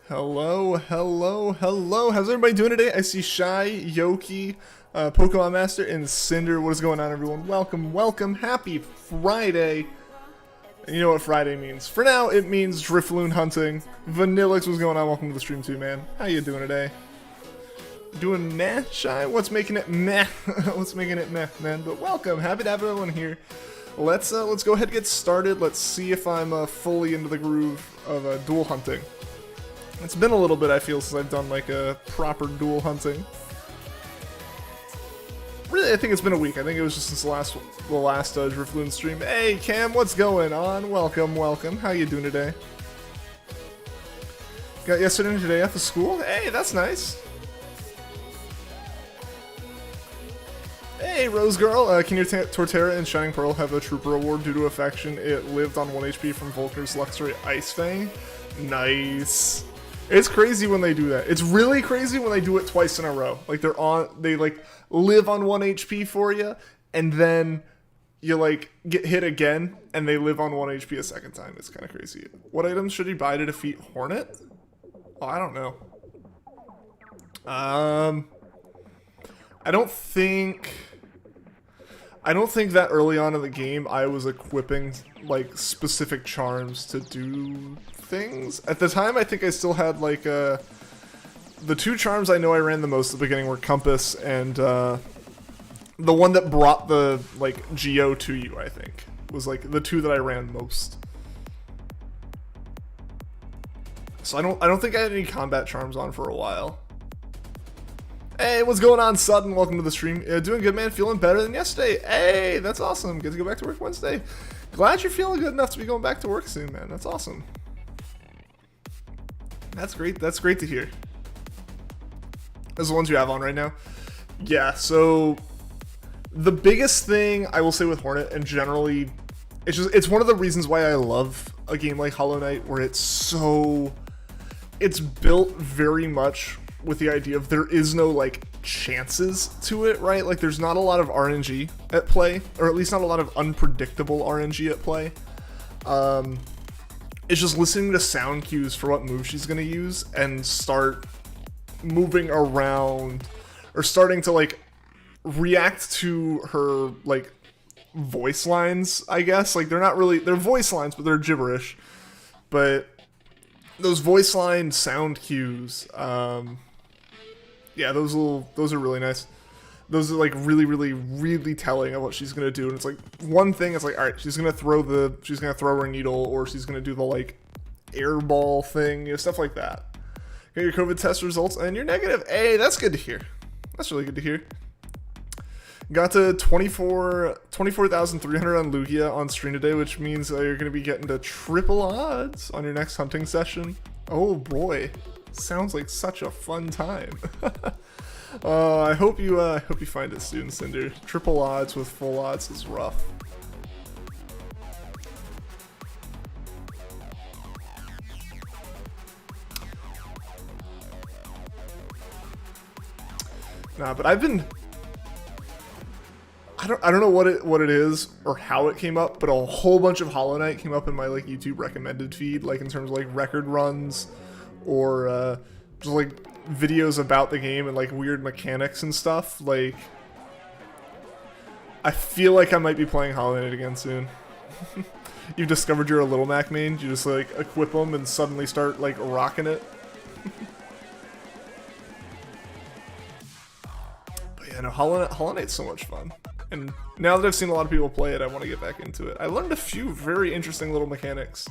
Hello, hello, hello. How's everybody doing today? I see Shy, Yoki, Pokemon Master, and Cinder. What is going on, everyone? Welcome, welcome. Happy Friday. And you know what Friday means. For now, it means DRIFLOON hunting. Vanillix, what's going on? Welcome to the stream too, man. How you doing today? Doing meh, Shy? What's making it meh? What's making it meh, man? But welcome. Happy to have everyone here. Let's go ahead and get started. Let's see if I'm fully into the groove of dual hunting. It's been a little bit, I feel, since I've done like a proper dual hunting. Really, I think it's been a week. I think it was just since the last DRIFLOON stream. Hey, Cam, what's going on? Welcome, welcome. How you doing today? Got yesterday and today off of school? Hey, that's nice. Hey, Rose Girl. Can your Torterra and Shining Pearl have a Trooper Award due to affection? It lived on 1 HP from Volker's Luxury Ice Fang. Nice. It's crazy when they do that. It's really crazy when they do it twice in a row. Like they like live on 1 HP for you, and then you like get hit again, and they live on 1 HP a second time. It's kind of crazy. What items should he buy to defeat Hornet? Oh, I don't know. I don't think that early on in the game I was equipping like specific charms to do things. At the time, I think I still had like the two charms I know I ran the most at the beginning were Compass and the one that brought the like Geo to you, I think, was like the two that I ran most. So I don't think I had any combat charms on for a while. Hey, what's going on, Sutton? Welcome to the stream. Doing good, man. Feeling better than yesterday. Hey, that's awesome. Get to go back to work Wednesday. Glad you're feeling good enough to be going back to work soon, man. That's awesome. That's great. That's great to hear. Those are the ones you have on right now? Yeah, so the biggest thing I will say with Hornet, and generally, it's one of the reasons why I love a game like Hollow Knight, where it's built very much with the idea of there is no like chances to it, right? Like there's not a lot of RNG at play, or at least not a lot of unpredictable RNG at play. It's just listening to sound cues for what move she's gonna use and start moving around, or starting to like react to her like voice lines, I guess. Like they're voice lines, but they're gibberish. But those voice line sound cues, yeah, those are really nice. Those are like really, really, really telling of what she's gonna do. And it's like one thing, it's like, all right, she's gonna throw her needle, or she's gonna do the like air ball thing, you know, stuff like that. Got your COVID test results and you're negative. Hey, that's good to hear. That's really good to hear. Got to 24,300 on Lugia on stream today, which means you're gonna be getting to triple odds on your next hunting session. Oh boy, sounds like such a fun time. I hope you find it soon, Cinder. Triple odds with full odds is rough. Nah, but I've been, I don't know what it is or how it came up, but a whole bunch of Hollow Knight came up in my like YouTube recommended feed, like in terms of like record runs or just like videos about the game and like weird mechanics and stuff. Like I feel like I might be playing Hollow Knight again soon. You've discovered you're a Little Mac main. You just like equip them and suddenly start like rocking it. But yeah, no, Hollow Knight's so much fun. And now that I've seen a lot of people play it, I want to get back into it. I learned a few very interesting little mechanics.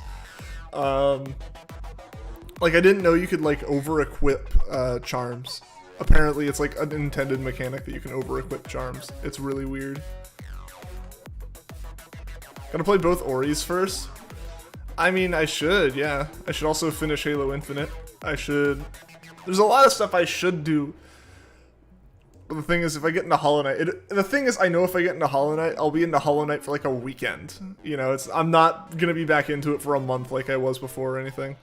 Like I didn't know you could like over-equip charms. Apparently it's like an intended mechanic that you can over-equip charms. It's really weird. Gotta play both Oris first? I mean, I should, yeah. I should also finish Halo Infinite. I should. There's a lot of stuff I should do. But the thing is, if I get into Hollow Knight, the thing is, I know if I get into Hollow Knight, I'll be into Hollow Knight for like a weekend. You know, I'm not gonna be back into it for a month like I was before or anything.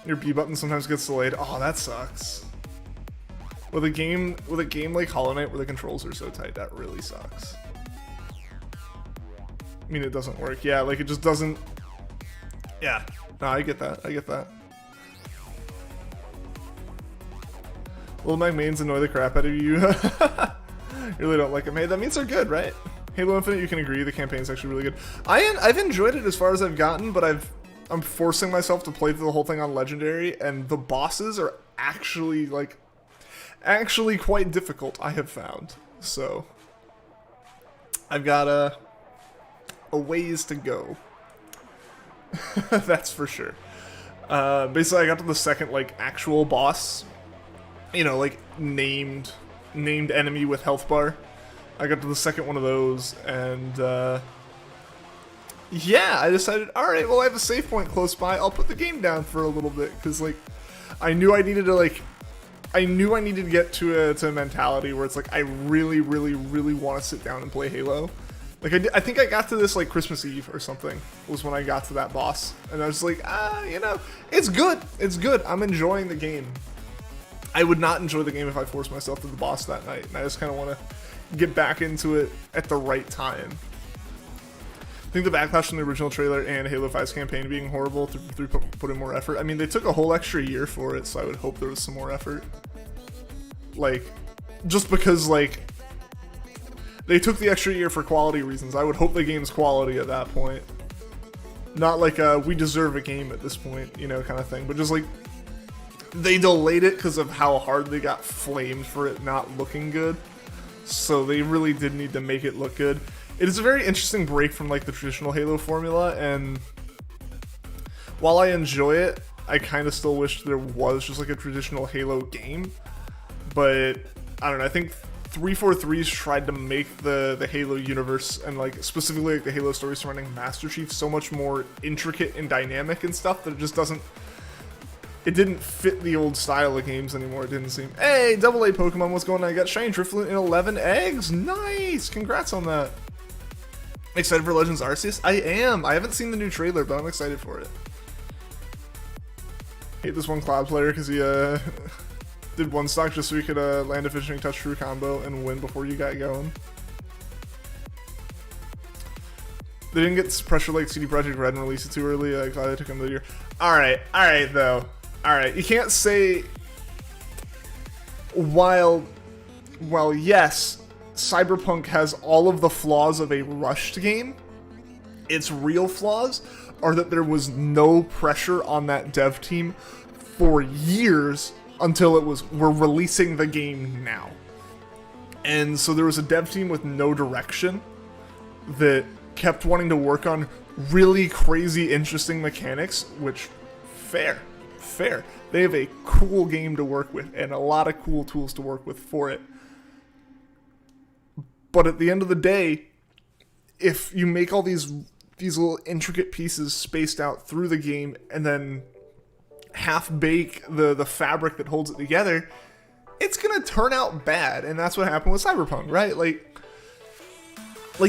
Your B button sometimes gets delayed. Oh, that sucks. With a game like Hollow Knight where the controls are so tight, that really sucks. I mean, it doesn't work. Yeah, like it just doesn't. Yeah. No, I get that. I get that. Little Mac mains annoy the crap out of you. You really don't like them. Hey, that means they're good, right? Halo Infinite, you can agree, the campaign's actually really good. I've enjoyed it as far as I've gotten, but I'm forcing myself to play through the whole thing on Legendary, and the bosses are actually, like, quite difficult, I have found. So, I've got a ways to go. That's for sure. Basically, I got to the second, like, actual boss. You know, like, named enemy with health bar. I got to the second one of those, and, yeah, I decided, alright, well, I have a save point close by, I'll put the game down for a little bit, because, like, I knew I needed to get to a mentality where it's like, I really, really, really want to sit down and play Halo. Like, I think I got to this, like, Christmas Eve or something, was when I got to that boss, and I was like, you know, it's good, I'm enjoying the game. I would not enjoy the game if I forced myself to the boss that night, and I just kind of want to get back into it at the right time. I think the backlash from the original trailer and Halo 5's campaign being horrible through putting more effort. I mean, they took a whole extra year for it, so I would hope there was some more effort. Like, just because, like, they took the extra year for quality reasons. I would hope the game's quality at that point. Not like, we deserve a game at this point, you know, kind of thing. But just, like, they delayed it because of how hard they got flamed for it not looking good. So they really did need to make it look good. It is a very interesting break from, like, the traditional Halo formula, and while I enjoy it, I kind of still wish there was just, like, a traditional Halo game. But, I don't know, I think 343's tried to make the Halo universe, and, like, specifically, like, the Halo story surrounding Master Chief so much more intricate and dynamic and stuff that it just doesn't... It didn't fit the old style of games anymore, it didn't seem. Hey, AA Pokemon, what's going on? I got Shiny DRIFLOON in 11 eggs! Nice! Congrats on that. Excited for Legends Arceus? I am! I haven't seen the new trailer, but I'm excited for it. Hate this one Cloud player because he did one stock just so he could land a finishing touch true combo and win before you got going. They didn't get pressure like CD Projekt Red and release it too early. I thought they took him the year. Alright though. Alright, you can't say while yes, Cyberpunk has all of the flaws of a rushed game, its real flaws are that there was no pressure on that dev team for years until it was, we're releasing the game now. And so there was a dev team with no direction that kept wanting to work on really crazy, interesting mechanics, which, fair. They have a cool game to work with and a lot of cool tools to work with for it. But at the end of the day, if you make all these little intricate pieces spaced out through the game and then half-bake the fabric that holds it together, it's gonna turn out bad, and that's what happened with Cyberpunk, right? Like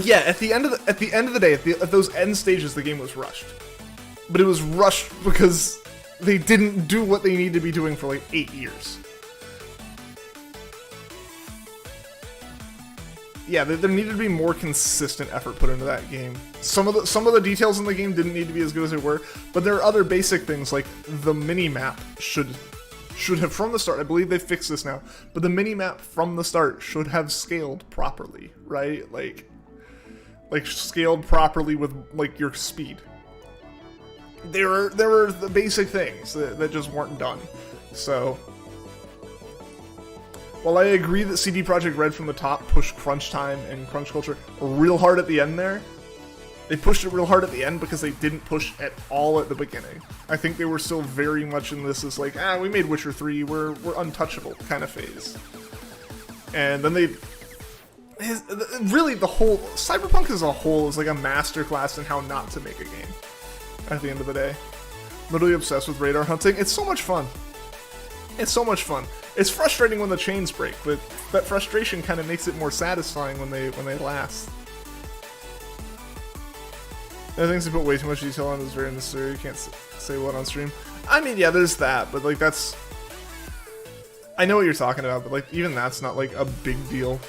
yeah, at the end of the day, at those end stages, the game was rushed. But it was rushed because they didn't do what they need to be doing for like 8 years. Yeah, there needed to be more consistent effort put into that game. Some of the details in the game didn't need to be as good as they were, but there are other basic things like the mini-map should have from the start. I believe they fixed this now, but the mini-map from the start should have scaled properly, right? Like scaled properly with like your speed. There were the basic things that just weren't done. So while I agree that CD Projekt Red from the top pushed crunch time and crunch culture real hard at the end there, they pushed it real hard at the end because they didn't push at all at the beginning. I think they were still very much in this as like, we made Witcher 3, we're untouchable kind of phase. And then really the whole, Cyberpunk as a whole is like a masterclass in how not to make a game at the end of the day. Literally obsessed with radar hunting. It's so much fun. It's so much fun. It's frustrating when the chains break, but that frustration kind of makes it more satisfying when they last. The things they put way too much detail on is very unnecessary. You can't say what on stream. I mean, yeah, there's that, but like that's... I know what you're talking about, but like even that's not like a big deal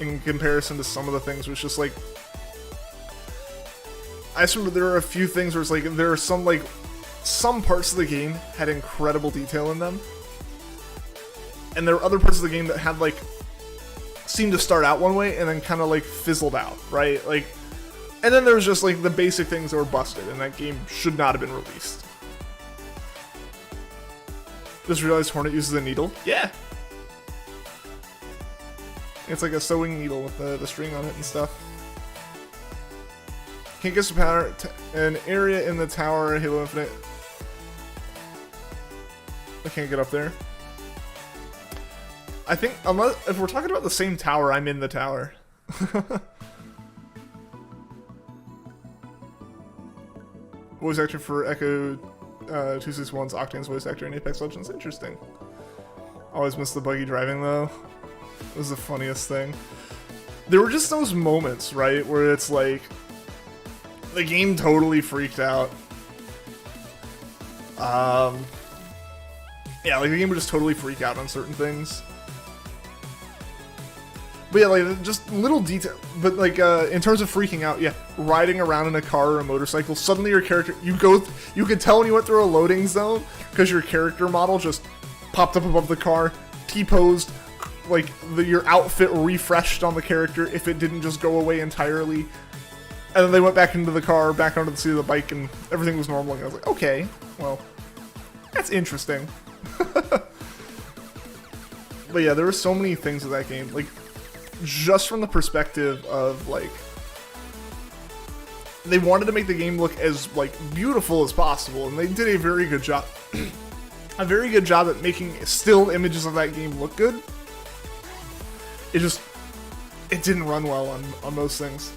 in comparison to some of the things where it's just like... I just remember there are a few things where it's like, there are some parts of the game had incredible detail in them. and there were other parts of the game that had like seemed to start out one way and then kind of like fizzled out, right? Like, and then there was just like the basic things that were busted, and that game should not have been released. Just realized Hornet uses a needle. Yeah. It's like a sewing needle with the string on it and stuff. Can't get some power. An area in the tower, Halo Infinite. I can't get up there. I think, unless, if we're talking about the same tower, I'm in the tower. Voice actor for Echo 261's Octane's voice actor in Apex Legends. Interesting. Always miss the buggy driving though. It was the funniest thing. There were just those moments, right, where it's like the game totally freaked out. Yeah, like the game would just totally freak out on certain things. But yeah, like just little detail. But like in terms of freaking out, yeah, riding around in a car or a motorcycle, suddenly your character, you could tell when you went through a loading zone because your character model just popped up above the car, T-posed, like your outfit refreshed on the character if it didn't just go away entirely. And then they went back into the car, back onto the seat of the bike, and everything was normal. And I was like, okay, well, that's interesting. But yeah, there were so many things with that game, like just from the perspective of like they wanted to make the game look as like beautiful as possible, and they did a very good job. A very good job at making still images of that game look good. It didn't run well on most things.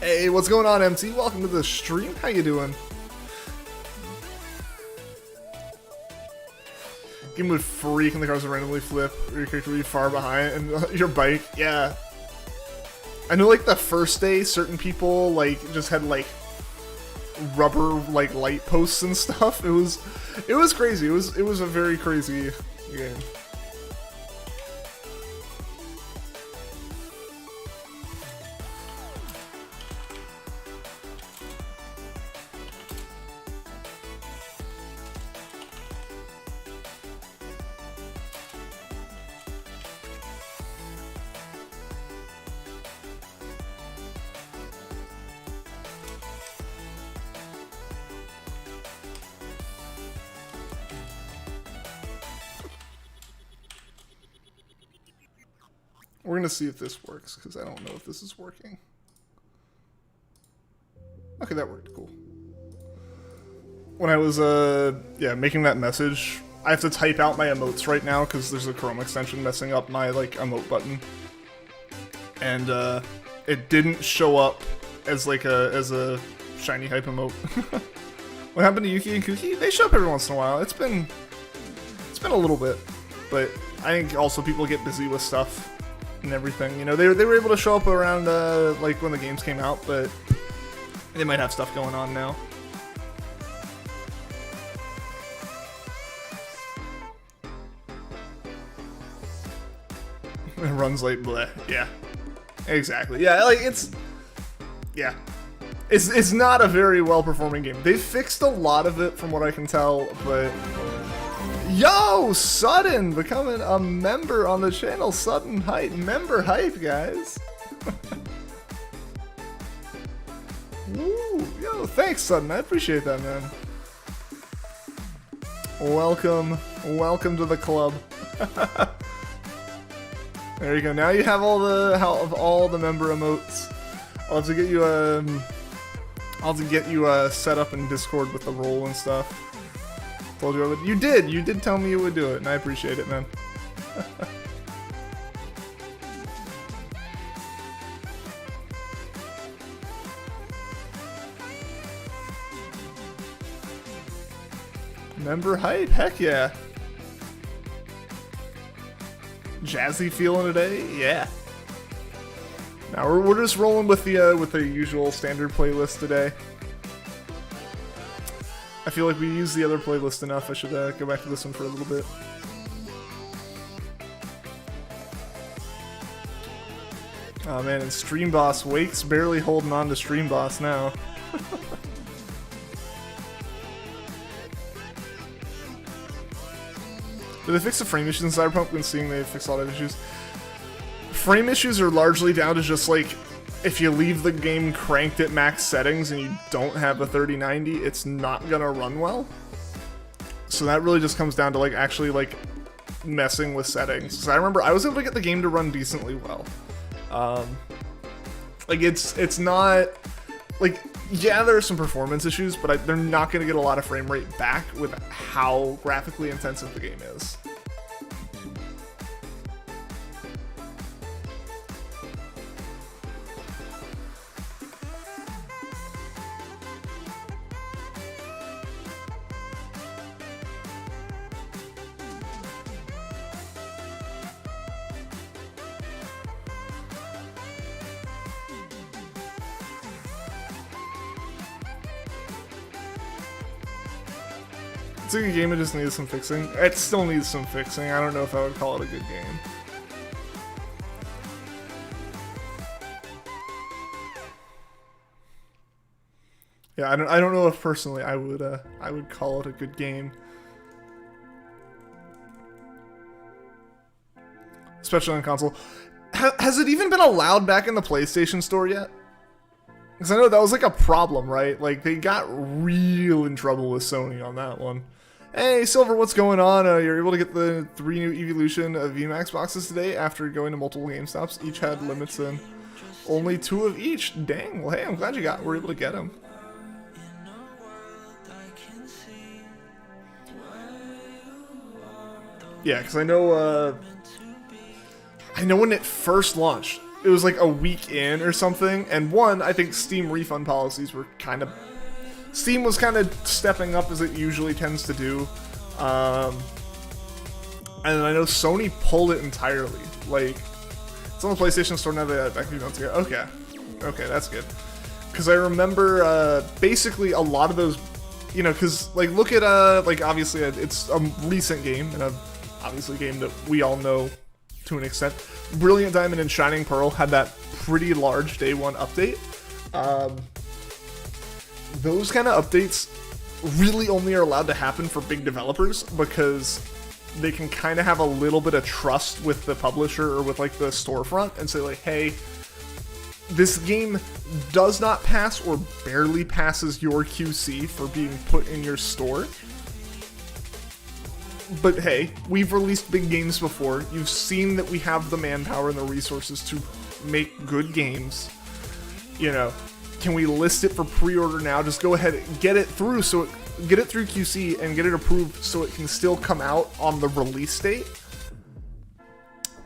Hey, what's going on, MT? Welcome to the stream. How you doing? Game would freak and the cars would randomly flip, or your character would be far behind, and your bike, yeah. I know like the first day, certain people like just had like rubber like light posts and stuff. It was crazy. It was a very crazy game. We're gonna see if this works, because I don't know if this is working. Okay, that worked, cool. When I was, yeah, making that message, I have to type out my emotes right now, because there's a Chrome extension messing up my, like, emote button. And, it didn't show up as, like, as a shiny hype emote. What happened to Yuki and Kuki? They show up every once in a while. It's been a little bit, but I think also people get busy with stuff and everything. You know, they were able to show up around like when the games came out, but they might have stuff going on now. It runs like bleh. Yeah, exactly. Yeah, like it's not a very well performing game. They fixed a lot of it from what I can tell, but yo, Sudden becoming a member on the channel. Sudden hype, member hype, guys. Woo, yo, thanks, Sudden. I appreciate that, man. Welcome to the club. There you go. Now you have all the member emotes. I'll have to get you set up in Discord with the role and stuff. Told you I would. You did tell me you would do it, and I appreciate it, man. Member hype, heck yeah. Jazzy feeling today, yeah. Now we're just rolling with the usual standard playlist today. I feel like we used the other playlist enough. I should go back to this one for a little bit. Oh man, and Stream Boss Wake's barely holding on to Stream Boss now. Did they fix the frame issues in Cyberpunk? Been seeing they fix a lot of issues. Frame issues are largely down to just like, if you leave the game cranked at max settings and you don't have a 3090, it's not gonna run well. So that really just comes down to like actually like messing with settings. Because I remember I was able to get the game to run decently well. Like it's not like, yeah, there are some performance issues, but they're not going to get a lot of frame rate back with how graphically intensive the game is. It's a good game, it just needs some fixing. It still needs some fixing. I don't know if I would call it a good game. Yeah, I don't know if personally I would call it a good game. Especially on console. Has it even been allowed back in the PlayStation Store yet? Because I know that was like a problem, right? Like, they got real in trouble with Sony on that one. Hey, Silver, what's going on? You're able to get the 3 new Evolution VMAX boxes today after going to multiple GameStops. Each had limits in only 2 of each. Dang, well, hey, I'm glad you were able to get them. Yeah, because I know when it first launched, it was like a week in or something, and I think Steam refund policies were kind of... Steam was kind of stepping up as it usually tends to do, and I know Sony pulled it entirely. Like, it's on the PlayStation Store now. They had it back a few months ago. Okay, that's good. Because I remember basically a lot of those, you know, because like look at like obviously it's a recent game and obviously a game that we all know to an extent. Brilliant Diamond and Shining Pearl had that pretty large day 1 update. Those kind of updates really only are allowed to happen for big developers because they can kind of have a little bit of trust with the publisher or with like the storefront and say like, hey, this game does not pass or barely passes your QC for being put in your store. But hey, we've released big games before. You've seen that we have the manpower and the resources to make good games. You know, can we list it for pre-order now? Just go ahead and get it through get it through QC and get it approved so it can still come out on the release date.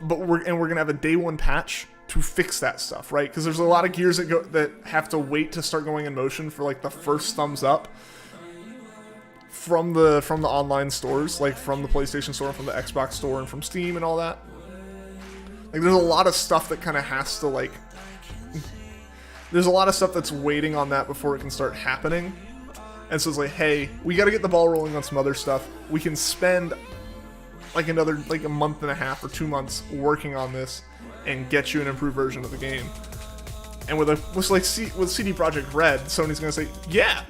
But we're gonna have a day 1 patch to fix that stuff, right? Because there's a lot of gears that have to wait to start going in motion for like the first thumbs up from the online stores, like from the PlayStation Store, from the Xbox Store, and from Steam and all that. Like there's a lot of stuff that kind of has to like... There's a lot of stuff that's waiting on that before it can start happening. And so it's like, hey, we got to get the ball rolling on some other stuff. We can spend like another like a month and a half or 2 months working on this and get you an improved version of the game. And with CD Projekt Red, Sony's gonna say, yeah,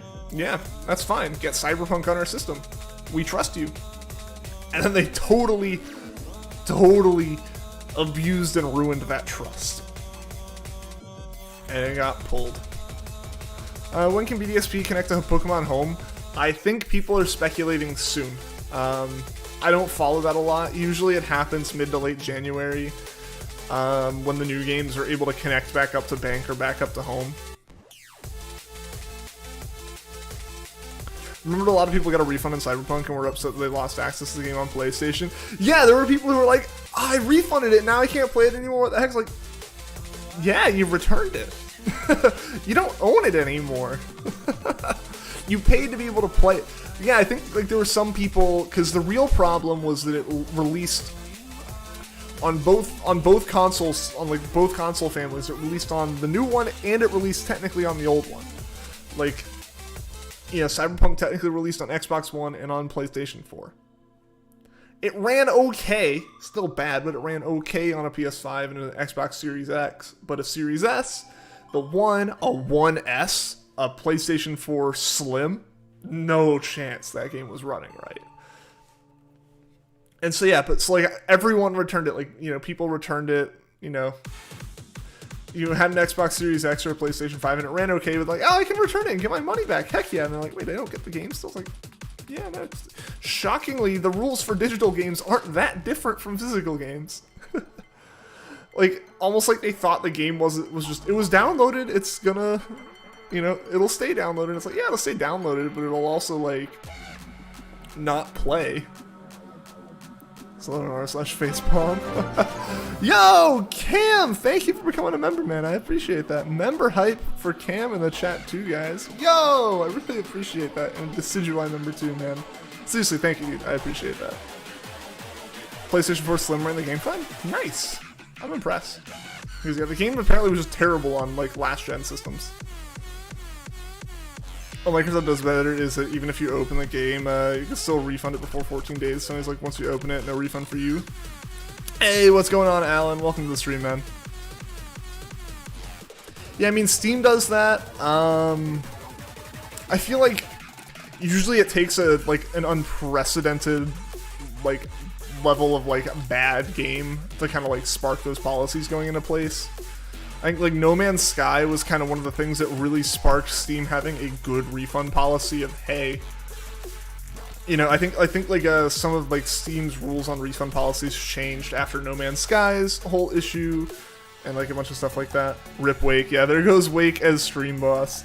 that's fine. Get Cyberpunk on our system. We trust you. And then they totally abused and ruined that trust. And it got pulled. When can BDSP connect to Pokemon Home? I think people are speculating soon. I don't follow that a lot. Usually it happens mid to late January when the new games are able to connect back up to Bank or back up to Home. Remember, a lot of people got a refund in Cyberpunk and were upset that they lost access to the game on PlayStation. Yeah, there were people who were like, I refunded it, now I can't play it anymore. What the heck's like, yeah, you returned it. You don't own it anymore. You paid to be able to play it. Yeah, I think like there were some people, because the real problem was that it released on both consoles, on like both console families. It released on the new one and it released technically on the old one. Like, you know, Cyberpunk technically released on Xbox One and on PlayStation 4. It ran okay, still bad, but it ran okay on a PS5 and an Xbox Series X. But a Series S, a 1S, a PlayStation 4 Slim, no chance that game was running right. And so yeah, but so like everyone returned it. Like, you know, people returned it. You know, you had an Xbox Series X or a PlayStation 5 and it ran okay with like, oh, I can return it and get my money back. Heck yeah. And they're like, wait, I don't get the game still. It's like, yeah, no. Shockingly, the rules for digital games aren't that different from physical games. Like, almost like they thought the game was just, it was downloaded. It's gonna, you know, it'll stay downloaded. It's like, yeah, it'll stay downloaded, but it'll also like not play. /facepalm. Yo, Cam, thank you for becoming a member, man. I appreciate that. Member hype for Cam in the chat too, guys. Yo, I really appreciate that. And Decidui member too, man. Seriously, thank you, dude. I appreciate that. PlayStation 4 Slim ran the game fine? Nice. I'm impressed. Because yeah, the game apparently was just terrible on like last gen systems. What Microsoft does better is that even if you open the game, you can still refund it before 14 days. So it's like once you open it, no refund for you. Hey, what's going on, Alan? Welcome to the stream, man. Yeah, I mean, Steam does that. I feel like usually it takes an unprecedented like level of like bad game to kind of like spark those policies going into place. I think like No Man's Sky was kind of one of the things that really sparked Steam having a good refund policy of, hey, you know, I think like some of like Steam's rules on refund policies changed after No Man's Sky's whole issue and like a bunch of stuff like that. Rip Wake, yeah, there goes Wake as stream boss.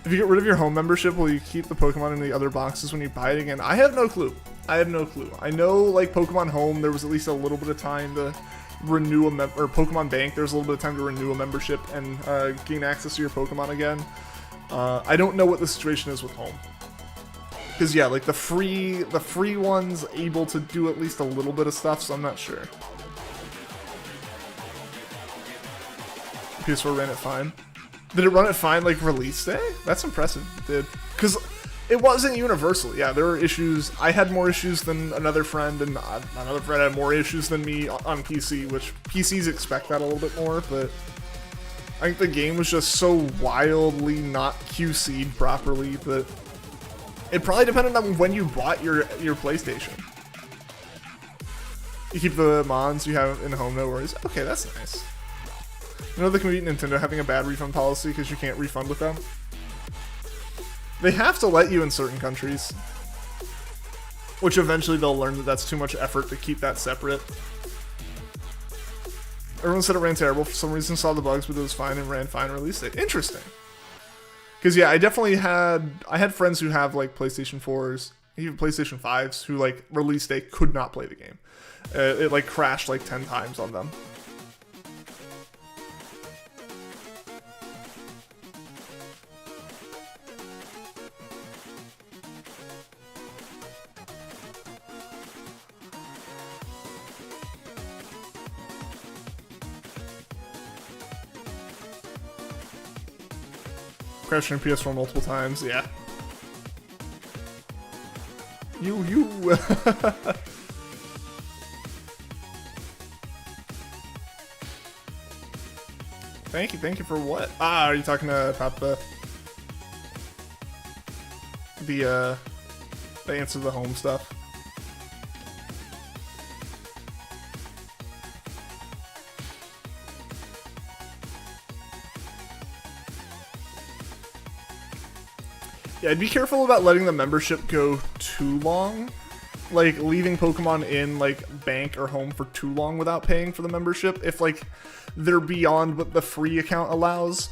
If you get rid of your home membership, will you keep the Pokemon in the other boxes when you buy it again? I have no clue. I have no clue. I know like Pokemon Home, there was at least a little bit of time to renew or Pokemon Bank, there's a little bit of time to renew a membership and gain access to your Pokemon again. I don't know what the situation is with Home, because yeah, like the free one's able to do at least a little bit of stuff, so I'm not sure. PS4 ran it fine. Did it run it fine like release day? That's impressive. It did, because it wasn't universal. Yeah, there were issues. I had more issues than another friend, and another friend had more issues than me on PC, which PCs expect that a little bit more, but I think the game was just so wildly not QC'd properly that it probably depended on when you bought your PlayStation. You keep the mods you have in home, no worries. Okay, that's nice. You know, they can beat Nintendo having a bad refund policy because you can't refund with them. They have to let you in certain countries, which eventually they'll learn that that's too much effort to keep that separate. Everyone said it ran terrible. For some reason saw the bugs, but it was fine and ran fine release date. Interesting. Because yeah, I definitely had friends who have like PlayStation 4s, even PlayStation 5s, who like release day could not play the game. It like crashed like 10 times on them. Crashing PS4 multiple times, yeah. You. Thank you for what? Ah, are you talking about the answer to the home stuff? Yeah, I'd be careful about letting the membership go too long. Like, leaving Pokemon in, like, bank or home for too long without paying for the membership. If, like, they're beyond what the free account allows.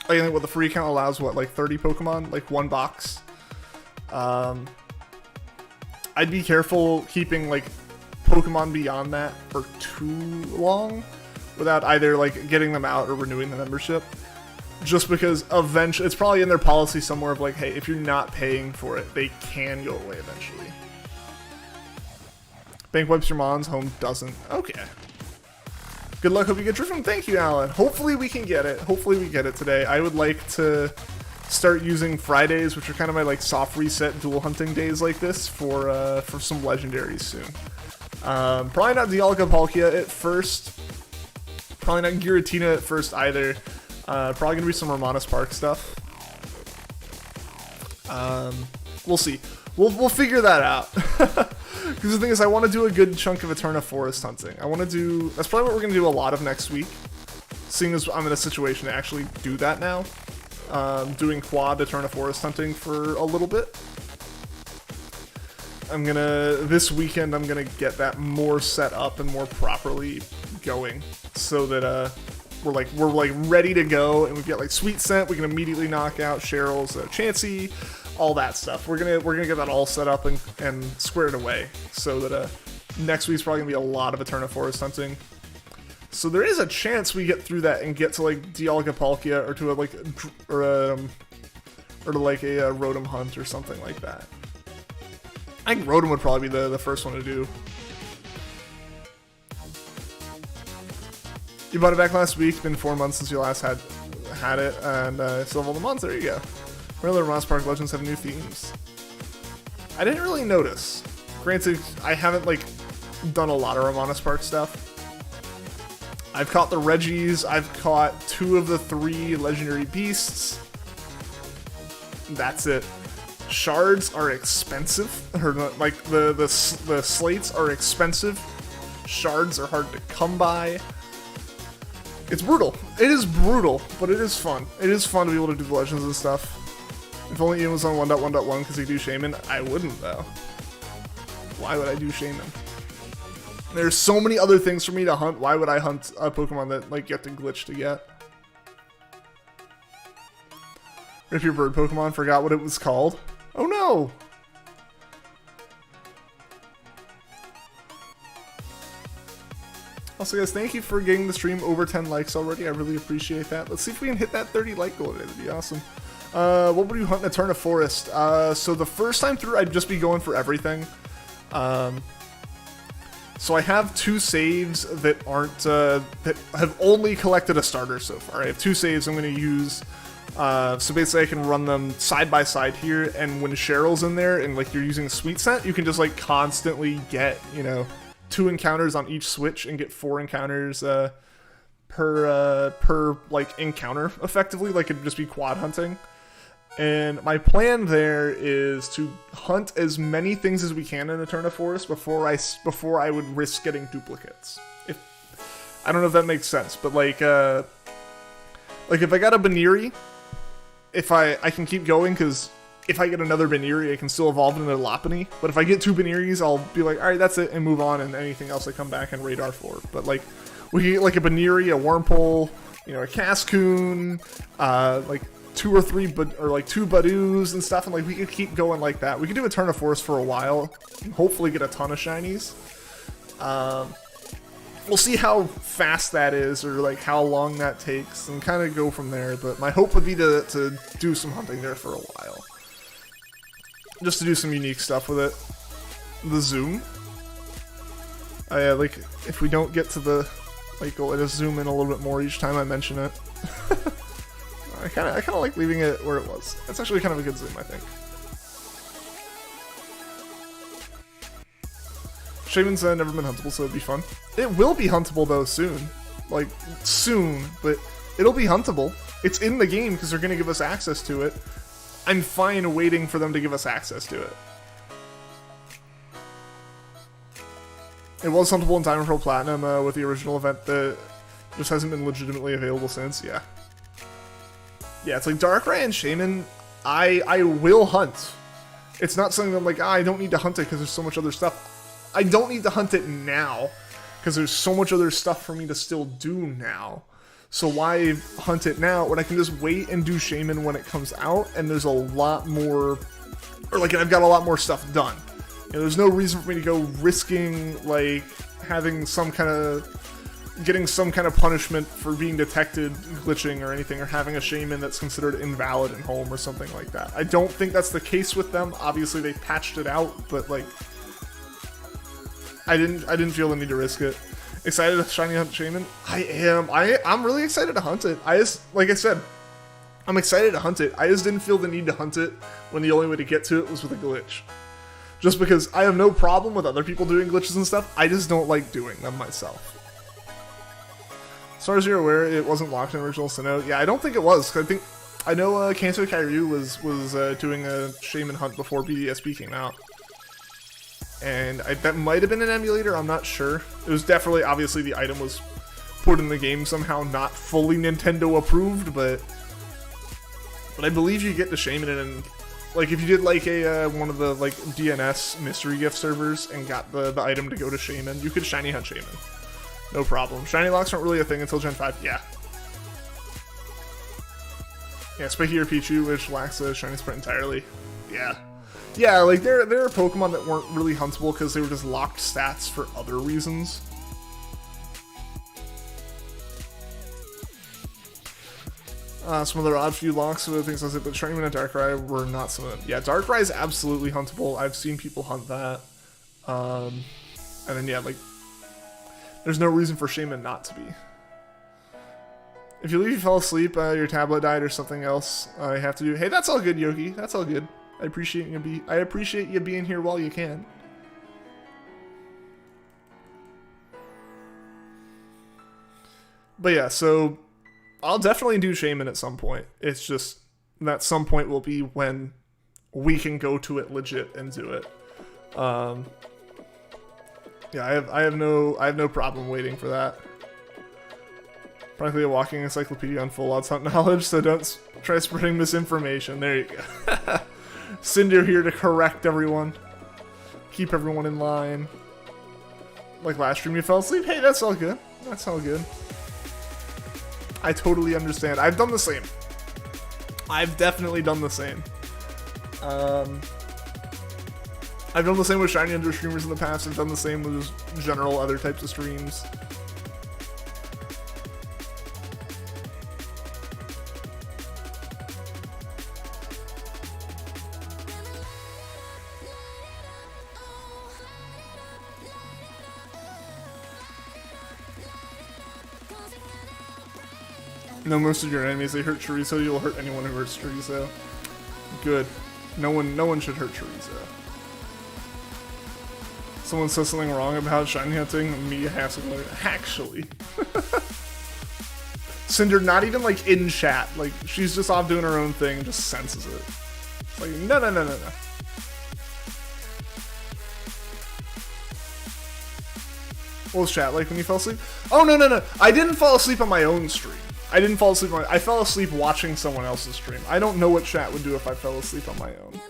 I think what the free account allows, what, like 30 Pokemon? Like, one box. I'd be careful keeping, like, Pokemon beyond that for too long without either, like, getting them out or renewing the membership. Just because eventually, it's probably in their policy somewhere of like, hey, if you're not paying for it, they can go away eventually. Bank wipes your mons, home doesn't. Okay. Good luck, hope you get DRIFLOON. Thank you, Alan. Hopefully we can get it. Hopefully we get it today. I would like to start using Fridays, which are kind of my like soft reset dual hunting days like this for some legendaries soon. Probably not Dialga Palkia at first. Probably not Giratina at first either. Probably gonna be some Romanus Park stuff. We'll see. We'll figure that out. Because the thing is, I want to do a good chunk of Eterna Forest hunting. I want to do... That's probably what we're going to do a lot of next week. Seeing as I'm in a situation to actually do that now. Doing quad Eterna Forest hunting for a little bit. This weekend, I'm gonna get that more set up and more properly going. So that, we're ready to go, and we've got like Sweet Scent. We can immediately knock out Cheryl's Chansey, all that stuff. We're gonna get that all set up and squared away, so that next week's probably gonna be a lot of Eterna Forest hunting. So there is a chance we get through that and get to like Dialga or to a Rotom hunt or something like that. I think Rotom would probably be the first one to do. You bought it back last week. It's been 4 months since you last had it, and still have all the months. There you go. Regular Ross Park Legends have new themes. I didn't really notice. Granted, I haven't like done a lot of Ramona's Park stuff. I've caught the Reggies. I've caught 2 of the 3 legendary beasts. That's it. Shards are expensive. Or like the slates are expensive. Shards are hard to come by. It's brutal. It is brutal, but it is fun. It is fun to be able to do the legends and stuff. If only Ian was on 1.1.1 because he do Shaman. I wouldn't though. Why would I do Shaman? There's so many other things for me to hunt. Why would I hunt a Pokemon that like you have to glitch to get? Rip your bird Pokemon, forgot what it was called. Oh no! Also guys, thank you for getting the stream over 10 likes already. I really appreciate that. Let's see if we can hit that 30 like goal today. That'd be awesome. What would you hunt in Eterna Forest? So the first time through, I'd just be going for everything. So I have 2 saves that aren't, that have only collected a starter so far. I have 2 saves I'm going to use. So basically I can run them side by side here, and when Cheryl's in there and like you're using Sweet Scent, you can just like constantly get, you know, 2 encounters on each switch and get 4 encounters per like encounter effectively. Like it'd just be quad hunting. And my plan there is to hunt as many things as we can in Eterna Forest before I would risk getting duplicates. I don't know if that makes sense, but like if I got a Baniri, if I can keep going, because if I get another Baniri, I can still evolve into a Lopunny. But if I get 2 Baniris, I'll be like, alright, that's it, and move on, and anything else I come back and radar for. But like, we can get like a Baniri, a Wurmple, you know, a Cascoon, like 2 or 3, or like 2 Badoos and stuff, and like we could keep going like that. We could do Eterna Forest for a while, and hopefully get a ton of shinies. We'll see how fast that is, or like how long that takes, and kind of go from there. But my hope would be to do some hunting there for a while, just to do some unique stuff with it. The zoom. Yeah, like if we don't get to the like goal, I just zoom in a little bit more each time I mention it. I kind of like leaving it where it was. That's actually kind of a good zoom, I think. Shaman's never been huntable, so it'd be fun. It will be huntable though soon. Like, soon, but it'll be huntable. It's in the game because they're going to give us access to it. I'm fine waiting for them to give us access to it. It was huntable in Diamond Pearl Platinum with the original event that just hasn't been legitimately available since, yeah. Yeah, it's like Darkrai and Shaman, I will hunt. It's not something that I'm like, I don't need to hunt it because there's so much other stuff. I don't need to hunt it now, because there's so much other stuff for me to still do now. So why hunt it now when I can just wait and do Shaman when it comes out, and there's a lot more, or like I've got a lot more stuff done. You know, there's no reason for me to go risking like having some kind of, getting some kind of punishment for being detected glitching or anything, or having a Shaman that's considered invalid in home or something like that. I don't think that's the case with them. Obviously they patched it out, but like, I didn't feel the need to risk it. Excited to shiny hunt Shaman? I am. I'm really excited to hunt it. Like I said, I'm excited to hunt it. I just didn't feel the need to hunt it when the only way to get to it was with a glitch. Just because I have no problem with other people doing glitches and stuff, I just don't like doing them myself. As far as you're aware, it wasn't locked in original Sinnoh. Yeah, I don't think it was. I know Kanto Kyrou was doing a Shaman hunt before BDSP came out. and that might have been an emulator, I'm not sure. It was definitely, obviously the item was put in the game somehow, not fully Nintendo approved, but I believe you get to Shaman it, and like if you did like a one of the like DNS mystery gift servers and got the item to go to Shaman, you could shiny hunt Shaman. No problem. Shiny locks aren't really a thing until Gen 5, yeah. Yeah, Spiky or Pichu, which lacks a shiny sprint entirely. Yeah. Yeah, like there are Pokemon that weren't really huntable because they were just locked stats for other reasons. Some other odd few locks, other things I said, but Shiny and Darkrai were not some of them. Yeah, Darkrai is absolutely huntable. I've seen people hunt that. And then yeah, like there's no reason for Shaman not to be. If you leave, you fell asleep, your tablet died or something else, you have to do. Hey, that's all good, Yogi. That's all good. I appreciate you being here while you can. But yeah, so I'll definitely do Shaman at some point. It's just that some point will be when we can go to it legit and do it. Yeah, I have no problem waiting for that. Practically a walking encyclopedia on full odds hunt knowledge, so don't try spreading misinformation. There you go. Cinder here to correct everyone. Keep everyone in line. Like last stream you fell asleep? Hey, that's all good. That's all good. I totally understand. I've done the same. I've definitely done the same. I've done the same with Shiny Under streamers in the past. I've done the same with just general other types of streams. No, most of your enemies, they hurt Chorizo, you'll hurt anyone who hurts Chorizo. Good. No one should hurt Chorizo. Someone says something wrong about shiny hunting, me hassling actually. Cinder not even like in chat, like she's just off doing her own thing and just senses it. Like, no. What was chat like when you fell asleep? Oh, no. I didn't fall asleep on my own stream. I fell asleep watching someone else's stream. I don't know what chat would do if I fell asleep on my own.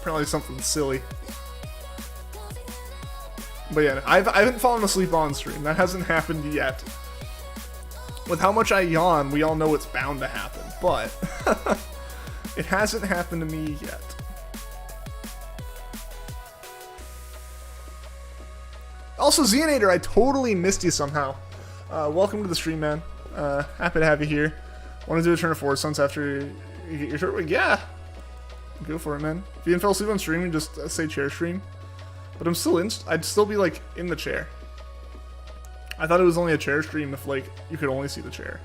Probably something silly. But yeah, I haven't fallen asleep on stream. That hasn't happened yet. With how much I yawn, we all know it's bound to happen. But it hasn't happened to me yet. Also, Xeonator, I totally missed you somehow. Welcome to the stream, man. Happy to have you here. Want to do a turn of Forward Suns after you get your short? Yeah. Go for it, man. If you didn't fall asleep on stream, you just say chair stream. But I'm still in. I'd still be like in the chair. I thought it was only a chair stream if like you could only see the chair.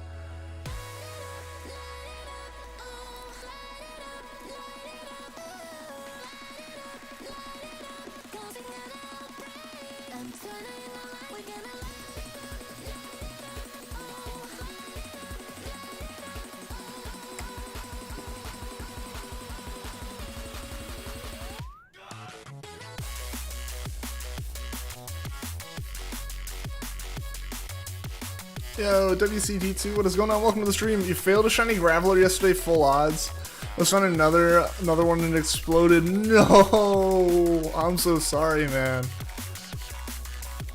Yo, WCD2, what is going on? Welcome to the stream. You failed a shiny Graveler yesterday, full odds. Let's find another one and it exploded. No, I'm so sorry, man.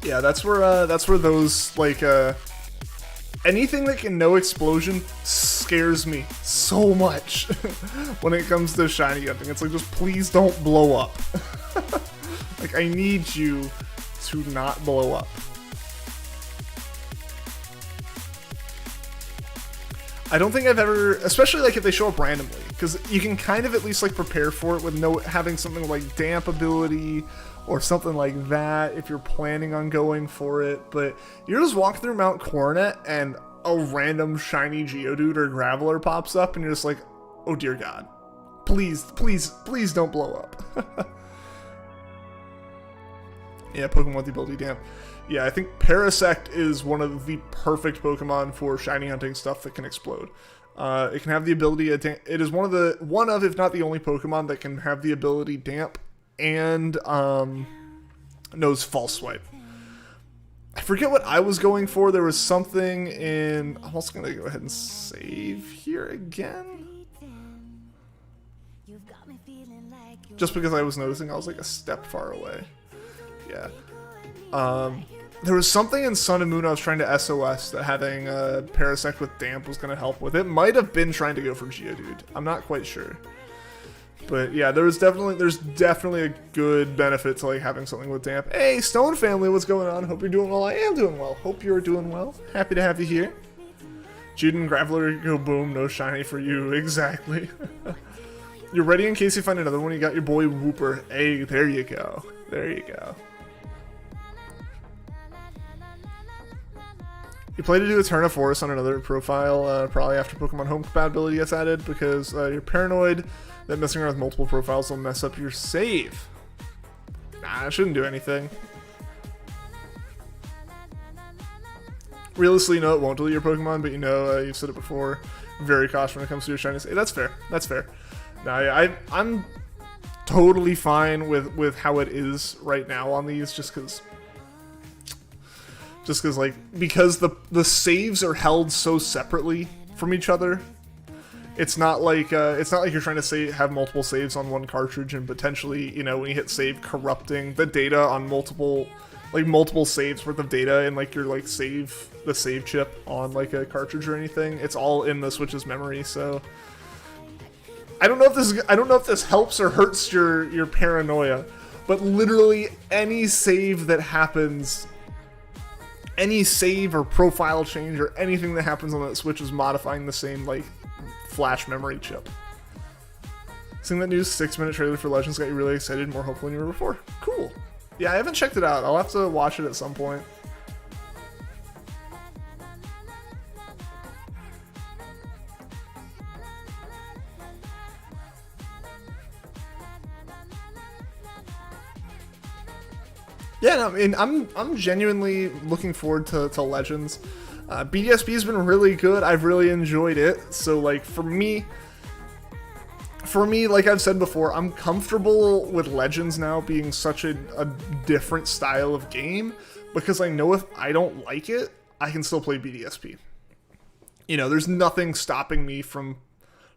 Yeah, that's where those like anything that can no explosion scares me so much when it comes to shiny hunting. It's like, just please don't blow up. Like, I need you to not blow up. I don't think I've ever, especially like if they show up randomly, because you can kind of at least like prepare for it with having something like damp ability or something like that if you're planning on going for it. But you're just walking through Mount Coronet and a random shiny Geodude or Graveler pops up and you're just like, oh dear God, please don't blow up. Yeah, Pokemon with the ability damp. Yeah, I think Parasect is one of the perfect Pokemon for shiny hunting stuff that can explode. It can have the ability. It is one of, if not the only Pokemon that can have the ability Damp and knows False Swipe. I forget what I was going for. There was something in. I'm also gonna go ahead and save here again, just because I was noticing I was like a step far away. Yeah. There was something in Sun and Moon I was trying to SOS that having Parasect with Damp was going to help with. It might have been trying to go for Geodude. I'm not quite sure. But yeah, there's definitely a good benefit to like having something with Damp. Hey, Stone family, what's going on? Hope you're doing well. I am doing well. Hope you're doing well. Happy to have you here. Jude and Graveler go boom, no shiny for you. Exactly. You're ready in case you find another one. You got your boy Wooper. Hey, there you go. There you go. You plan to do a Turn of Force on another profile, probably after Pokemon Home compatibility gets added, because you're paranoid that messing around with multiple profiles will mess up your save. Nah, it shouldn't do anything. Realistically, no, it won't delete your Pokemon, but you know, you've said it before, very cautious when it comes to your shiny save. That's fair. That's fair. Nah, yeah, I'm totally fine with how it is right now on these, just because because the saves are held so separately from each other. It's not like you're trying to have multiple saves on one cartridge and potentially, you know, when you hit save, corrupting the data on multiple saves worth of data in like your like the save chip on like a cartridge or anything. It's all in the Switch's memory, so I don't know if this helps or hurts your paranoia, but literally any save that happens, any save or profile change or anything that happens on that Switch is modifying the same like flash memory chip. Seeing that new 6-minute trailer for Legends got you really excited, more hopeful than you were before. Cool. Yeah, I haven't checked it out. I'll have to watch it at some point. Yeah, no, I mean, I'm genuinely looking forward to Legends. BDSP has been really good. I've really enjoyed it. So, like, for me, like I've said before, I'm comfortable with Legends now being such a different style of game, because I know if I don't like it, I can still play BDSP. You know, there's nothing stopping me from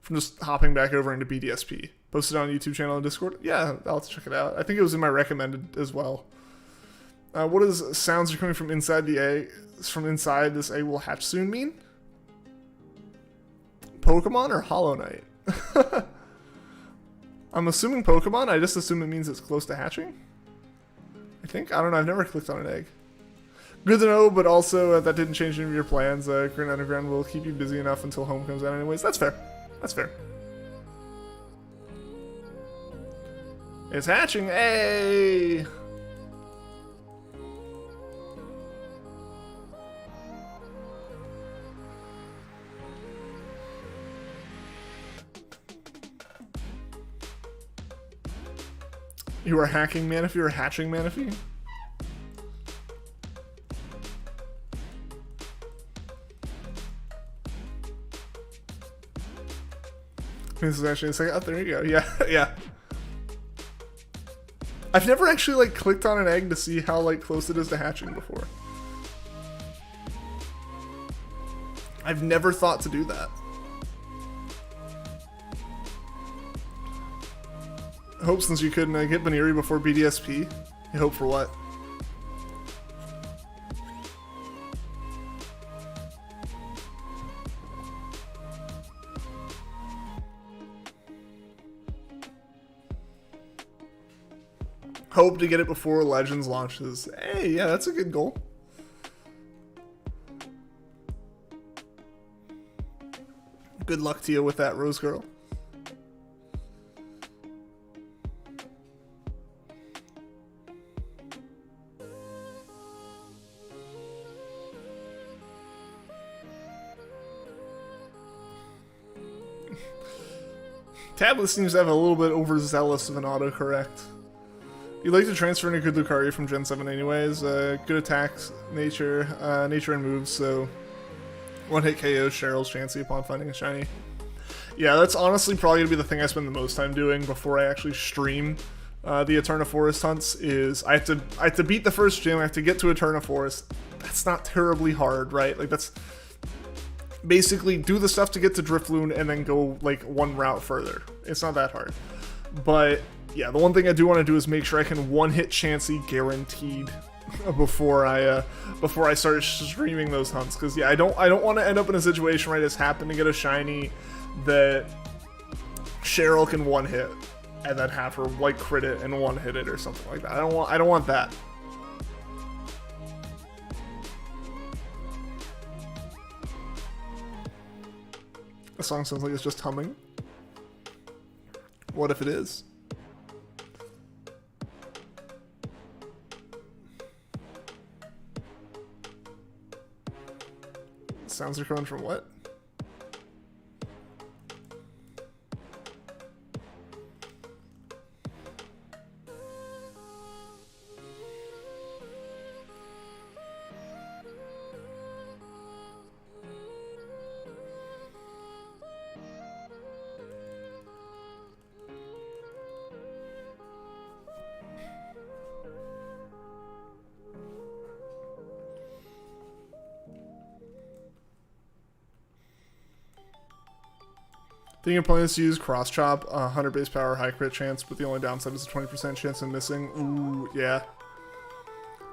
just hopping back over into BDSP. Posted on YouTube channel and Discord. Yeah, I'll have to check it out. I think it was in my recommended as well. What does sounds are coming from inside the egg? From inside this egg will hatch soon mean? Pokemon or Hollow Knight? I'm assuming Pokemon. I just assume it means it's close to hatching. I think. I don't know. I've never clicked on an egg. Good to know, but also that didn't change any of your plans. Green Underground will keep you busy enough until Home comes out anyways. That's fair. That's fair. It's hatching. Hey! You are hacking Manaphy or hatching Manaphy? This is actually a second. Oh, there you go. Yeah, yeah. I've never actually like clicked on an egg to see how like close it is to hatching before. I've never thought to do that. Hope since you couldn't get Baneri before BDSP. You hope for what? Hope to get it before Legends launches. Hey, yeah, that's a good goal. Good luck to you with that, Rose Girl. Tablet seems to have a little bit overzealous of an autocorrect. You'd like to transfer into good Lucario from Gen 7 anyways. Good attacks, nature and moves, so One hit KO Cheryl's Chansey upon finding a shiny. Yeah, that's honestly probably gonna be the thing I spend the most time doing before I actually stream the Eterna Forest hunts. Is I have to beat the first gym. I have to get to Eterna Forest. That's not terribly hard, right? Like that's basically do the stuff to get to Drifloon and then go like one route further. It's not that hard. But yeah, the one thing I do want to do is make sure I can one hit Chansey guaranteed before I start streaming those hunts, because yeah, I don't want to end up in a situation where I just happen to get a shiny that Cheryl can one hit and then have her like crit it and one hit it or something like that. I don't want that. The song sounds like it's just humming. What if it is? Sounds are coming from what? Think your plan is to use cross chop, 100 base power, high crit chance, but the only downside is a 20% chance of missing. Ooh, yeah.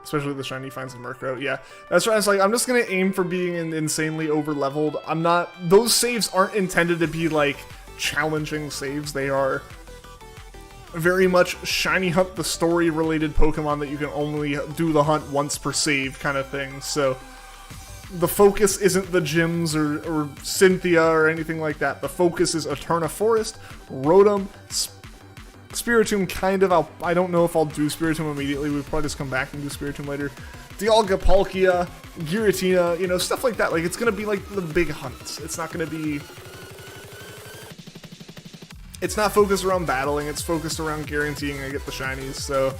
Especially if the shiny finds the Murkrow. Yeah, that's right. It's like I'm just gonna aim for being insanely over leveled. I'm not. Those saves aren't intended to be like challenging saves. They are very much shiny hunt the story related Pokemon that you can only do the hunt once per save kind of thing. So the focus isn't the gyms or Cynthia or anything like that. The focus is Eterna Forest, Rotom, Spiritomb kind of. I don't know if I'll do Spiritomb immediately. We'll probably just come back and do Spiritomb later. Dialga, Palkia, Giratina, you know, stuff like that. Like, it's going to be like the big hunts. It's not going to be... It's not focused around battling. It's focused around guaranteeing I get the shinies. So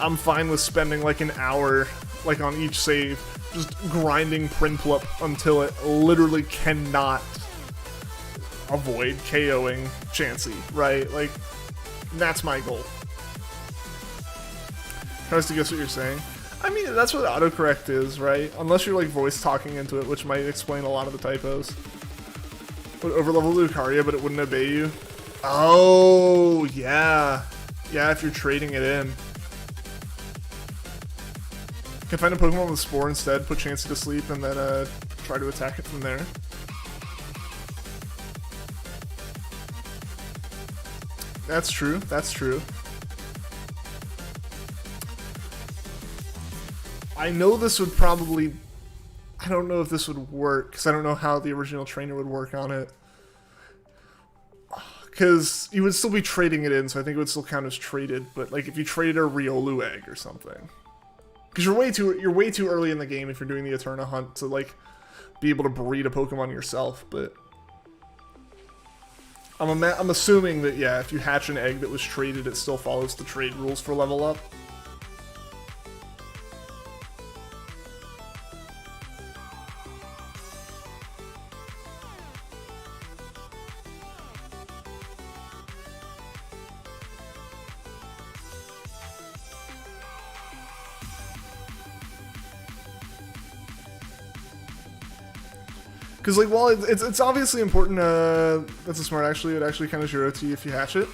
I'm fine with spending like an hour like on each save, just grinding Prinplup until it literally cannot avoid KOing Chansey, right? Like, that's my goal. Tries to guess what you're saying. I mean, that's what autocorrect is, right? Unless you're like voice talking into it, which might explain a lot of the typos. Would overlevel Lucario, but it wouldn't obey you. Oh, yeah. Yeah, if you're trading it in. Can find a Pokemon with Spore instead, put Chansey to sleep, and then try to attack it from there. That's true, that's true. I know this would probably... I don't know if this would work, because I don't know how the original trainer would work on it. Because you would still be trading it in, so I think it would still count as traded, but like if you traded a Riolu egg or something. Because you're way too early in the game if you're doing the Eterna hunt to like be able to breed a Pokemon yourself. But I'm assuming that yeah, if you hatch an egg that was traded, it still follows the trade rules for level up. Because, like, while it's obviously important, that's a smart, actually, it actually kind of zero to you if you hatch it.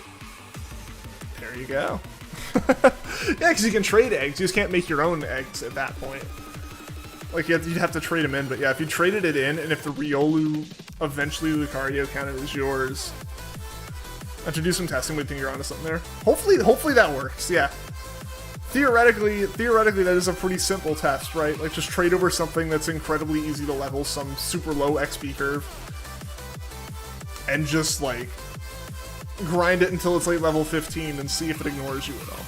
There you go. Yeah, because you can trade eggs, you just can't make your own eggs at that point. Like, you'd have to trade them in, but yeah, if you traded it in, and if the Riolu, eventually Lucario counted as yours, I have to do some testing, but I think you're onto something there. Hopefully that works, yeah. Theoretically, that is a pretty simple test, right? Like, just trade over something that's incredibly easy to level, some super low XP curve, and just, like, grind it until it's, like, level 15 and see if it ignores you at all.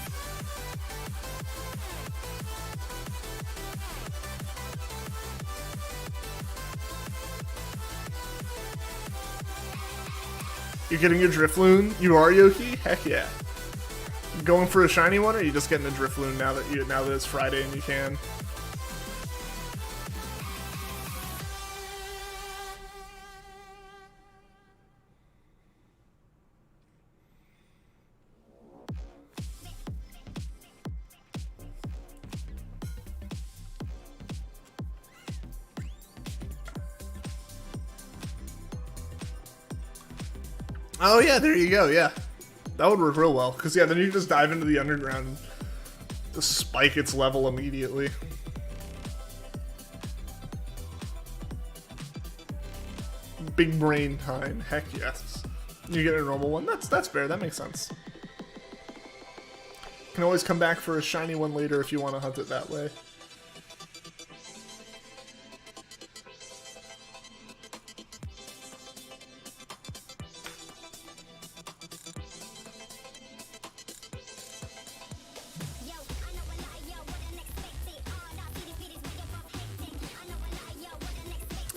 You're getting your Drifloon? You are, Yoki? Heck yeah. Going for a shiny one, or are you just getting a Drifloon now that it's Friday and you can? Oh yeah, there you go, yeah. That would work real well, because yeah, then you can just dive into the underground and just spike its level immediately. Big brain time, heck yes. You get a normal one, that's fair, that makes sense. Can always come back for a shiny one later if you want to hunt it that way.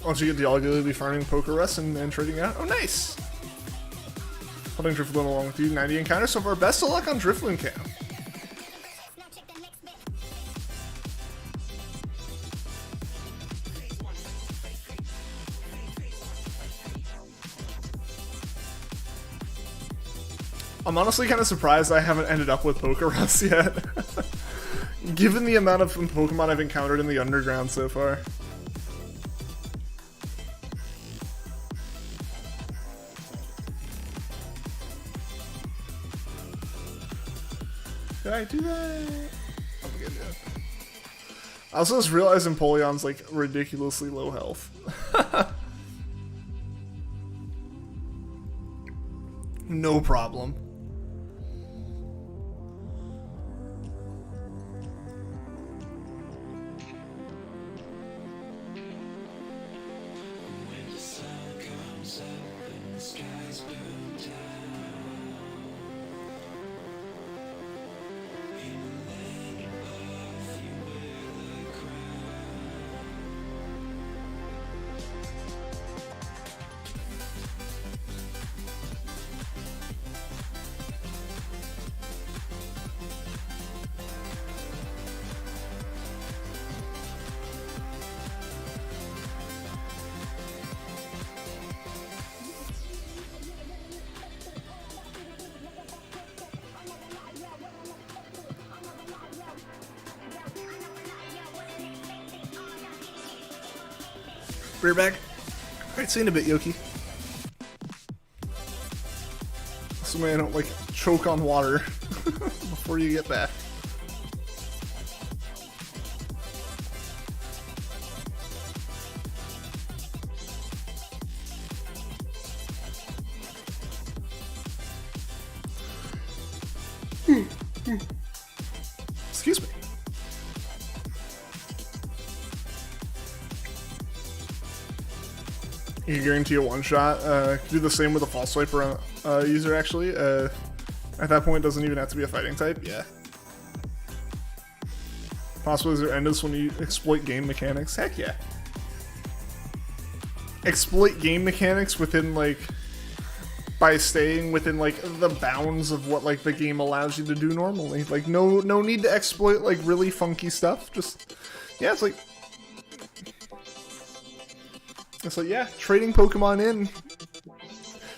Once you get the Olga, you'll be farming poker rests and trading out. Oh, nice! Holding DRIFLOON along with you. 90 encounters so far. Best of luck on DRIFLOON camp. I'm honestly kind of surprised I haven't ended up with poker rests yet. Given the amount of Pokemon I've encountered in the underground so far. Did I do that? I'm gonna do it. I also just realized Empoleon's like ridiculously low health. No problem. We're back. Alright, see you in a bit, Yoki. So man, I don't like choke on water before you get back. Excuse me. You can guarantee a one-shot. Do the same with a false swiper user, actually. At that point, it doesn't even have to be a fighting type. Yeah. Possibilities are endless when you exploit game mechanics. Heck yeah. Exploit game mechanics within, like, by staying within, like, the bounds of what, like, the game allows you to do normally. Like, no need to exploit, like, really funky stuff. Just, yeah, it's like... It's like, yeah, trading Pokemon in.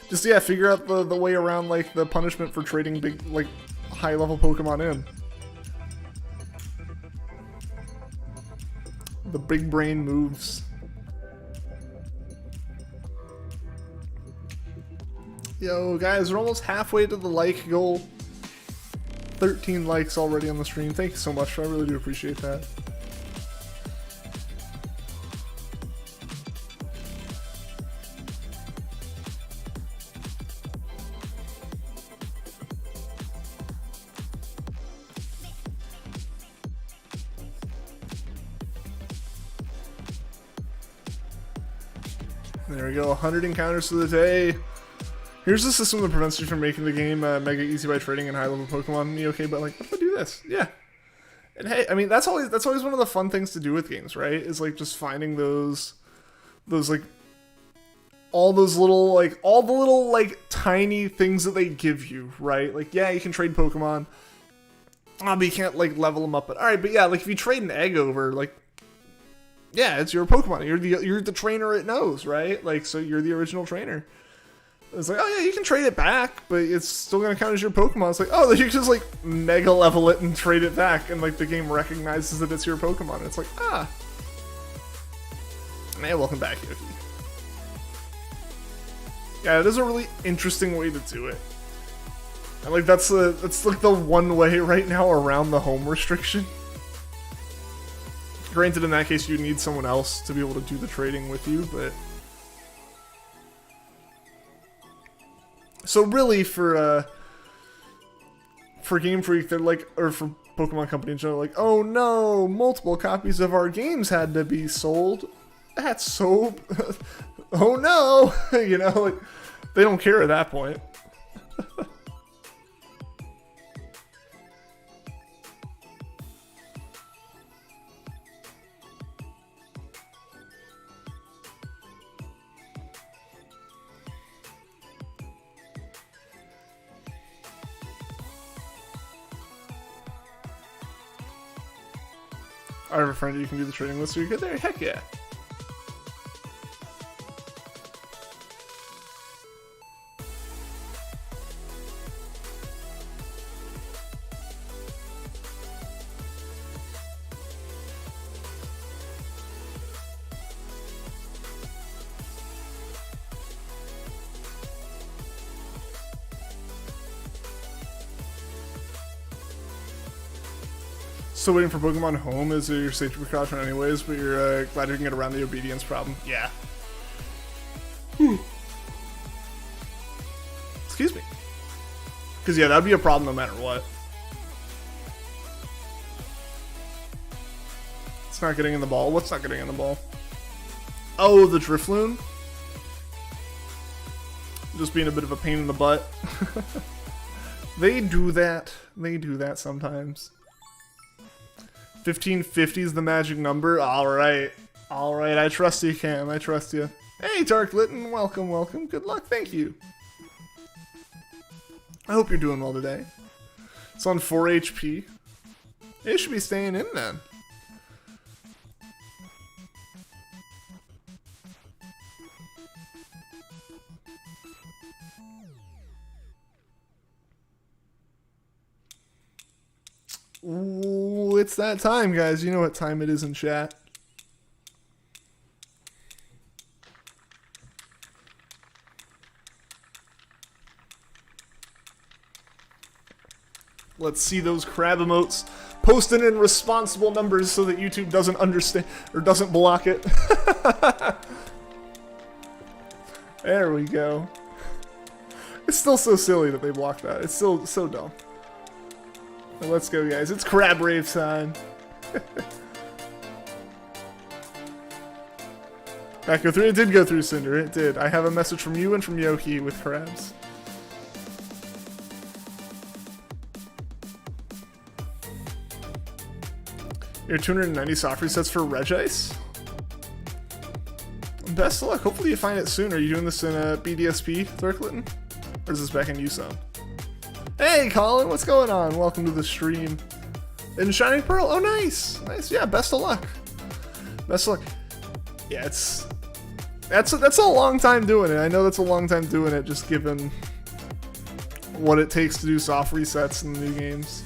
Just, yeah, figure out the way around, like, the punishment for trading big, like, high-level Pokemon in. The big brain moves. Yo, guys, we're almost halfway to the like goal. 13 likes already on the stream. Thank you so much. I really do appreciate that. There we go, 100 encounters for the day. Here's the system that prevents you from making the game mega easy by trading in high-level Pokemon. Okay, but like, what if I do this? Yeah. And hey, I mean, that's always one of the fun things to do with games, right? Is like just finding those like all the little like tiny things that they give you, right? Like, yeah, you can trade Pokemon. But you can't like level them up. But all right, but yeah, like if you trade an egg over, like, yeah, it's your Pokemon. You're the trainer it knows, right? Like, so you're the original trainer. It's like, oh yeah, you can trade it back, but it's still gonna count as your Pokemon. It's like, oh, you can just like mega level it and trade it back, and like the game recognizes that it's your Pokemon. And it's like, ah. Hey, welcome back, Yoki. Yeah, it is a really interesting way to do it. And like that's like the one way right now around the home restriction. Granted, in that case, you need someone else to be able to do the trading with you, but so really for Game Freak, they're like, or for Pokemon Company in general, like, oh no, multiple copies of our games had to be sold. That's so, oh no, you know, like they don't care at that point. I have a friend you can do the trading with, so you're good there? Heck yeah. Still waiting for Pokemon Home as your safety precaution anyways, but you're glad you can get around the obedience problem. Yeah. Excuse me. Because yeah, that'd be a problem no matter what. It's not getting in the ball. What's not getting in the ball? Oh, the DRIFLOON? Just being a bit of a pain in the butt. They do that. They do that sometimes. 1550 is the magic number. Alright. Alright, I trust you, Cam. I trust you. Hey, Dark Litten. Welcome, welcome. Good luck. Thank you. I hope you're doing well today. It's on 4 HP. It should be staying in then. Ooh, it's that time, guys. You know what time it is in chat. Let's see those crab emotes posted in responsible numbers so that YouTube doesn't understand or doesn't block it. There we go. It's still so silly that they blocked that. It's still so dumb. Well, let's go, guys. It's crab rave time. Back go through. It did go through, Cinder. It did. I have a message from you and from Yoki with crabs. Your 290 soft resets for Regice? Best of luck. Hopefully you find it soon. Are you doing this in BDSP, Thurklitten? Or is this back in USON? Hey, Colin, what's going on? Welcome to the stream. In Shining Pearl? Oh, nice. Nice. Yeah, best of luck. Best of luck. Yeah, that's a long time doing it. I know that's a long time doing it, just given what it takes to do soft resets in the new games.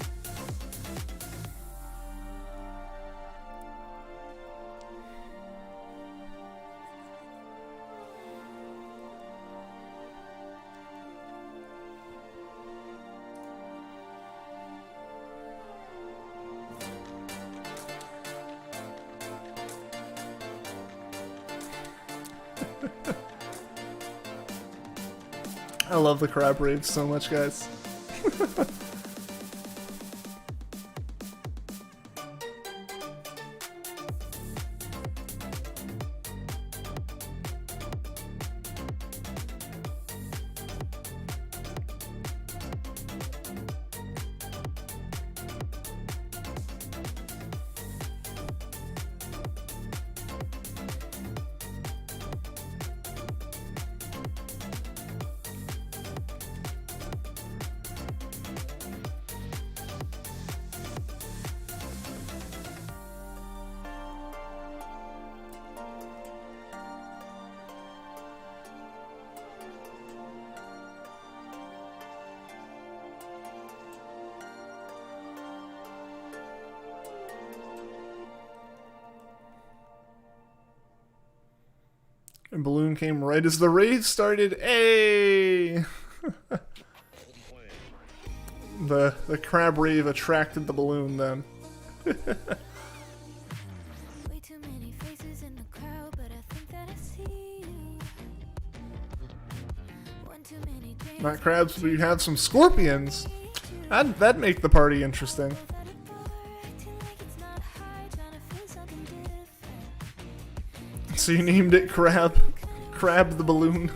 I love the crab rave so much, guys. And balloon came right as the raid started. Hey! The crab rave attracted the balloon then. Not crabs, but you have some scorpions. That'd make the party interesting. So you named it Crab the Balloon.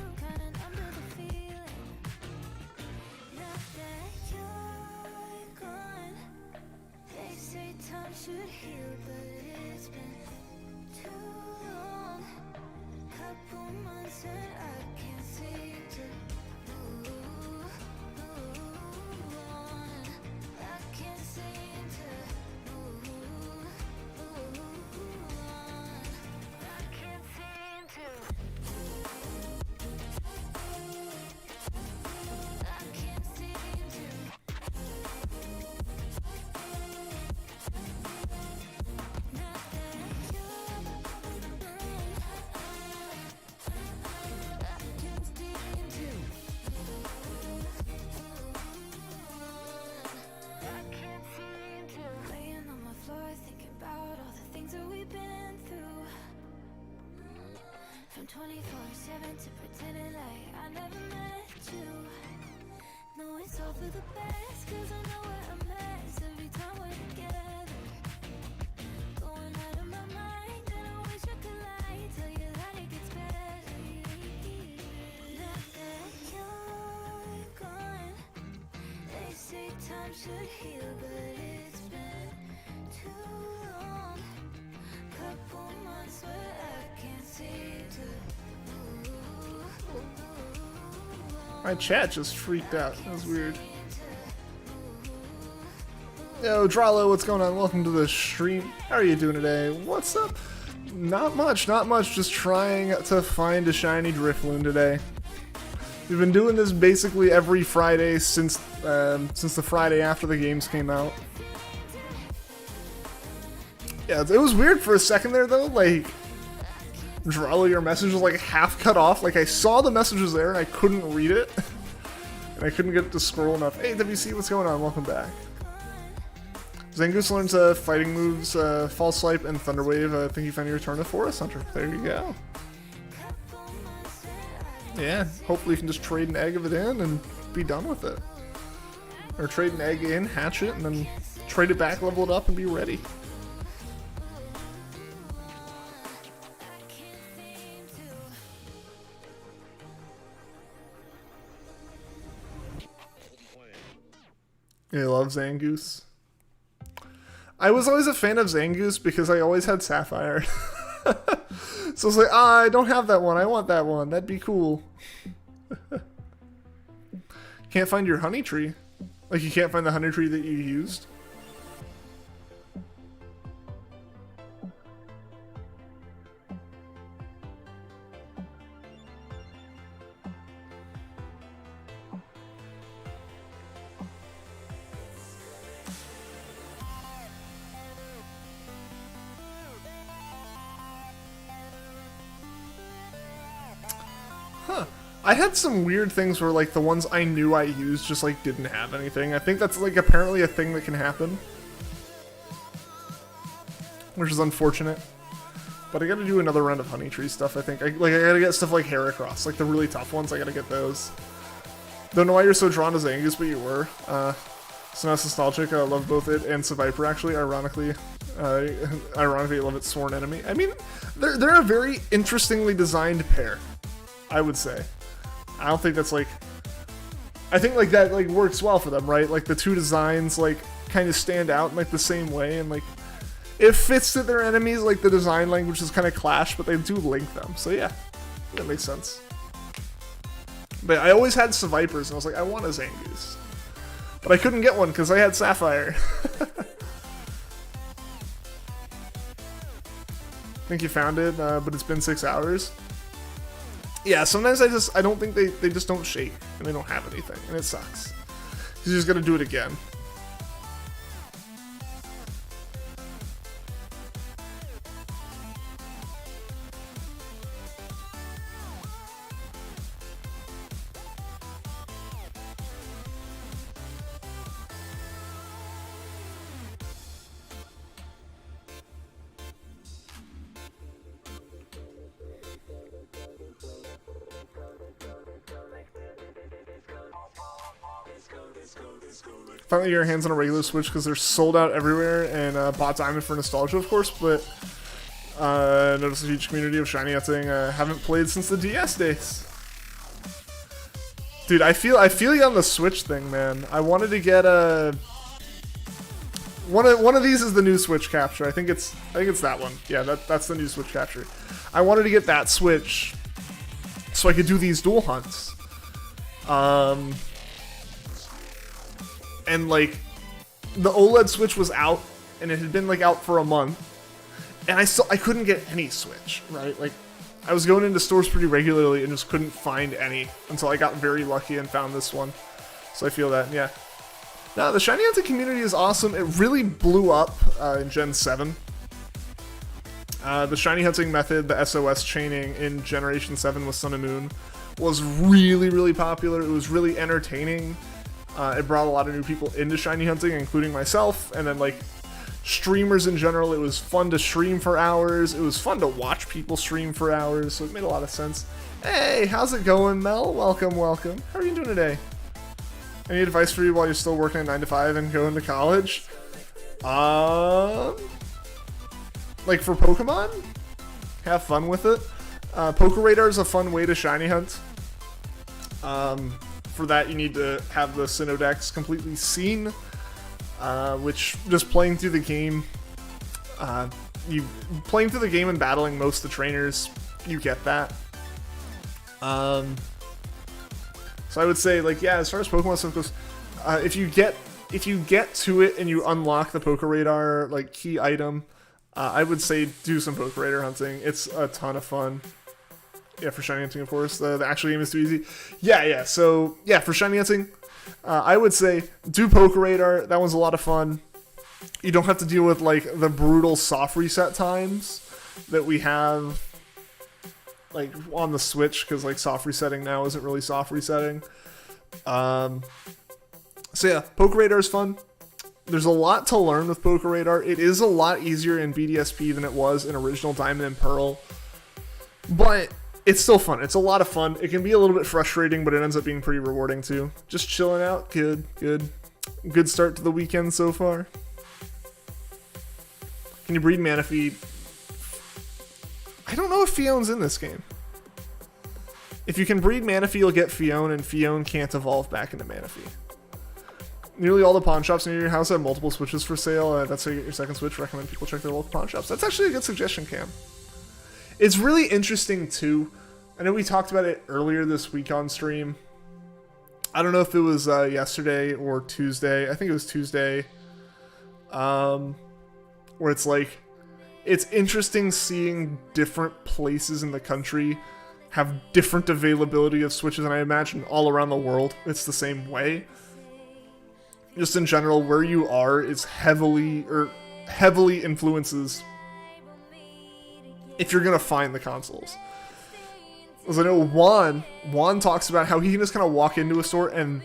From 24/7 to pretending like I never met you. No, it's all for the best, cause I know where I'm at every time we're together. Going out of my mind, and I wish I could lie, tell you that it gets better. Now that you're gone, they say time should heal, but it's been too long. Couple months where I can't seem to. My chat just freaked out. That was weird. Yo, Dralo, what's going on? Welcome to the stream. How are you doing today? What's up? Not much, not much. Just trying to find a shiny DRIFLOON today. We've been doing this basically every Friday since the Friday after the games came out. Yeah, it was weird for a second there though. Like, Dralo, your message was like half cut off. Like I saw the message was there and I couldn't read it. And I couldn't get it to scroll enough. Hey WC, what's going on? Welcome back. Zangoose learns fighting moves, False Swipe and Thunder Wave. I think you found your return to Forest Hunter. There you go. Yeah, hopefully you can just trade an egg of it in and be done with it. Or trade an egg in, hatch it, and then trade it back, level it up, and be ready. I love Zangoose. I was always a fan of Zangoose because I always had Sapphire. So I was like, I don't have that one. I want that one. That'd be cool. Can't find your honey tree. Like you can't find the honey tree that you used. Huh. I had some weird things where like the ones I knew I used just like didn't have anything. I think that's like apparently a thing that can happen. Which is unfortunate. But I gotta do another round of honey tree stuff, I think. I gotta get stuff like Heracross, like the really tough ones, I gotta get those. Don't know why you're so drawn to Zangoose, but you were. So now it's nostalgic, I love both it and Seviper actually, ironically. Ironically, I love its sworn enemy. I mean, they're a very interestingly designed pair, I would say. I don't think that's like... I think like that like works well for them, right? Like the two designs like kind of stand out in like the same way, and like it fits to their enemies, like the design languages kind of clash, but they do link them. So yeah, that makes sense. But I always had Sevipers, and I was like, I want a Zangoose. But I couldn't get one because I had Sapphire. I think you found it, but it's been 6 hours. Yeah, sometimes I don't think they just don't shake, and they don't have anything, and it sucks. You just gotta do it again. Finally get your hands on a regular Switch because they're sold out everywhere, and bought Diamond for nostalgia, of course, but noticed a huge community of shiny hunting. Haven't played since the DS days. Dude, I feel you on the Switch thing, man. I wanted to get a one of these is the new Switch capture. I think it's that one. Yeah, that's the new Switch capture. I wanted to get that Switch so I could do these dual hunts. And like the OLED Switch was out, and it had been like out for a month, and I couldn't get any Switch, right? Like I was going into stores pretty regularly and just couldn't find any until I got very lucky and found this one. So I feel that, yeah. Now the shiny hunting community is awesome. It really blew up in Gen 7. The shiny hunting method, the SOS chaining in Generation 7 with Sun and Moon, was really, really popular. It was really entertaining. It brought a lot of new people into shiny hunting, including myself, and then like streamers in general. It was fun to stream for hours. It was fun to watch people stream for hours, so it made a lot of sense. Hey, how's it going, Mel? Welcome, welcome. How are you doing today? Any advice for you while you're still working at 9 to 5 and going to college? Like for Pokemon? Have fun with it. Poke Radar is a fun way to shiny hunt. For that, you need to have the Sinnoh Dex completely seen, which just playing through the game, playing through the game and battling most of the trainers, you get that. So I would say, like, yeah, as far as Pokemon stuff goes, if you get to it and you unlock the Poke Radar like key item, I would say do some Poke Radar hunting. It's a ton of fun. Yeah, for shiny hunting, of course. The actual game is too easy. Yeah. So, yeah, for shiny hunting, I would say do Poke Radar. That one's a lot of fun. You don't have to deal with, like, the brutal soft reset times that we have, like, on the Switch, because, like, soft resetting now isn't really soft resetting. So, yeah, Poke Radar is fun. There's a lot to learn with Poke Radar. It is a lot easier in BDSP than it was in original Diamond and Pearl. But it's still fun. It's a lot of fun. It can be a little bit frustrating, but it ends up being pretty rewarding too. Just chilling out. Good start to the weekend so far. Can you breed Manaphy? I don't know if Fione's in this game. If you can breed Manaphy, you'll get Fione, and Fione can't evolve back into Manaphy. Nearly all the pawn shops near your house have multiple Switches for sale. That's how you get your second Switch. Recommend people check their local pawn shops. That's actually a good suggestion, Cam. It's really interesting, too. I know we talked about it earlier this week on stream. I don't know if it was yesterday or Tuesday. I think it was Tuesday. Where it's like, it's interesting seeing different places in the country have different availability of Switches, and I imagine all around the world it's the same way. Just in general, where you are is heavily influences if you're gonna find the consoles. Because I know Juan talks about how he can just kind of walk into a store and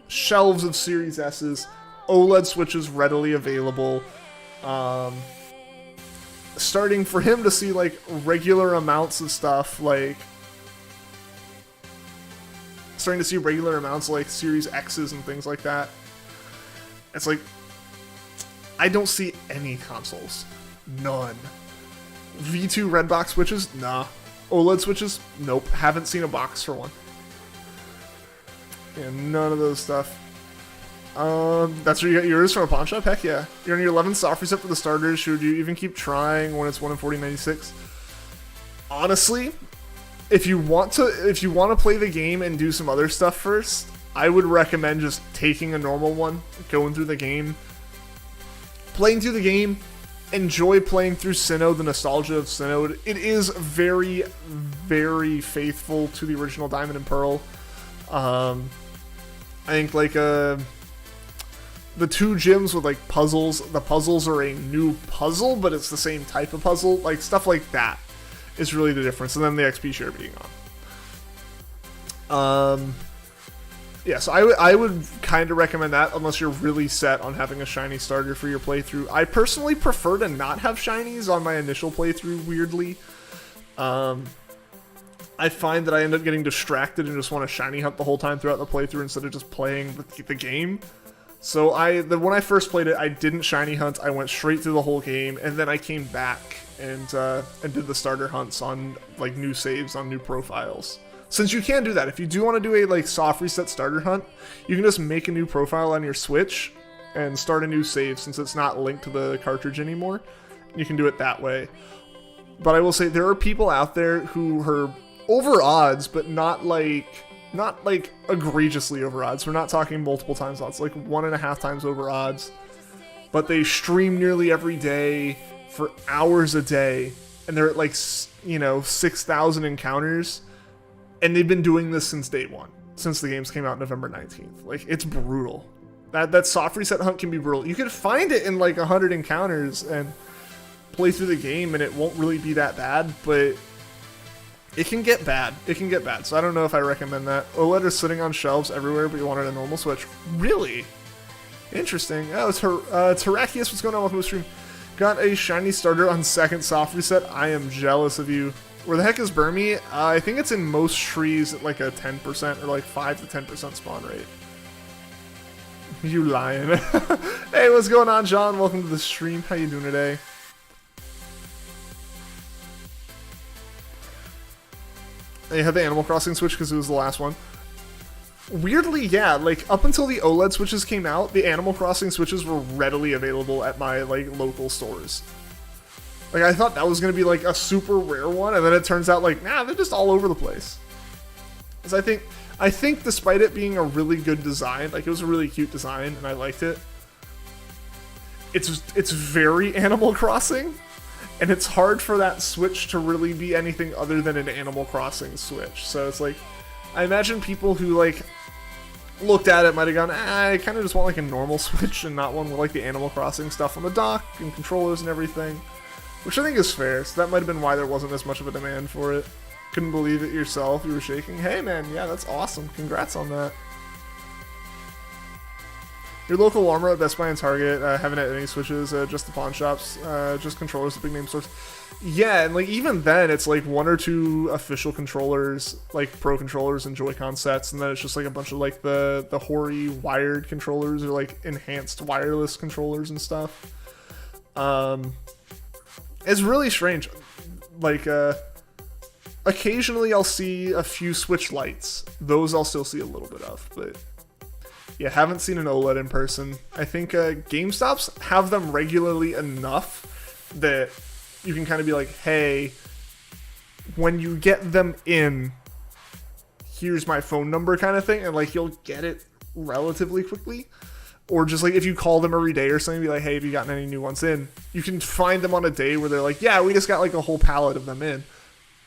shelves of Series S's, OLED Switches readily available. Starting for him to see like regular amounts of stuff, like starting to see regular amounts like Series X's and things like that. It's like, I don't see any consoles. None. V2 red box Switches? Nah. OLED Switches? Nope. Haven't seen a box for one. Yeah, none of those stuff. That's where you got yours from a pawn shop? Heck yeah. You're on your 11th soft reset for the starters. Should you even keep trying when it's 1 in 4096? Honestly, if you want to play the game and do some other stuff first, I would recommend just taking a normal one, going through the game, playing through the game. Enjoy playing through Sinnoh, the nostalgia of Sinnoh. It is very, very faithful to the original Diamond and Pearl. I think like the two gyms with like puzzles. The puzzles are a new puzzle, but it's the same type of puzzle. Like stuff like that is really the difference. And then the XP share being on. Yeah, so I would kind of recommend that unless you're really set on having a shiny starter for your playthrough. I personally prefer to not have shinies on my initial playthrough, weirdly. I find that I end up getting distracted and just want to shiny hunt the whole time throughout the playthrough instead of just playing the game. So when I first played it, I didn't shiny hunt. I went straight through the whole game, and then I came back and did the starter hunts on like new saves on new profiles. Since you can do that, if you do want to do a like soft reset starter hunt, you can just make a new profile on your Switch and start a new save since it's not linked to the cartridge anymore. You can do it that way. But I will say there are people out there who are over odds, but not like egregiously over odds. We're not talking multiple times odds, like 1.5 times over odds. But they stream nearly every day for hours a day, and they're at like 6,000 encounters, and they've been doing this since day one, since the games came out November 19th. Like, it's brutal. That soft reset hunt can be brutal. You can find it in like 100 encounters and play through the game, and it won't really be that bad, but it can get bad. It can get bad. So I don't know if I recommend that. OLED is sitting on shelves everywhere, but you wanted a normal Switch. Really? Interesting. Oh, it's Herakius. What's going on? Welcome to the stream. Got a shiny starter on second soft reset. I am jealous of you. Where the heck is Burmy? I think it's in most trees at like a 10% or like 5 to 10% spawn rate. You lying. Hey, what's going on, John? Welcome to the stream. How you doing today? You had the Animal Crossing Switch because it was the last one. Weirdly, yeah, like up until the OLED Switches came out, the Animal Crossing Switches were readily available at my like local stores. Like I thought that was gonna be like a super rare one, and then it turns out like, nah, they're just all over the place. Because I think despite it being a really good design, like it was a really cute design and I liked it, it's very Animal Crossing. And it's hard for that Switch to really be anything other than an Animal Crossing Switch. So it's like, I imagine people who like looked at it might have gone, I kind of just want like a normal Switch and not one with like the Animal Crossing stuff on the dock and controllers and everything. Which I think is fair, so that might have been why there wasn't as much of a demand for it. Couldn't believe it yourself, you were shaking. Hey man, yeah, that's awesome. Congrats on that. Your local Walmart at Best Buy and Target haven't had any Switches, just the pawn shops, just controllers, the big name stores. Yeah, and like even then, it's like 1 or 2 official controllers, like Pro controllers and Joy-Con sets, and then it's just like a bunch of like the hoary wired controllers or like enhanced wireless controllers and stuff. It's really strange. Like occasionally I'll see a few Switch Lites. Those I'll still see a little bit of, but yeah, haven't seen an OLED in person. I think GameStops have them regularly enough that you can kind of be like, hey, when you get them in, here's my phone number kind of thing, and like you'll get it relatively quickly. Or just like if you call them every day or something, be like, hey, have you gotten any new ones in? You can find them on a day where they're like, yeah, we just got like a whole pallet of them in.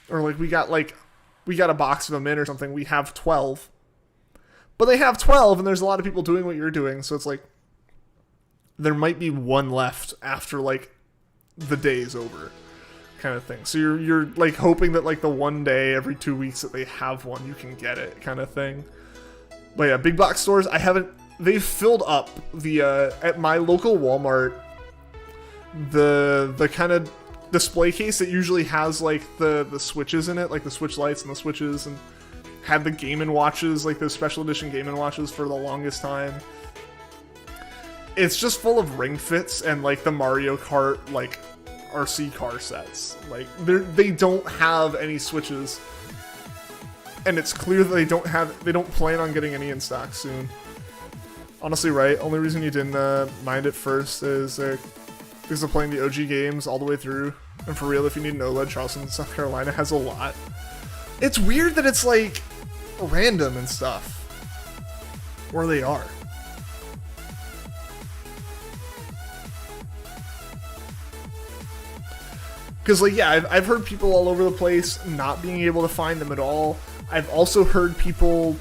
Or like we got a box of them in or something. We have 12. But they have 12, and there's a lot of people doing what you're doing, so it's like there might be one left after like the day's over, kind of thing. So you're like hoping that like the one day every 2 weeks that they have one, you can get it, kind of thing. But yeah, big box stores, they've filled up the at my local Walmart, the kind of display case that usually has like the Switches in it, like the Switch Lites and the Switches, and had the Game & Watches, like those special edition Game & Watches for the longest time. It's just full of Ring Fits and like the Mario Kart like RC car sets. Like they don't have any Switches, and it's clear that they don't plan on getting any in stock soon. Honestly, right? Only reason you didn't mind it first is because of playing the OG games all the way through. And for real, if you need an OLED, Charleston, South Carolina has a lot. It's weird that it's like random and stuff where they are. Because like, yeah, I've heard people all over the place not being able to find them at all. I've also heard people,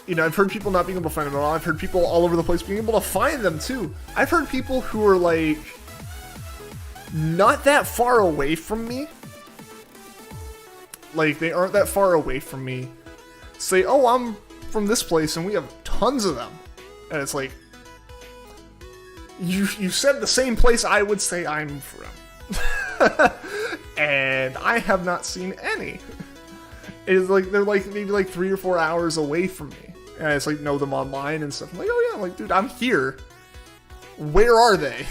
I've heard people not being able to find them at all. I've heard people all over the place being able to find them too. I've heard people who are like not that far away from me, like they aren't that far away from me, say, oh, I'm from this place and we have tons of them. And it's like, you said the same place I would say I'm from. and I have not seen any. It's like they're like maybe like 3 or 4 hours away from me, and I just like know them online and stuff. I'm like, oh yeah, I'm like, dude, I'm here. Where are they?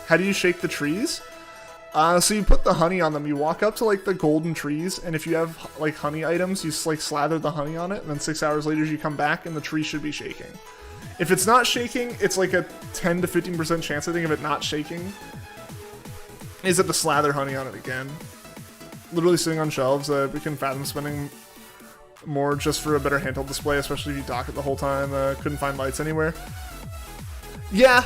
How do you shake the trees? So you put the honey on them. You walk up to like the golden trees, and if you have like honey items, you just like slather the honey on it, and then 6 hours later you come back and the tree should be shaking. If it's not shaking, it's like a 10 to 15% chance, I think, of it not shaking. Is it to slather honey on it again? Literally sitting on shelves. We can fathom spending more just for a better handheld display, especially if you dock it the whole time. Couldn't find lights anywhere. Yeah.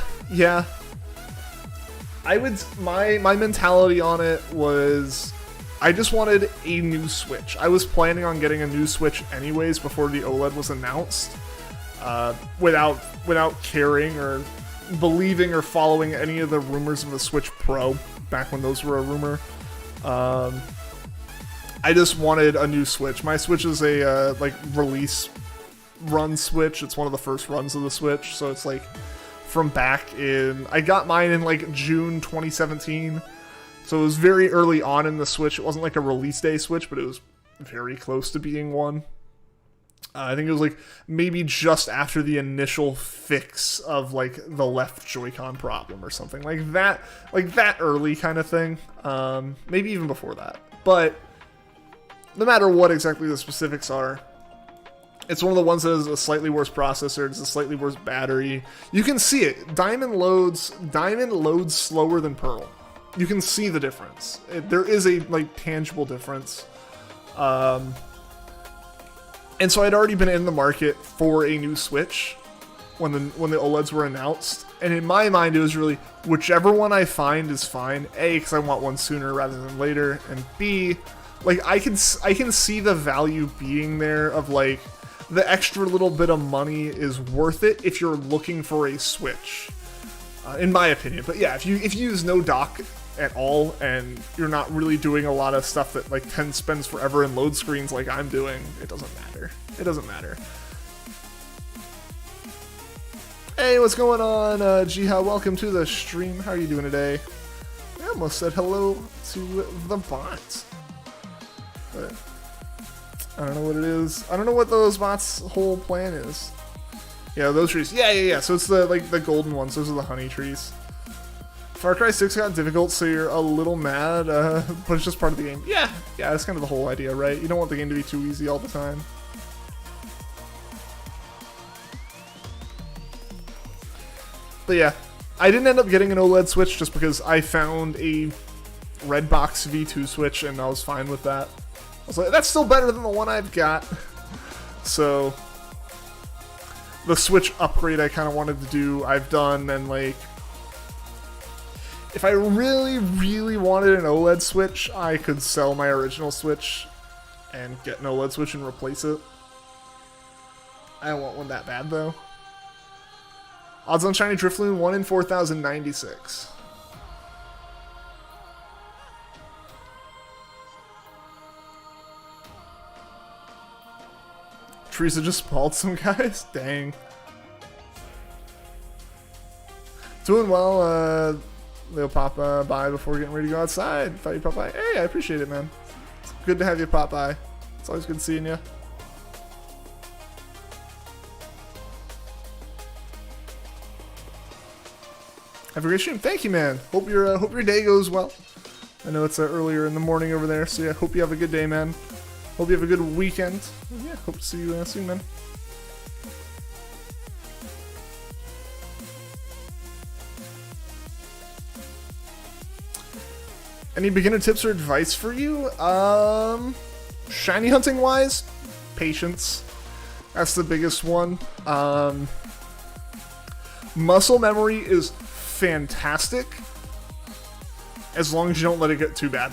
My mentality on it was I just wanted a new Switch. I was planning on getting a new Switch anyways before the OLED was announced, without caring or believing or following any of the rumors of the Switch Pro back when those were a rumor. I just wanted a new Switch. My Switch is a like release run Switch. It's one of the first runs of the Switch, so it's like from back in, I got mine in like June 2017, so it was very early on in the Switch. It wasn't like a release day Switch, but it was very close to being one. I think it was like maybe just after the initial fix of like the left Joy-Con problem or something like that early kind of thing. Maybe even before that, but no matter what exactly the specifics are, it's one of the ones that has a slightly worse processor, it's a slightly worse battery. You can see it. Diamond loads slower than Pearl. You can see the difference. There is a like tangible difference. And so I'd already been in the market for a new Switch when the OLEDs were announced. And in my mind, it was really whichever one I find is fine. A, because I want one sooner rather than later, and B, like I can see the value being there of like the extra little bit of money is worth it if you're looking for a Switch, in my opinion. But yeah, if you use no dock at all and you're not really doing a lot of stuff that like spends forever in load screens like I'm doing, it doesn't matter. It doesn't matter. Hey, what's going on, Jiha? Welcome to the stream. How are you doing today? I almost said hello to the bot, but I don't know what it is. I don't know what those bots' whole plan is. Yeah, those trees. Yeah. So it's the golden ones. Those are the honey trees. Far Cry 6 got difficult, so you're a little mad, but it's just part of the game. Yeah, that's kind of the whole idea, right? You don't want the game to be too easy all the time. But yeah, I didn't end up getting an OLED Switch just because I found a Redbox V2 Switch and I was fine with that. I was like, that's still better than the one I've got. So the Switch upgrade I kind of wanted to do, I've done, and like, if I really, really wanted an OLED Switch, I could sell my original Switch and get an OLED Switch and replace it. I don't want one that bad, though. Odds on shiny DRIFLOON, 1 in 4,096. Teresa just spalled some guys? Dang. Doing well, they'll pop by before getting ready to go outside. Thought you'd pop by. Hey, I appreciate it, man. It's good to have you pop by. It's always good seeing you. Have a great stream. Thank you, man. Hope your day goes well. I know it's earlier in the morning over there, so yeah, hope you have a good day, man. Hope you have a good weekend. And yeah, hope to see you soon, man. Any beginner tips or advice for you? Shiny hunting wise, patience. That's the biggest one. Muscle memory is fantastic as long as you don't let it get too bad.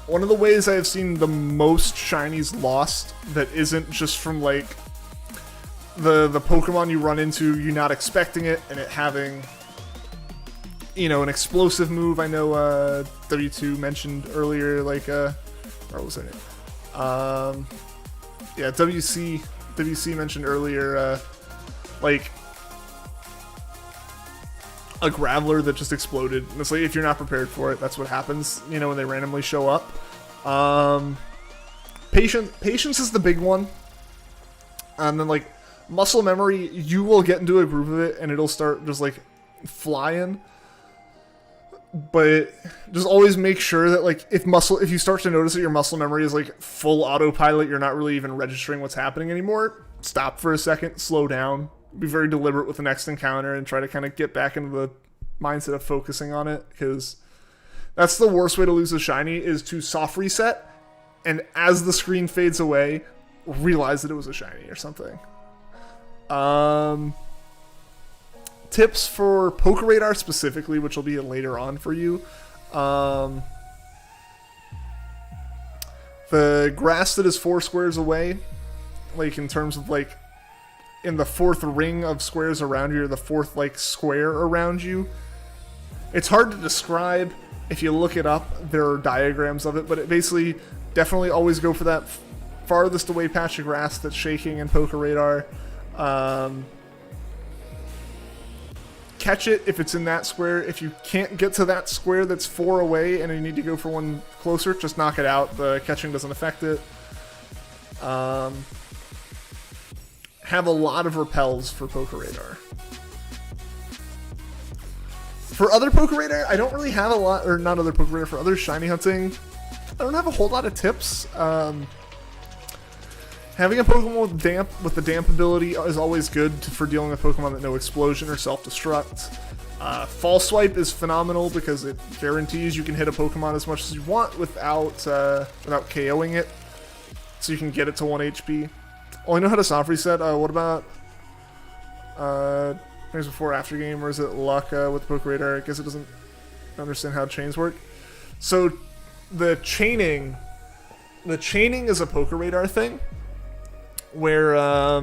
One of the ways I have seen the most shinies lost that isn't just from like the Pokemon you run into, you not expecting it, and it having, you know, an explosive move. I know W2 mentioned earlier, like what was her name? Yeah, WC mentioned earlier, like a Graveler that just exploded. And it's like, if you're not prepared for it, that's what happens, you know, when they randomly show up. Patience is the big one. And then, like, muscle memory, you will get into a groove of it, and it'll start just, like, flying. But just always make sure that, like, if you start to notice that your muscle memory is, like, full autopilot, you're not really even registering what's happening anymore, stop for a second, slow down, be very deliberate with the next encounter, and try to kind of get back into the mindset of focusing on it, because that's the worst way to lose a shiny, is to soft reset, and as the screen fades away, realize that it was a shiny or something. Tips for Poke Radar specifically, which will be later on for you. The grass that is 4 squares away, like in terms of like in the 4th ring of squares around you, or the 4th like square around you. It's hard to describe. If you look it up, there are diagrams of it, but it basically definitely always go for that farthest away patch of grass that's shaking in Poke Radar. Catch it if it's in that square. If you can't get to that square that's 4 away and you need to go for one closer, just knock it out. The catching doesn't affect it. Have a lot of repels for Poke Radar. For other Poke Radar, I don't really have a lot, or not other Poke Radar, for other shiny hunting, I don't have a whole lot of tips. Having a Pokemon with the damp ability is always good for dealing with Pokemon that know explosion or self-destruct. Fall Swipe is phenomenal because it guarantees you can hit a Pokemon as much as you want without KOing it, so you can get it to 1 HP. Oh, I know how to soft reset. What about things before after game, or is it luck with Poke Radar? I guess it doesn't understand how chains work. So the chaining is a Poke Radar thing, where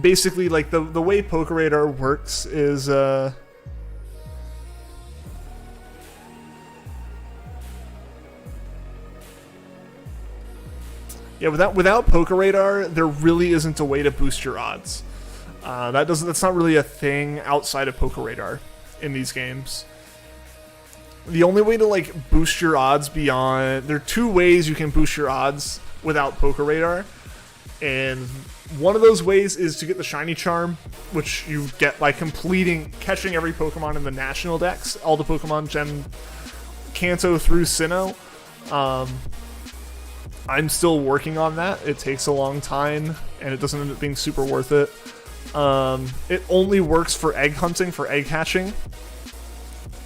basically like the way Poke Radar works is without Poke Radar there really isn't a way to boost your odds. That's not really a thing outside of Poke Radar in these games. The only way to like boost your odds there are 2 ways you can boost your odds without Poke Radar, and one of those ways is to get the Shiny Charm, which you get by catching every Pokemon in the National Dex, all the Pokemon Gen Kanto through Sinnoh. I'm still working on that. It takes a long time, and it doesn't end up being super worth it. It only works for egg hunting, for egg hatching.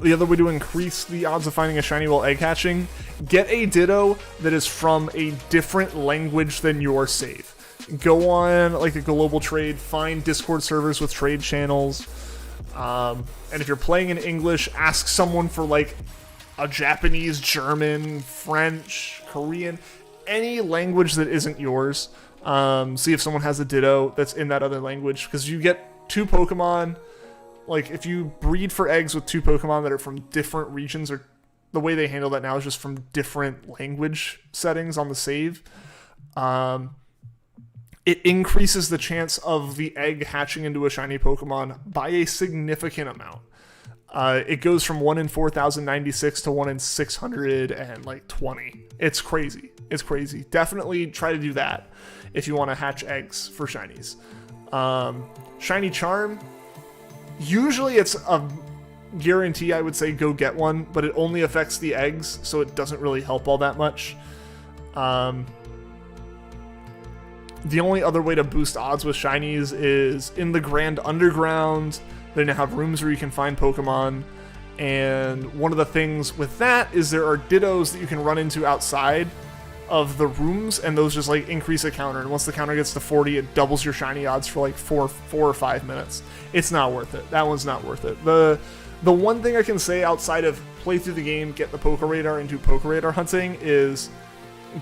The other way to increase the odds of finding a shiny while egg hatching, get a Ditto that is from a different language than your save. Go on like a global trade, find Discord servers with trade channels, and if you're playing in English, ask someone for like a Japanese, German, French, Korean, any language that isn't yours. See if someone has a Ditto that's in that other language, because you get 2 Pokemon. Like, if you breed for eggs with 2 Pokemon that are from different regions, or the way they handle that now is just from different language settings on the save, it increases the chance of the egg hatching into a shiny Pokemon by a significant amount. It goes from 1 in 4,096 to 1 in 620. It's crazy. It's crazy. Definitely try to do that if you want to hatch eggs for shinies. Shiny Charm, usually it's a guarantee, I would say go get one, but it only affects the eggs, so it doesn't really help all that much. The only other way to boost odds with shinies is in the Grand Underground. They now have rooms where you can find Pokemon, and one of the things with that is there are Dittos that you can run into outside of the rooms, and those just like increase a counter, and once the counter gets to 40, it doubles your shiny odds for like 4 or 5 minutes. It's not worth it. That one's not worth it. The one thing I can say outside of play through the game, get the Poke Radar, and do Poke Radar hunting is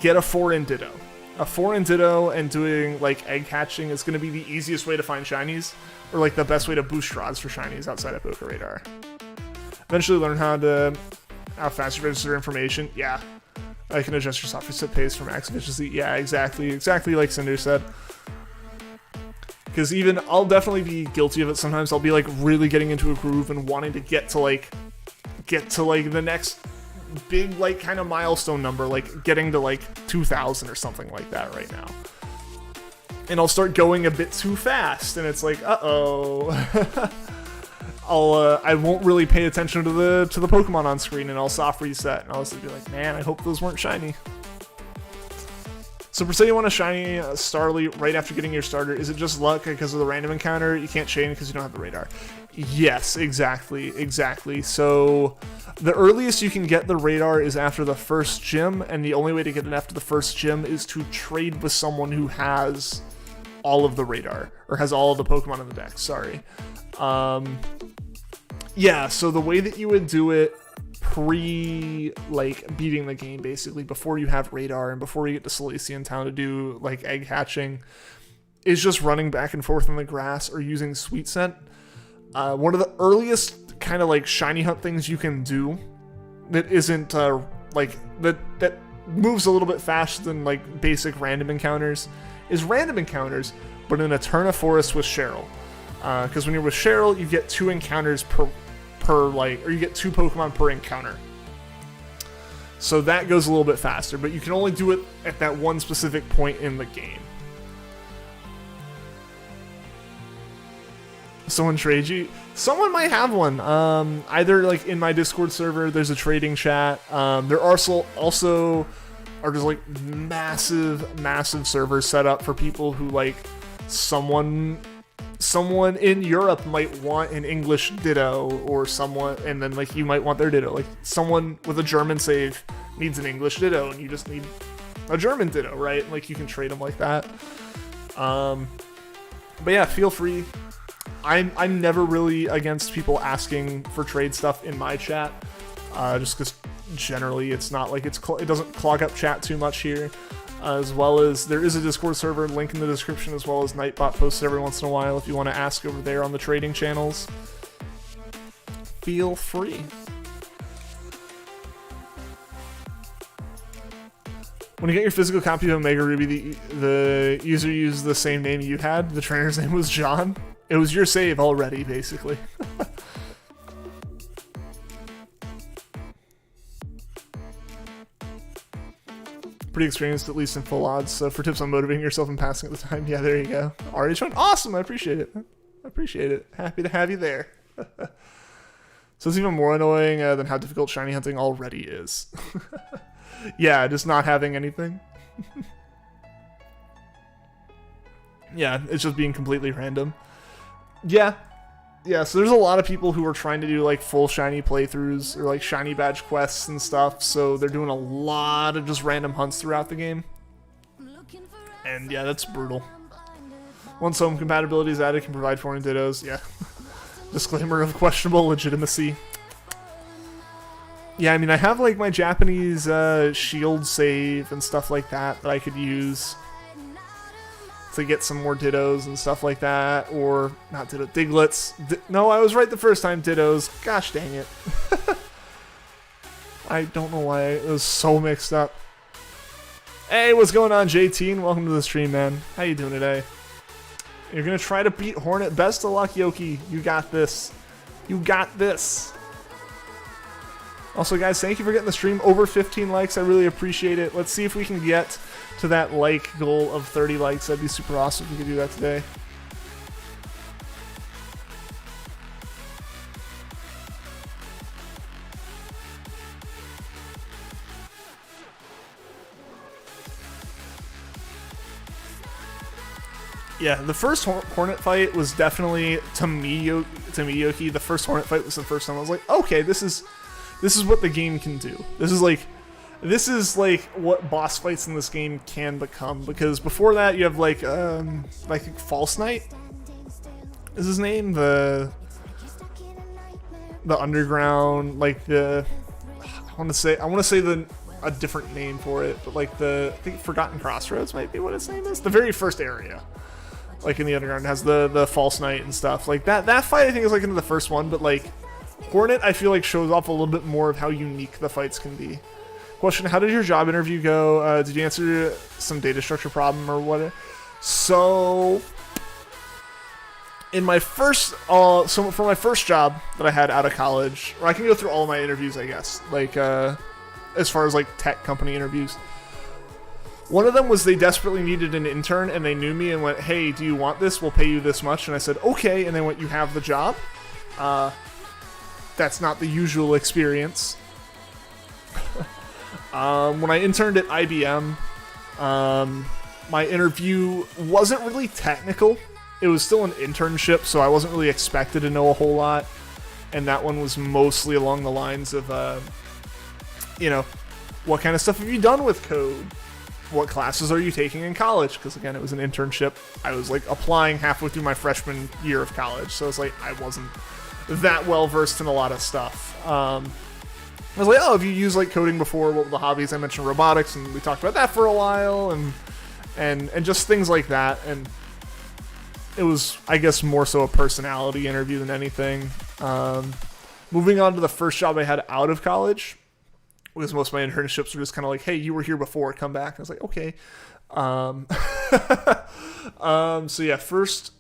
get a 4-in Ditto. A 4-in Ditto and doing like egg hatching is going to be the easiest way to find shinies, or like the best way to boost your odds for shinies outside of Poke Radar. Eventually learn how fast you register information. Yeah. I can adjust your soft reset pace for max efficiency. Yeah, exactly like Cinder said. Because even I'll definitely be guilty of it sometimes. I'll be like really getting into a groove and wanting to get to like the next big like kind of milestone number, like getting to like 2,000 or something like that right now. And I'll start going a bit too fast, and it's like, uh-oh. I won't really pay attention to the Pokemon on screen, and I'll soft reset, and I'll just be like, man, I hope those weren't shiny. So per se, you want a shiny Starly right after getting your starter. Is it just luck because of the random encounter? You can't chain because you don't have the radar. Yes, exactly. So the earliest you can get the radar is after the first gym, and the only way to get it after the first gym is to trade with someone who has all of the radar, or has all of the Pokemon in the deck, sorry. Yeah, so the way that you would do it like beating the game, basically before you have radar and before you get to Salacian Town to do like egg hatching, is just running back and forth in the grass or using Sweet Scent. One of the earliest kind of like shiny hunt things you can do that isn't like that moves a little bit faster than like basic random encounters is random encounters, but in Eterna Forest with Cheryl. Because when you're with Cheryl, you get 2 encounters per like, or you get 2 Pokemon per encounter. So that goes a little bit faster, but you can only do it at that one specific point in the game. Someone trade you? Someone might have one. Either like in my Discord server, there's a trading chat. There are also are just like massive servers set up for people who like someone in Europe might want an English Ditto, or someone, and then like you might want their Ditto. Like someone with a German save needs an English Ditto, and you just need a German Ditto, right? Like you can trade them like that. But yeah, feel free. I'm never really against people asking for trade stuff in my chat, just because generally it's not like it doesn't clog up chat too much here. As well as there is a Discord server, link in the description, as well as Nightbot posts every once in a while if you want to ask over there on the trading channels. Feel free. When you get your physical copy of Omega Ruby, the user used the same name you had. The trainer's name was John. It was your save already, basically. Pretty experienced, at least in full odds. So for tips on motivating yourself and passing at the time, yeah, there you go. RH1, awesome, I appreciate it. Happy to have you there. So it's even more annoying than how difficult shiny hunting already is. Yeah, just not having anything. Yeah, it's just being completely random. Yeah, so there's a lot of people who are trying to do like full shiny playthroughs or like shiny badge quests and stuff, so they're doing a lot of just random hunts throughout the game. And yeah, that's brutal. Once home compatibility is added, can provide foreign dittos. Yeah. Disclaimer of questionable legitimacy. Yeah, I mean, I have like my Japanese shield save and stuff like that I could use to get some more dittos and stuff like that, or not ditto, Digletts. No, I was right the first time, dittos. Gosh dang it. I don't know why it was so mixed up. Hey, what's going on, JT, and welcome to the stream, man. How you doing today? You're gonna try to beat Hornet. Best of luck, Yoki. You got this. You got this. Also, guys, thank you for getting the stream over 15 likes. I really appreciate it. Let's see if we can get to that like goal of 30 likes. That'd be super awesome if we could do that today. Yeah, the first Hornet fight was definitely, to me, Yoki, the first Hornet fight was the first time I was like, okay, this is what the game can do. This is like what boss fights in this game can become, because before that you have like False Knight is his name, the underground, like I want to say a different name for it, but like I think Forgotten Crossroads might be what its name is. The very first area, like in the underground, has the False Knight and stuff like that. That fight I think is like into the first one, but like Hornet I feel like shows off a little bit more of how unique the fights can be. Question, how did your job interview go? Did you answer some data structure problem or what? So in my first, so for my first job that I had out of college, or I can go through all of my interviews, I guess, like, as far as like tech company interviews. One of them was they desperately needed an intern, and they knew me and went, "Hey, do you want this? We'll pay you this much." And I said, "Okay." And they went, "You have the job." That's not the usual experience. When I interned at IBM, my interview wasn't really technical. It was still an internship, so I wasn't really expected to know a whole lot. And that one was mostly along the lines of, what kind of stuff have you done with code? What classes are you taking in college? Because again, it was an internship. I was like applying halfway through my freshman year of college, so it's like I wasn't that well versed in a lot of stuff. I was like, "Oh, have you used like coding before? What were the hobbies?" I mentioned robotics, and we talked about that for a while, and just things like that. And it was, I guess, more so a personality interview than anything. Moving on to the first job I had out of college, because most of my internships were just kind of like, "Hey, you were here before, come back." I was like, "Okay." So yeah, first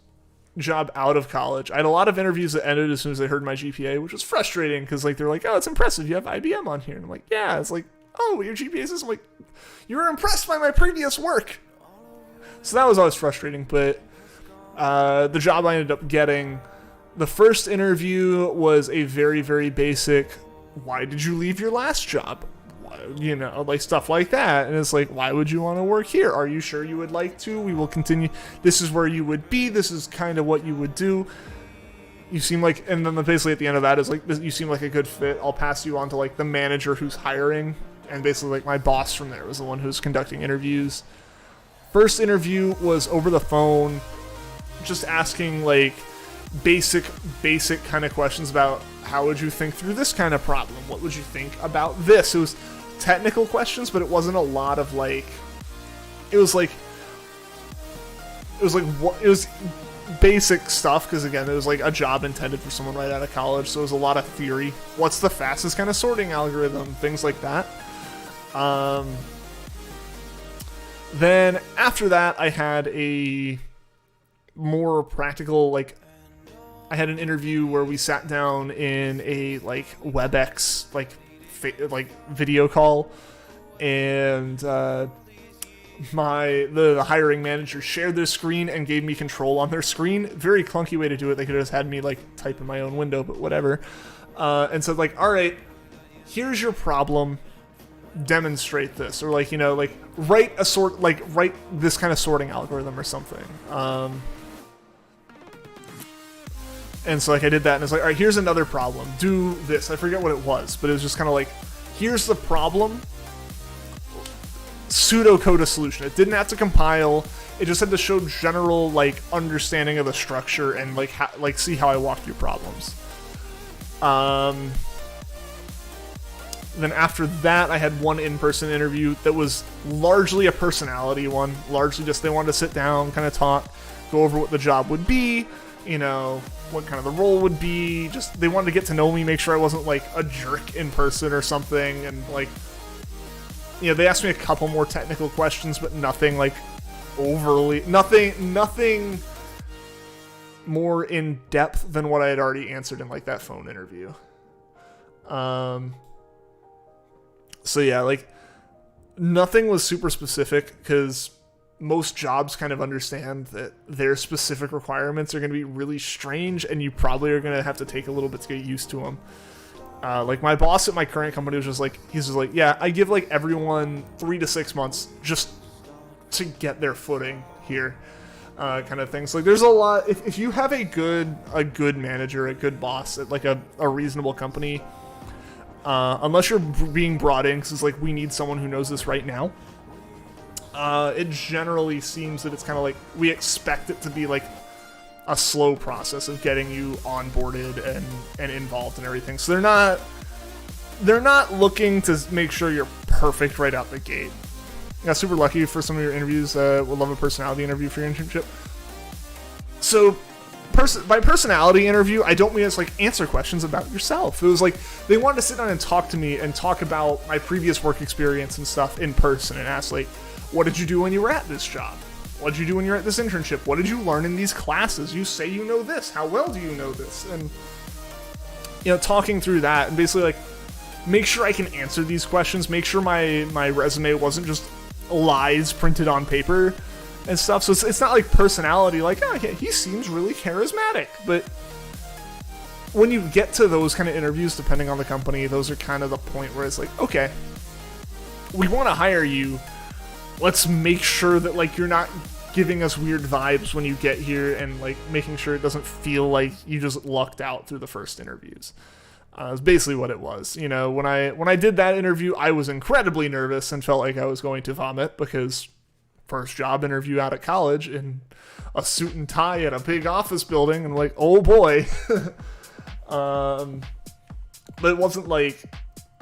job out of college. I had a lot of interviews that ended as soon as they heard my GPA, which was frustrating because like they're like, "Oh, it's impressive. You have IBM on here." And I'm like, "Yeah." It's like, "Oh, your GPA is this?" I'm like, "You were impressed by my previous work." So that was always frustrating, but the job I ended up getting, the first interview was a very, very basic, "Why did you leave your last job?" Like stuff like that. And it's like, "Why would you want to work here? Are you sure you would like to? We will continue. This is where you would be. This is kind of what you would do. You seem like," and then basically at the end of that is like, "You seem like a good fit. I'll pass you on to like the manager who's hiring." And basically like my boss from there was the one who was conducting interviews. First interview was over the phone, just asking like basic kind of questions about how would you think through this kind of problem? What would you think about this? It was technical questions, but it wasn't a lot of like, it was basic stuff, because again, it was like a job intended for someone right out of college, so it was a lot of theory. What's the fastest kind of sorting algorithm? Things like that. Then after that, I had a more practical, like, I had an interview where we sat down in a like WebEx like video call, and the hiring manager shared their screen and gave me control on their screen. Very clunky way to do it. They could have just had me like type in my own window, but whatever. And said like, "All right, here's your problem. Demonstrate this," or like, write this kind of sorting algorithm or something. And so like I did that, and it's like, "All right, here's another problem. Do this." I forget what it was, but it was just kind of like, "Here's the problem. Pseudocode a solution." It didn't have to compile. It just had to show general like understanding of the structure and like see how I walk through problems. Then after that, I had one in-person interview that was largely a personality one. Largely just they wanted to sit down, kind of talk, go over what the job would be, what kind of the role would be. Just they wanted to get to know me, make sure I wasn't like a jerk in person or something, and like, they asked me a couple more technical questions, but nothing like overly, nothing more in depth than what I had already answered in like that phone interview. So yeah, like nothing was super specific, because most jobs kind of understand that their specific requirements are going to be really strange, and you probably are going to have to take a little bit to get used to them. Like my boss at my current company was just like, he's just like, "Yeah, I give like everyone 3 to 6 months just to get their footing here," kind of things. So, like there's a lot. If you have a good manager, a good boss at like a reasonable company, unless you're being brought in because it's like, we need someone who knows this right now, it generally seems that it's kind of like we expect it to be like a slow process of getting you onboarded and involved and everything. So they're not looking to make sure you're perfect right out the gate. I got super lucky for some of your interviews. Would love a personality interview for your internship. So by personality interview, I don't mean it's like answer questions about yourself. It was like they wanted to sit down and talk to me and talk about my previous work experience and stuff in person, and ask like, "What did you do when you were at this job?" what did you do when you're at this internship? What did you learn in these classes? You say you know this. How well do you know this? And, you know, talking through that and basically, like, make sure I can answer these questions. Make sure my resume wasn't just lies printed on paper and stuff. So it's not like personality, like, oh, yeah, he seems really charismatic. But when you get to those kind of interviews, depending on the company, those are kind of the point where it's like, okay, we want to hire you. Let's make sure that, like, you're not giving us weird vibes when you get here, and, like, making sure it doesn't feel like you just lucked out through the first interviews. It's basically what it was. You know, when I did that interview, I was incredibly nervous and felt like I was going to vomit, because first job interview out of college in a suit and tie at a big office building, and like, oh boy. But it wasn't like,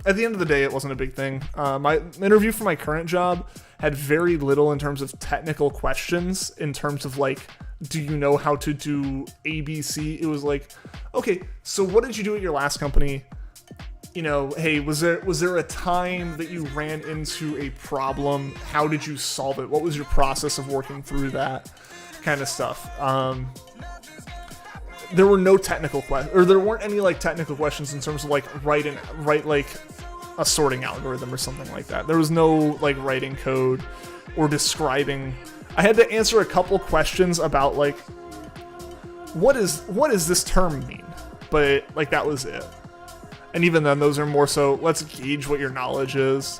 at the end of the day, it wasn't a big thing. My interview for my current job had very little in terms of technical questions, in terms of like, do you know how to do ABC? It was like, okay, so what did you do at your last company? You know, hey, was there a time that you ran into a problem? How did you solve it? What was your process of working through that kind of stuff? There were no technical questions, or there weren't any like technical questions in terms of like write like a sorting algorithm or something like that. There was no like writing code or describing. I had to answer a couple questions about like, what does this term mean? But like, that was it. And even then, those are more so, let's gauge what your knowledge is.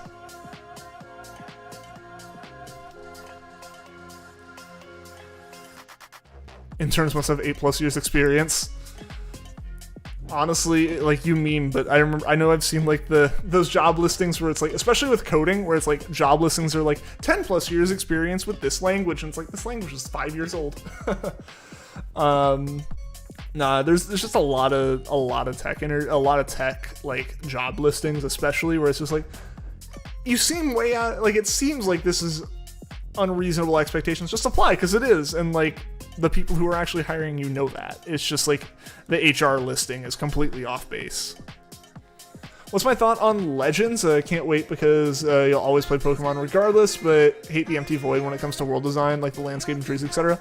Interns must have 8+ years experience. Honestly, like, you meme, but I know I've seen like those job listings where it's like, especially with coding, where it's like job listings are like 10+ years experience with this language, and it's like, this language is 5 years old. Nah, there's just a lot of tech like job listings, especially where it's just like, you seem way out, like, it seems like this is unreasonable expectations. Just apply, because it is, and like, the people who are actually hiring you know that. It's just like the HR listing is completely off base. What's my thought on Legends? Can't wait, because you'll always play Pokemon regardless, but hate the empty void when it comes to world design, like the landscape and trees, etc.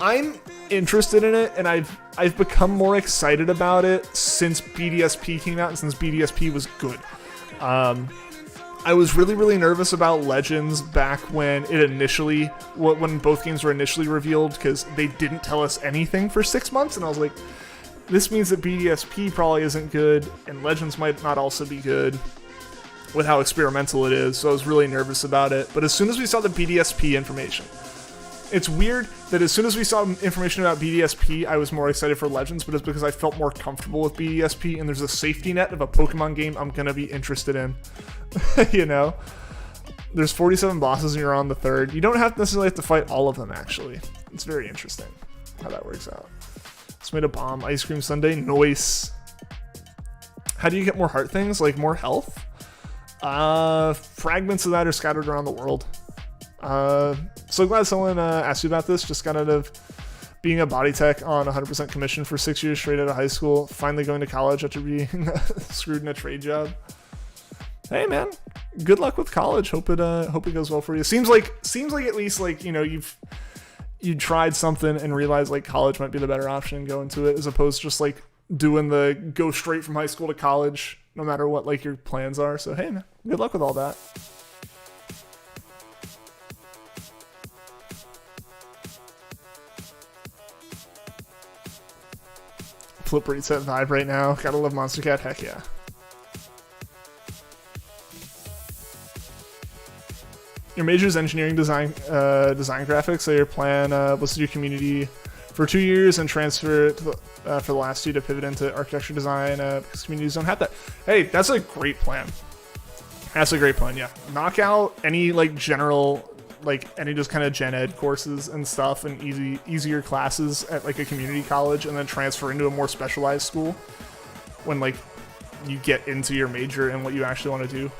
I'm interested in it, and I've become more excited about it since BDSP came out, and since BDSP was good. I was really nervous about Legends back when when both games were initially revealed, because they didn't tell us anything for 6 months, and I was like, this means that BDSP probably isn't good, and Legends might not also be good with how experimental it is, so I was really nervous about it. But as soon as we saw the BDSP information, it's weird that as soon as we saw information about BDSP, I was more excited for Legends, but it's because I felt more comfortable with BDSP, and there's a safety net of a Pokemon game I'm going to be interested in. You know? There's 47 bosses and you're on the 3rd. You don't necessarily have to fight all of them, actually. It's very interesting how that works out. Just made a bomb. Ice cream sundae. Noise. How do you get more heart things? Like more health? Fragments of that are scattered around the world. So glad someone asked you about this. Just got out of being a body tech on 100% commission for 6 years straight out of high school. Finally going to college after being screwed in a trade job. Hey man, good luck with college. Hope it goes well for you. Seems like at least, like, you know, you tried something and realized like college might be the better option and go into it, as opposed to just like doing the go straight from high school to college no matter what like your plans are. So hey man, good luck with all that. Flip reset vibe right now. Gotta love Monster Cat. Heck yeah. Your major is engineering design graphics, so your plan was to do community for 2 years and transfer it to for the last 2 to pivot into architecture design, because communities don't have that. Hey, that's a great plan. That's a great plan, yeah. Knock out any like general, like any just kind of gen ed courses and stuff, and easier classes at like a community college, and then transfer into a more specialized school when like you get into your major and what you actually want to do.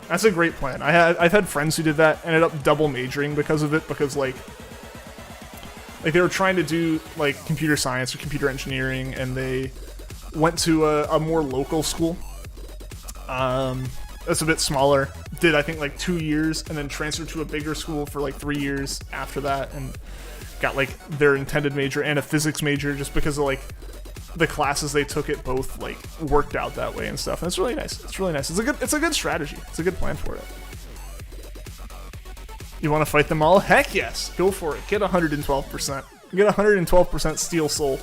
That's a great plan. I've had friends who did that, ended up double majoring because of it, because like they were trying to do like computer science or computer engineering, and they went to a more local school. that's a bit smaller. Did I think like 2 years, and then transferred to a bigger school for like 3 years after that, and got like their intended major and a physics major just because of like the classes they took it both like worked out that way and stuff. And it's really nice. It's really nice. It's a good strategy. It's a good plan for it. You want to fight them all? Heck yes. Go for it. Get 112%. Get 112% Steel Soul.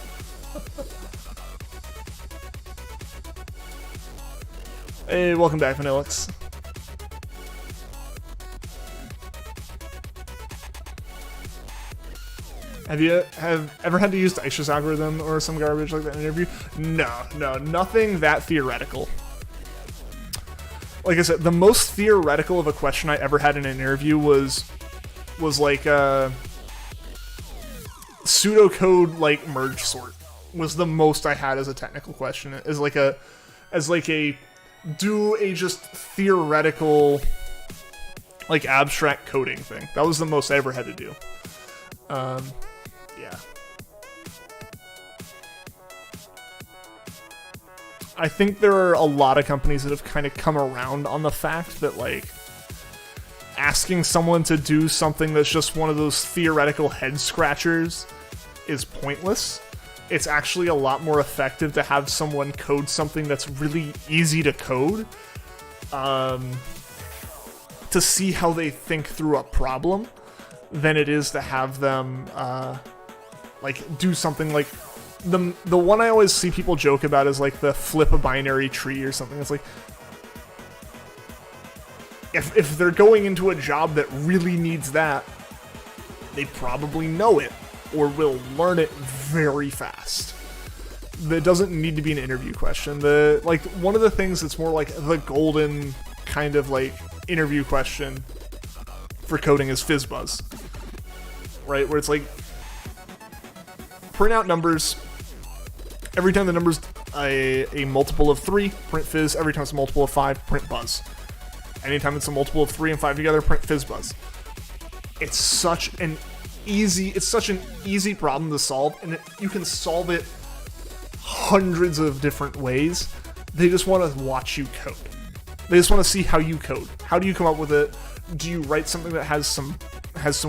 Hey, welcome back, Vanillix. Have you ever had to use Deich's algorithm or some garbage like that in an interview? No, nothing that theoretical. Like I said, the most theoretical of a question I ever had in an interview was like a pseudocode like merge sort was the most I had as a technical question. As like a do a just theoretical like abstract coding thing. That was the most I ever had to do. Yeah. I think there are a lot of companies that have kind of come around on the fact that, like, asking someone to do something that's just one of those theoretical head scratchers is pointless. It's actually a lot more effective to have someone code something that's really easy to code, to see how they think through a problem, than it is to have them, like, do something like... The one I always see people joke about is like the flip a binary tree or something. It's like, if they're going into a job that really needs that, they probably know it or will learn it very fast. That doesn't need to be an interview question. One of the things that's more like the golden kind of like interview question for coding is FizzBuzz, right? Where it's like, print out numbers. Every time the number's a multiple of 3, print fizz. Every time it's a multiple of 5, print buzz. Anytime it's a multiple of 3 and 5 together, print fizz buzz. It's such an easy problem to solve, and you can solve it hundreds of different ways. They just want to watch you code. They just want to see how you code. How do you come up with it? Do you write something that has some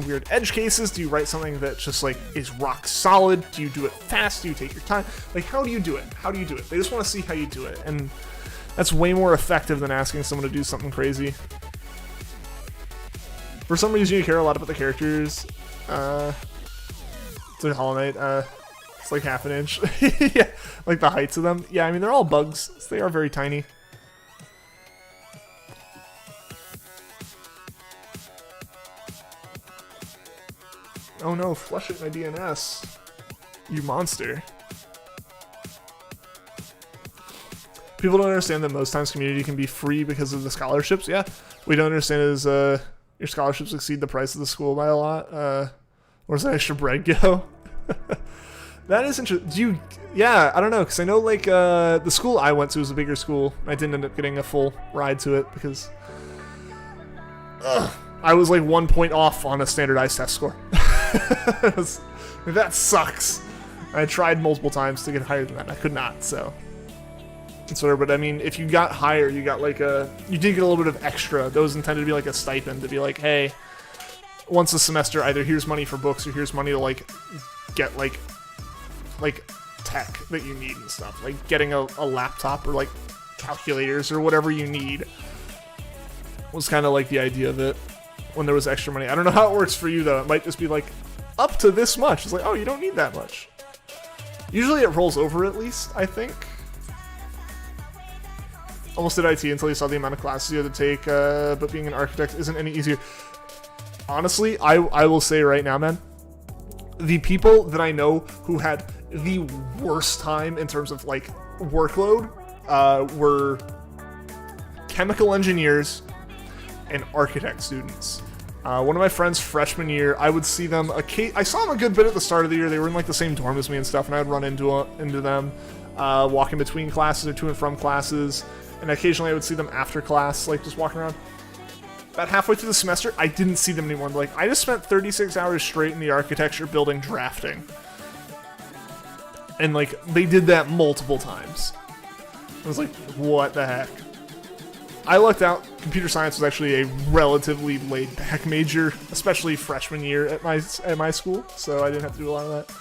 weird edge cases? Do you write something that just like is rock solid? Do you do it fast? Do you take your time? Like, how do you do it? How do you do it? They just want to see how you do it, and that's way more effective than asking someone to do something crazy. For some reason, you care a lot about the characters. It's like Hollow Knight. It's like half an inch. Yeah, like the heights of them. Yeah, I mean, they're all bugs. So they are very tiny. Oh no, flush it my DNS. You monster. People don't understand that most times community can be free because of the scholarships. Yeah, we don't understand is your scholarships exceed the price of the school by a lot. Where's that extra bread go? That is interesting. Yeah, I don't know, because I know like the school I went to was a bigger school. I didn't end up getting a full ride to it because I was like 1 point off on a standardized test score. That sucks. I tried multiple times to get higher than that. I could not, so it's whatever. But I mean, if you got higher, you got like you did get a little bit of extra. That was intended to be like a stipend, to be like, hey, once a semester, either here's money for books or here's money to like get like tech that you need and stuff, like getting a laptop or like calculators or whatever you need. Was kind of like the idea of it when there was extra money. I don't know how it works for you though. It might just be like up to this much. It's like, oh, you don't need that much. Usually it rolls over at least, I think. Almost did IT until you saw the amount of classes you had to take, but being an architect isn't any easier. Honestly, I will say right now, man, the people that I know who had the worst time in terms of like workload were chemical engineers and architect students. One of my friends freshman year, I would see them, I saw them a good bit at the start of the year. They were in like the same dorm as me and stuff, and I would run into them walking between classes or to and from classes, and occasionally I would see them after class, like just walking around. About halfway through the semester, I didn't see them anymore. Like, I just spent 36 hours straight in the architecture building drafting. And like, they did that multiple times. I was like, what the heck? I lucked out. Computer science was actually a relatively laid-back major, especially freshman year at my school, so I didn't have to do a lot of that.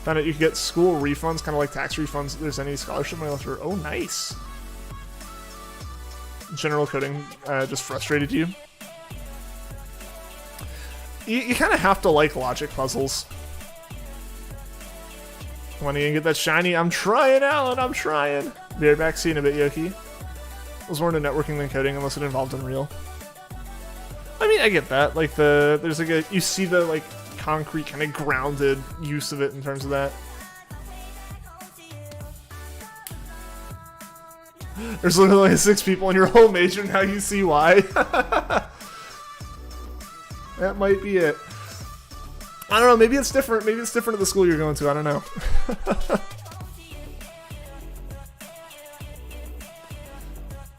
Found out you could get school refunds, kind of like tax refunds if there's any scholarship money left over. Oh, nice. General coding just frustrated you. You kind of have to like logic puzzles. When are you gonna get that shiny? I'm trying, Alan, I'm trying. Be right back, see you in a bit, Yoki. I was more into networking than coding unless it involved Unreal. I mean, I get that. Like there's like you see the like concrete kind of grounded use of it in terms of that. There's literally 6 people in your whole major, now you see why. That might be it. I don't know, maybe it's different. Maybe it's different at the school you're going to, I don't know.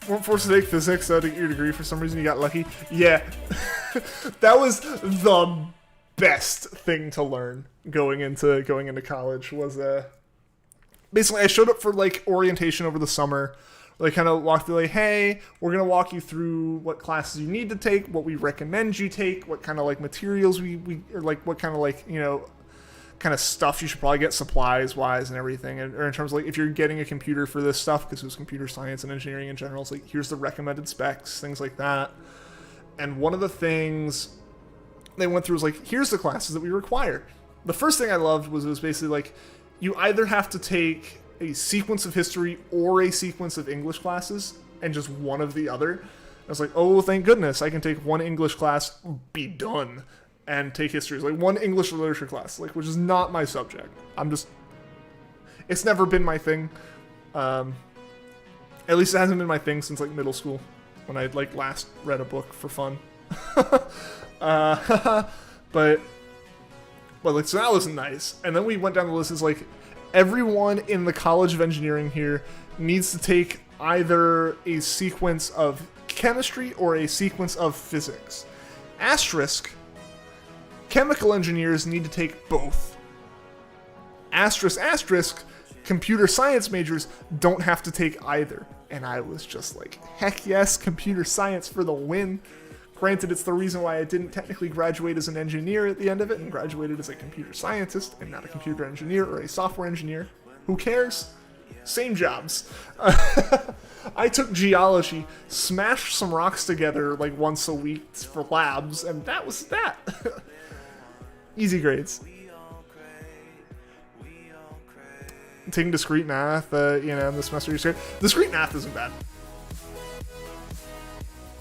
Weren't forced to take physics to get your degree for some reason, you got lucky. Yeah. That was the best thing to learn going into college was basically I showed up for like orientation over the summer. They kind of walked through like, hey, we're going to walk you through what classes you need to take, what we recommend you take, what kind of like materials we or like what kind of like, you know, kind of stuff you should probably get supplies wise and everything. Or in terms of like, if you're getting a computer for this stuff, because it was computer science and engineering in general, it's like, here's the recommended specs, things like that. And one of the things they went through was like, here's the classes that we require. The first thing I loved was it was basically like, you either have to take a sequence of history or a sequence of English classes, and just one of the other. I was like, oh, thank goodness, I can take one English class, be done, and take history. It's like one English literature class, like, which is not my subject. It's never been my thing. At least it hasn't been my thing since like middle school, when I like last read a book for fun. But like, so that was nice. And then we went down the list. It's like, everyone in the College of Engineering here needs to take either a sequence of chemistry or a sequence of physics. Asterisk, chemical engineers need to take both. Asterisk, computer science majors don't have to take either. And I was just like, heck yes, computer science for the win. Granted, it's the reason why I didn't technically graduate as an engineer at the end of it and graduated as a computer scientist and not a computer engineer or a software engineer. Who cares? Same jobs. I took geology, smashed some rocks together like once a week for labs, and that was that. Easy grades. Taking discrete math, in the semester you're scared. Discrete math isn't bad.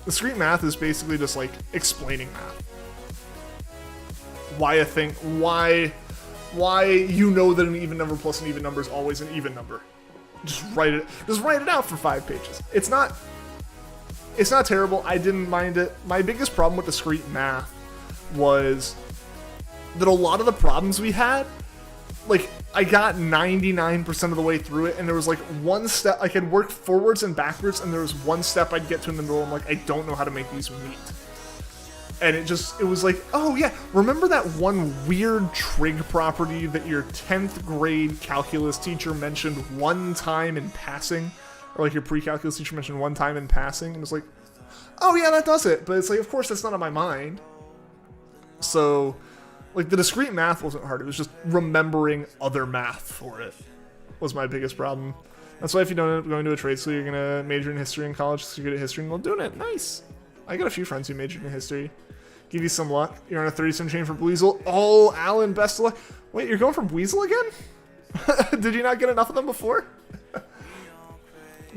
Discrete math is basically just like explaining math. Why you know that an even number plus an even number is always an even number. Just write it out for 5 pages. It's not terrible. I didn't mind it. My biggest problem with discrete math was that a lot of the problems we had, like, I got 99% of the way through it, and there was like one step I could work forwards and backwards, and there was one step I'd get to in the middle. I'm like, I don't know how to make these meet. And it was like, oh yeah, remember that one weird trig property that your 10th grade calculus teacher mentioned one time in passing? Or like your pre-calculus teacher mentioned one time in passing? And it's like, oh yeah, that does it. But it's like, of course that's not on my mind. So, like, the discrete math wasn't hard. It was just remembering other math for it was my biggest problem. That's why if you don't end up going to a trade school, you're going to major in history in college, so you're good at history, and well, doing it. Nice. I got a few friends who majored in history. Give you some luck. You're on a 30-cent chain for Weasel. Oh, Alan, best of luck. Wait, you're going for Weasel again? Did you not get enough of them before?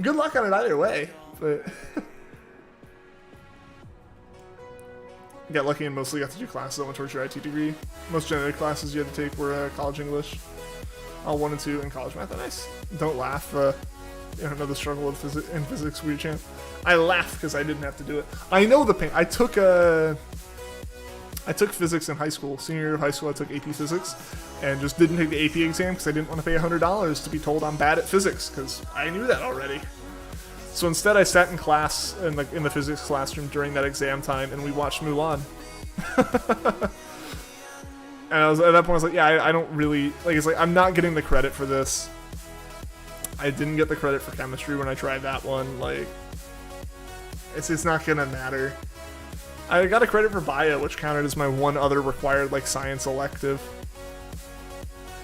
Good luck on it either way. But got lucky and mostly got to do classes that went towards your IT degree. Most genetic classes you had to take were college English. All 1 and 2 in college math. Nice. Don't laugh. You don't know the struggle in physics, weird chance. I laugh because I didn't have to do it. I know the pain. I took physics in high school. Senior year of high school, I took AP physics and just didn't take the AP exam because I didn't want to pay $100 to be told I'm bad at physics because I knew that already. So instead, I sat in class in the physics classroom during that exam time, and we watched Mulan. And at that point, I was like, yeah, I don't really like. It's like I'm not getting the credit for this. I didn't get the credit for chemistry when I tried that one. Like, It's not gonna matter. I got a credit for bio, which counted as my one other required like science elective.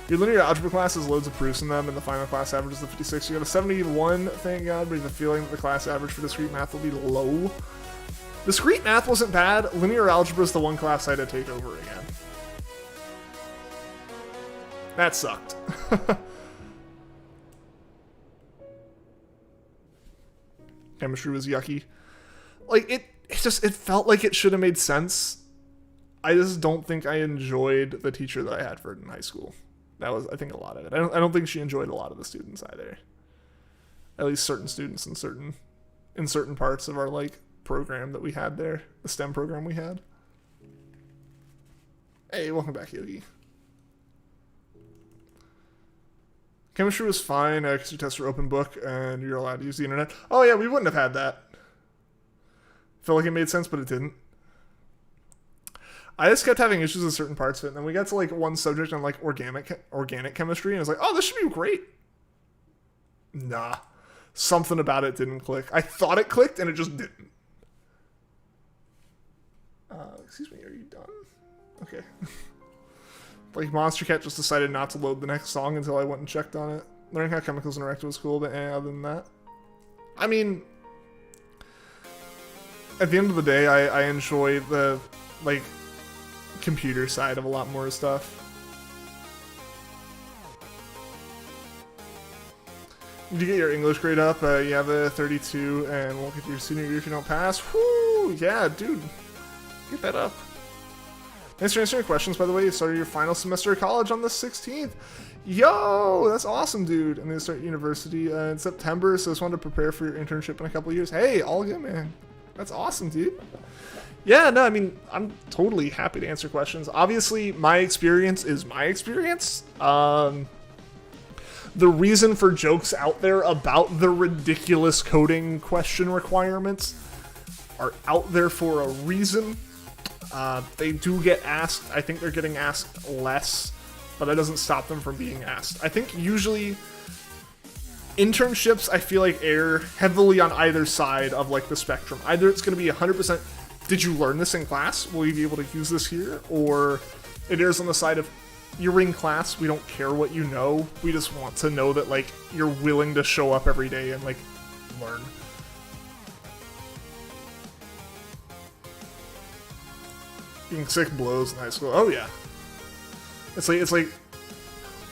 Your linear algebra class has loads of proofs in them, and the final class average is the 56. You got a 71, thank God, but you have a feeling that the class average for discrete math will be low. Discrete math wasn't bad. Linear algebra is the one class I had to take over again. That sucked. Chemistry was yucky. Like, it felt like it should have made sense. I just don't think I enjoyed the teacher that I had for it in high school. That was, I think, a lot of it. I don't think she enjoyed a lot of the students either. At least certain students in certain parts of our like program that we had there, the STEM program we had. Hey, welcome back, Yogi. Chemistry was fine because your tests were open book and you're allowed to use the internet. Oh yeah, we wouldn't have had that. Felt like it made sense, but it didn't. I just kept having issues with certain parts of it, and then we got to like one subject on like organic chemistry, and I was like, oh, this should be great. Nah. Something about it didn't click. I thought it clicked, and it just didn't. Excuse me, are you done? Okay. Like, Monster Cat just decided not to load the next song until I went and checked on it. Learning how chemicals interact was cool, but other than that. I mean, at the end of the day, I enjoy the, like, computer side of a lot more stuff. Did you get your English grade up? You have a 32 and won't get your senior year if you don't pass. Whoo! Yeah, dude. Get that up. Thanks for answering your questions, by the way. You started your final semester of college on the 16th. Yo! That's awesome, dude. I'm going to start university in September, so I just wanted to prepare for your internship in a couple of years. Hey, all good, man. That's awesome, dude. Yeah, no, I mean, I'm totally happy to answer questions. Obviously, my experience is my experience. The reason for jokes out there about the ridiculous coding question requirements are out there for a reason. They do get asked. I think they're getting asked less, but that doesn't stop them from being asked. I think usually internships, I feel like, err heavily on either side of like the spectrum. Either it's going to be 100%, did you learn this in class? Will you be able to use this here? Or it errs on the side of, you're in class, we don't care what you know. We just want to know that like you're willing to show up every day and like learn. Being sick blows in high school. Oh yeah. It's like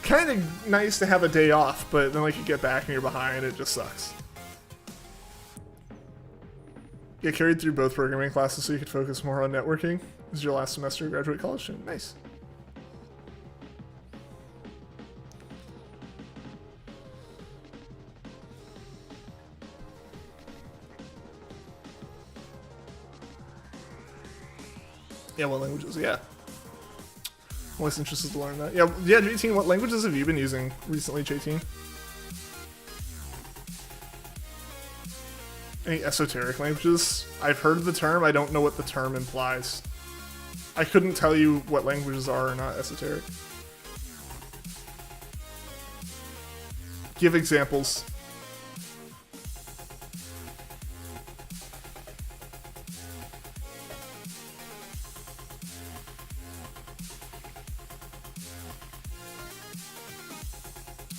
kind of nice to have a day off, but then like you get back and you're behind, it just sucks. Get carried through both programming classes so you could focus more on networking. This is your last semester of graduate college student. Nice. Yeah, what languages? Yeah. I'm always interested to learn that. Yeah, JT, what languages have you been using recently, JT? Any esoteric languages? I've heard the term, I don't know what the term implies. I couldn't tell you what languages are or not esoteric. Give examples.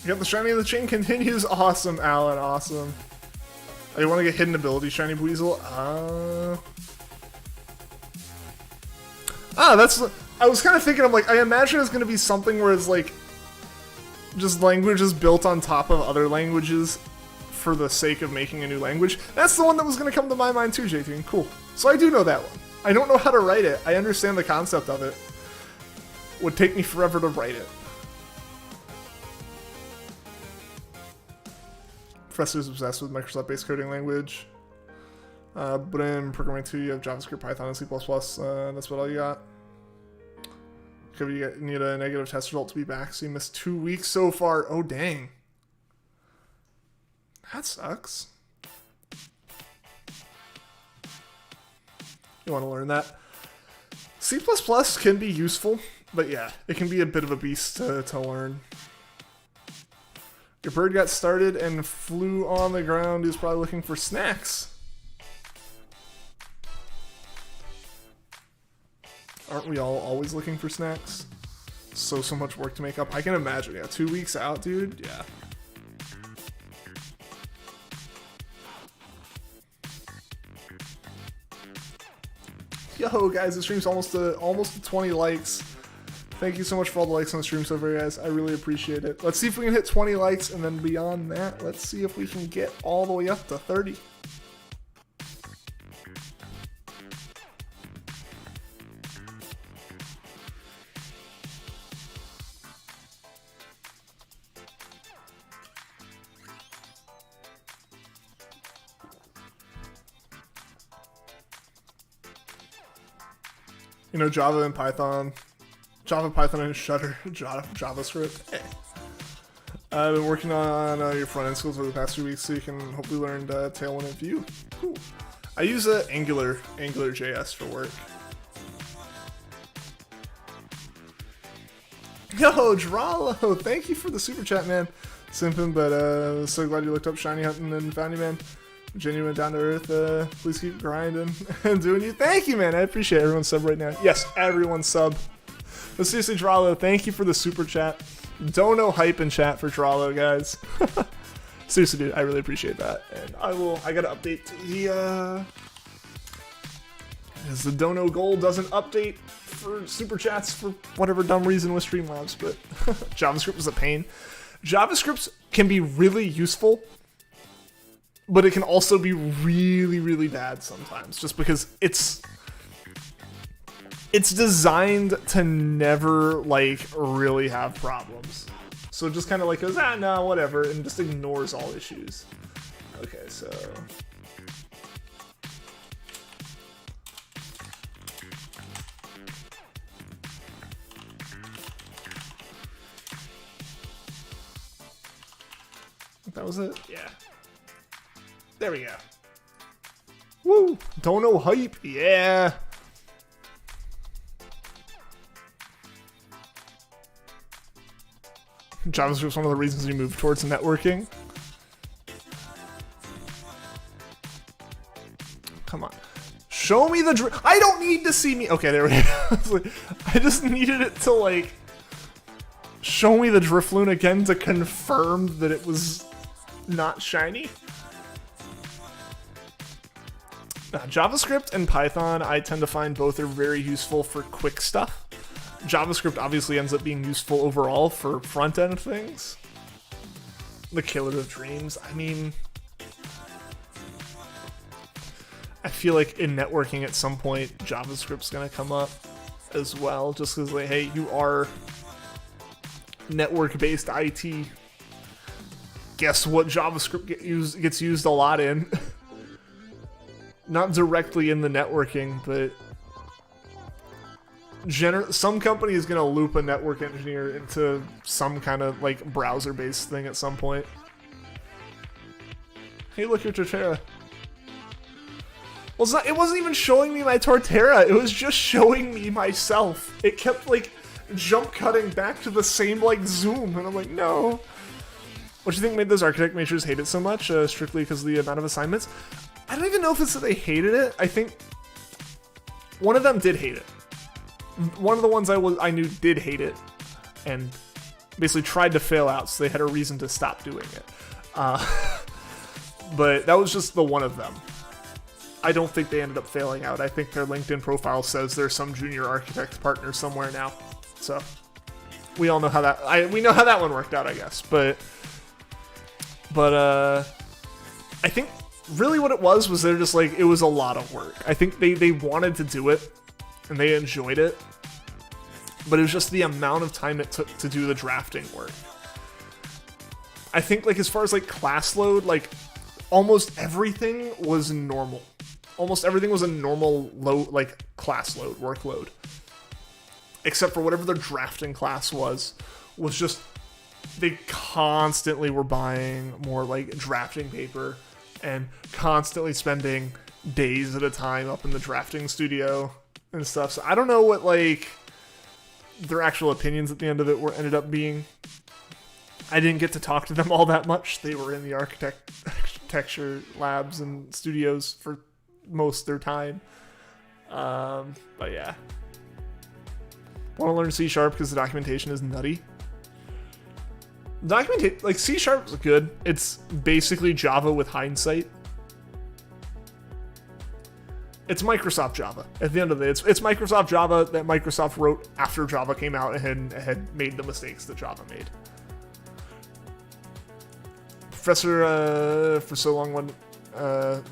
Yep, the shiny in the chain continues. Awesome, Alan. Awesome. Oh, you want to get hidden ability, Shiny Weasel? That's... I was kind of thinking, I'm like, I imagine it's going to be something where it's like just languages built on top of other languages for the sake of making a new language. That's the one that was going to come to my mind too, JT. Cool. So I do know that one. I don't know how to write it. I understand the concept of it. Would take me forever to write it. Professor's obsessed with Microsoft-based coding language. But in programming 2, you have JavaScript, Python, and C++. That's about all you got. You need a negative test result to be back, so you missed 2 weeks so far. Oh, dang. That sucks. You want to learn that? C++ can be useful, but yeah, it can be a bit of a beast to learn. Your bird got started and flew on the ground. He was probably looking for snacks. Aren't we all always looking for snacks? So much work to make up. I can imagine. Yeah, 2 weeks out, dude. Yeah. Yo, guys, the stream's almost to 20 likes. Thank you so much for all the likes on the stream so far, guys. I really appreciate it. Let's see if we can hit 20 likes, and then beyond that, let's see if we can get all the way up to 30. You know, Java and Python. Java, Python, and Shutter. JavaScript. Hey. I've been working on your front-end skills over the past 2 weeks, so you can hopefully learn Tailwind and Vue. Cool. I use AngularJS for work. Yo, Dralo! Thank you for the super chat, man. Simpin, but so glad you looked up Shiny Hunting and found you, man. Genuine, down to earth. Please keep grinding and doing you. Thank you, man. I appreciate everyone's sub right now. Yes, everyone's sub. But seriously, Dralo, thank you for the super chat. Dono hype in chat for Dralo, guys. Seriously, dude, I really appreciate that. And I gotta update the because the Dono goal doesn't update for super chats for whatever dumb reason with Streamlabs, but JavaScript is a pain. JavaScript can be really useful, but it can also be really, really bad sometimes, just because it's designed to never, like, really have problems. So it just kind of like goes, no, whatever, and just ignores all issues. Okay, so... that was it? Yeah. There we go. Woo! Dono hype! Yeah! JavaScript's one of the reasons we moved towards networking. Come on. Show me the I don't need to see me. Okay, there we go. I just needed it to, like, show me the DRIFLOON again to confirm that it was not shiny. JavaScript and Python, I tend to find both are very useful for quick stuff. JavaScript obviously ends up being useful overall for front-end things. The Killer of Dreams, I mean... I feel like in networking at some point, JavaScript's gonna come up as well, just because, like, hey, you are network-based IT. Guess what JavaScript gets used a lot in? Not directly in the networking, but some company is going to loop a network engineer into some kind of, like, browser-based thing at some point. Hey, look, your Torterra. Well, it wasn't even showing me my Torterra. It was just showing me myself. It kept, like, jump cutting back to the same, like, zoom, and I'm like, no. What do you think made those architect majors hate it so much? Strictly because of the amount of assignments? I don't even know if it's that they hated it. I think one of them did hate it. One of the ones I knew did hate it, and basically tried to fail out, so they had a reason to stop doing it. But that was just the one of them. I don't think they ended up failing out. I think their LinkedIn profile says there's some junior architect partner somewhere now. So we all know how that we know how that one worked out, I guess. But I think really what it was they're just like, it was a lot of work. I think they wanted to do it and they enjoyed it, but it was just the amount of time it took to do the drafting work. I think, like, as far as, like, class load, like, almost everything was normal. Almost everything was a normal low, like, class load, workload. Except for whatever their drafting class was just, they constantly were buying more, like, drafting paper and constantly spending days at a time up in the drafting studio and stuff. So I don't know what, like, their actual opinions at the end of it ended up being. I didn't get to talk to them all that much. They were in the architecture labs and studios for most of their time. But yeah. Want to learn C# because the documentation is nutty. Like C# is good. It's basically Java with hindsight. It's Microsoft Java. At the end of the day, it's Microsoft Java that Microsoft wrote after Java came out and had made the mistakes that Java made. Professor, for so long,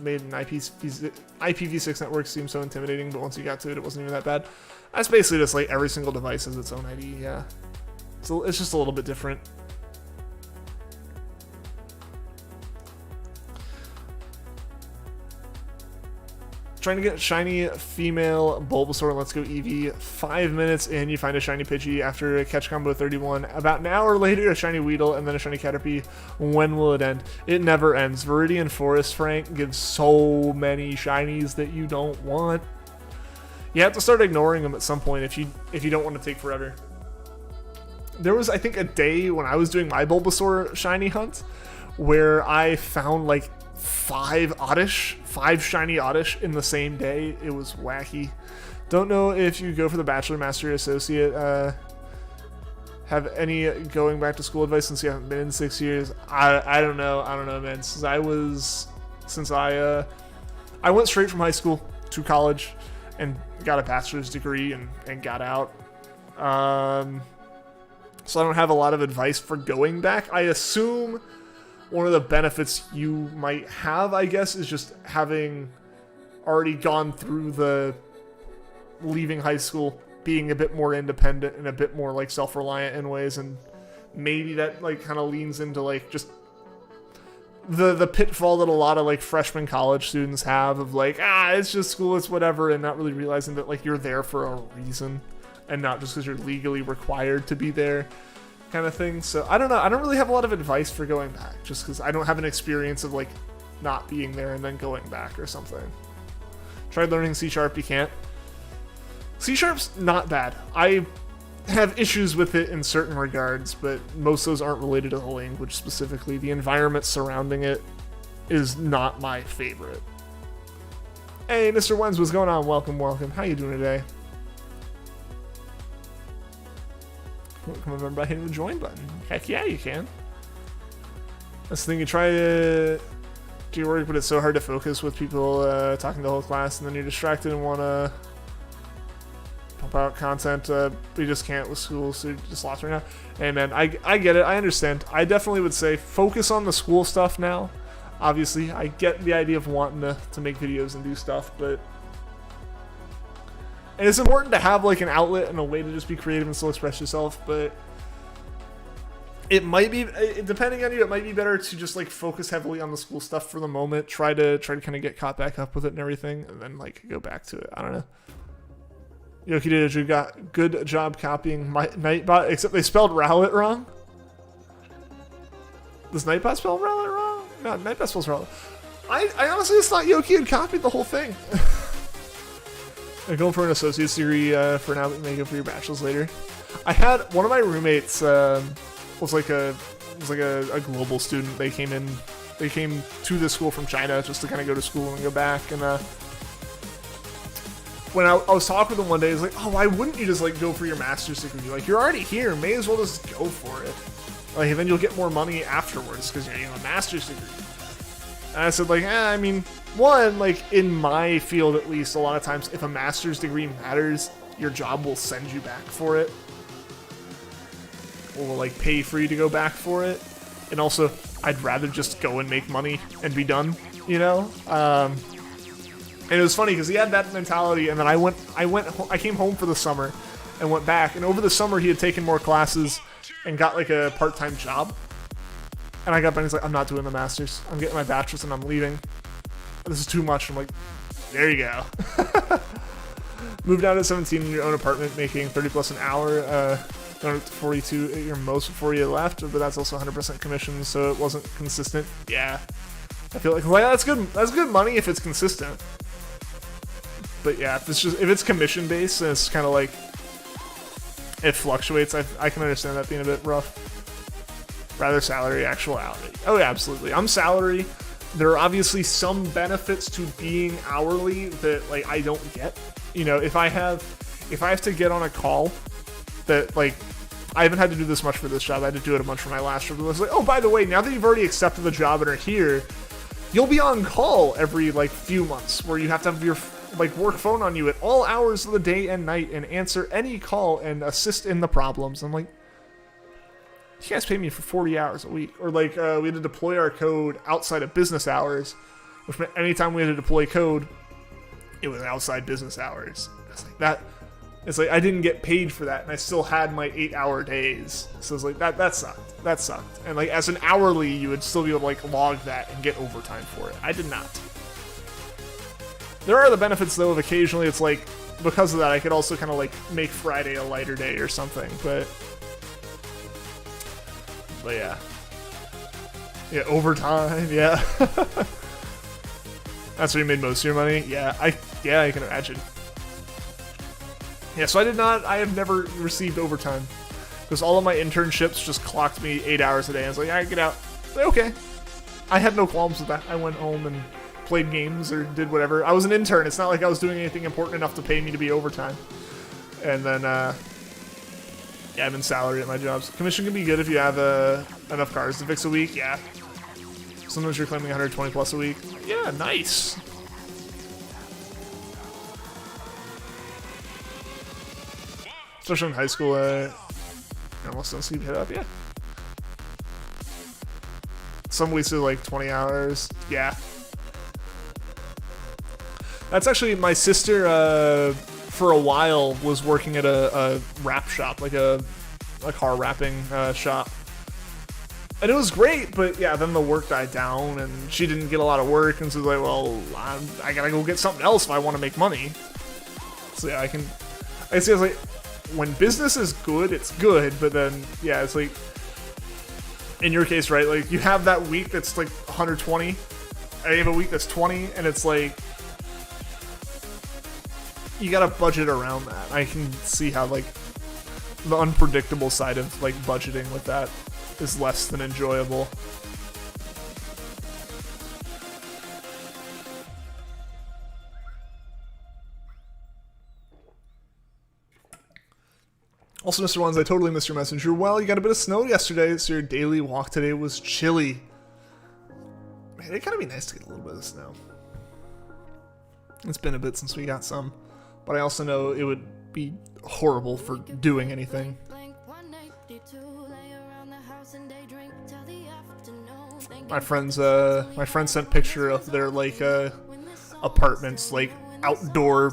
made an IPv6 network seem so intimidating, but once you got to it, it wasn't even that bad. That's basically just like every single device has its own ID, yeah. So it's just a little bit different. Trying to get shiny female Bulbasaur. Let's go Eevee. 5 minutes in, you find a shiny Pidgey after a catch combo 31. About an hour later, a shiny Weedle, and then a shiny Caterpie. When will it end? It never ends. Viridian Forest, Frank, gives so many shinies that you don't want. You have to start ignoring them at some point if you don't want to take forever. There was, I think, a day when I was doing my Bulbasaur shiny hunt where I found like 5 shiny Oddish in the same day. It was wacky. Don't know if you go for the Bachelor, Master, Associate. Have any going back to school advice since you haven't been in 6 years? I don't know, man. Since I went straight from high school to college and got a bachelor's degree and got out. So I don't have a lot of advice for going back. I assume one of the benefits you might have, I guess, is just having already gone through the leaving high school, being a bit more independent and a bit more like self-reliant in ways, and maybe that like kind of leans into like just the pitfall that a lot of like freshman college students have of like, it's just school, it's whatever, and not really realizing that like you're there for a reason and not just because you're legally required to be there, kind of thing. So I don't know. I don't really have a lot of advice for going back, just because I don't have an experience of like not being there and then going back or something. Tried learning C#, you can't. C#'s not bad. I have issues with it in certain regards, but most of those aren't related to the language specifically. The environment surrounding it is not my favorite. Hey, Mr. Wenz, what's going on? Welcome. How you doing today? Come remember by hitting the join button. Heck yeah, you can. That's the thing, you try to do your work, but it's so hard to focus with people talking the whole class, and then you're distracted and want to pump out content, but you just can't with school, so you're just lost right now. Hey man, I get it, I understand. I definitely would say focus on the school stuff now. Obviously, I get the idea of wanting to make videos and do stuff, but and it's important to have like an outlet and a way to just be creative and still express yourself, but it might be, depending on you, it might be better to just like focus heavily on the school stuff for the moment, try to kind of get caught back up with it and everything, and then like go back to it. I don't know. Yoki did you got good job copying my Nightbot, except they spelled Rowlet wrong. Does Nightbot spell Rowlet wrong? No, Nightbot spells Rowlet. I honestly just thought Yoki had copied the whole thing. I'm going for an associate's degree for now, but you may go for your bachelor's later. I had one of my roommates was like a global student. They came to this school from China just to kind of go to school and go back. And when I was talking with him one day, he's like, "Oh, why wouldn't you just like go for your master's degree? Like you're already here, may as well just go for it. Like and then you'll get more money afterwards because you have a master's degree." And I said, like, I mean, one, like, in my field at least, a lot of times, if a master's degree matters, your job will send you back for it. Or will, like, pay for you to go back for it. And also, I'd rather just go and make money and be done, you know? And it was funny, because he had that mentality, and then I came home for the summer and went back, and over the summer he had taken more classes and got, like, a part-time job. And I got back and he's like, "I'm not doing the master's. I'm getting my bachelor's and I'm leaving. This is too much." I'm like, there you go. Moved out at 17 in your own apartment, making 30 plus an hour. Going up to 42 at your most before you left, but that's also 100% commission, so it wasn't consistent. Yeah, I feel like that's good. That's good money if it's consistent. But yeah, if it's commission based and it's kind of like it fluctuates, I can understand that being a bit rough. Rather salary, actual hourly. Oh yeah, absolutely. I'm salary. There are obviously some benefits to being hourly that like I don't get. You know, if I have to get on a call that, like, I haven't had to do this much for this job. I had to do it a bunch for my last job. It was like, oh, by the way, now that you've already accepted the job and are here, you'll be on call every, like, few months where you have to have your, like, work phone on you at all hours of the day and night and answer any call and assist in the problems. I'm like, you guys pay me for 40 hours a week. Or, like, we had to deploy our code outside of business hours, which meant anytime we had to deploy code, it was outside business hours. It's like that. It's like I didn't get paid for that, and I still had my 8-hour days. So it's like that sucked. That sucked. And like as an hourly, you would still be able to like log that and get overtime for it. I did not. There are the benefits though of occasionally it's like because of that I could also kind of like make Friday a lighter day or something. But yeah. Yeah, overtime. Yeah. That's where you made most of your money. Yeah, I can imagine. Yeah, so I have never received overtime. Because all of my internships just clocked me 8 hours a day. I was like, alright, get out. Like, okay. I had no qualms with that. I went home and played games or did whatever. I was an intern. It's not like I was doing anything important enough to pay me to be overtime. And then, yeah, I'm in salary at my jobs. Commission can be good if you have enough cars to fix a week. Yeah. Sometimes you're claiming 120 plus a week. Yeah, nice. Especially in high school, almost don't sleep hit up, yeah. Some weeks are like 20 hours, yeah. That's actually, my sister, for a while, was working at a wrap shop, like a car wrapping shop. And it was great, but yeah, then the work died down, and she didn't get a lot of work, and so like, well, I gotta go get something else if I want to make money. So yeah, I see, I was like, when business is good, it's good, but then, yeah, it's like, in your case, right, like, you have that week that's, like, 120, I have a week that's 20, and it's like, you gotta budget around that. I can see how, like, the unpredictable side of, like, budgeting with that is less than enjoyable. Also, Mr. Ones, I totally missed your messenger. Well, you got a bit of snow yesterday, so your daily walk today was chilly. Man, it'd kind of be nice to get a little bit of snow. It's been a bit since we got some, but I also know it would be horrible for doing anything. My friends sent picture of their like apartments, like outdoor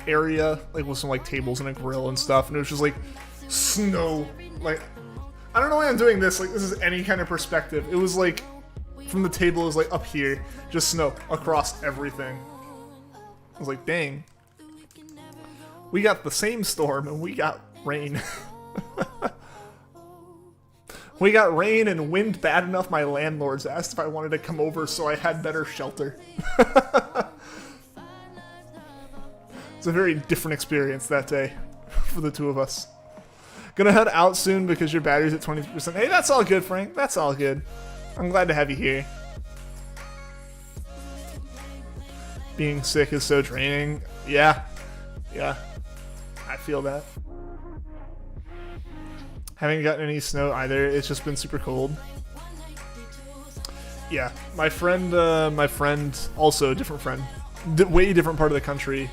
area, like with some like tables and a grill and stuff, and it was just like snow. Like, I don't know why I'm doing this. Like, this is any kind of perspective. It was like from the table, it was like up here, just snow across everything. I was like, dang. We got the same storm and we got rain. We got rain and wind bad enough my landlords asked if I wanted to come over so I had better shelter. It's a very different experience that day for the two of us. Gonna head out soon because your battery's at 20%. Hey, that's all good, Frank. That's all good. I'm glad to have you here. Being sick is so draining. Yeah. Yeah. I feel that. Haven't gotten any snow either. It's just been super cold. Yeah. My friend, also a different friend, way different part of the country,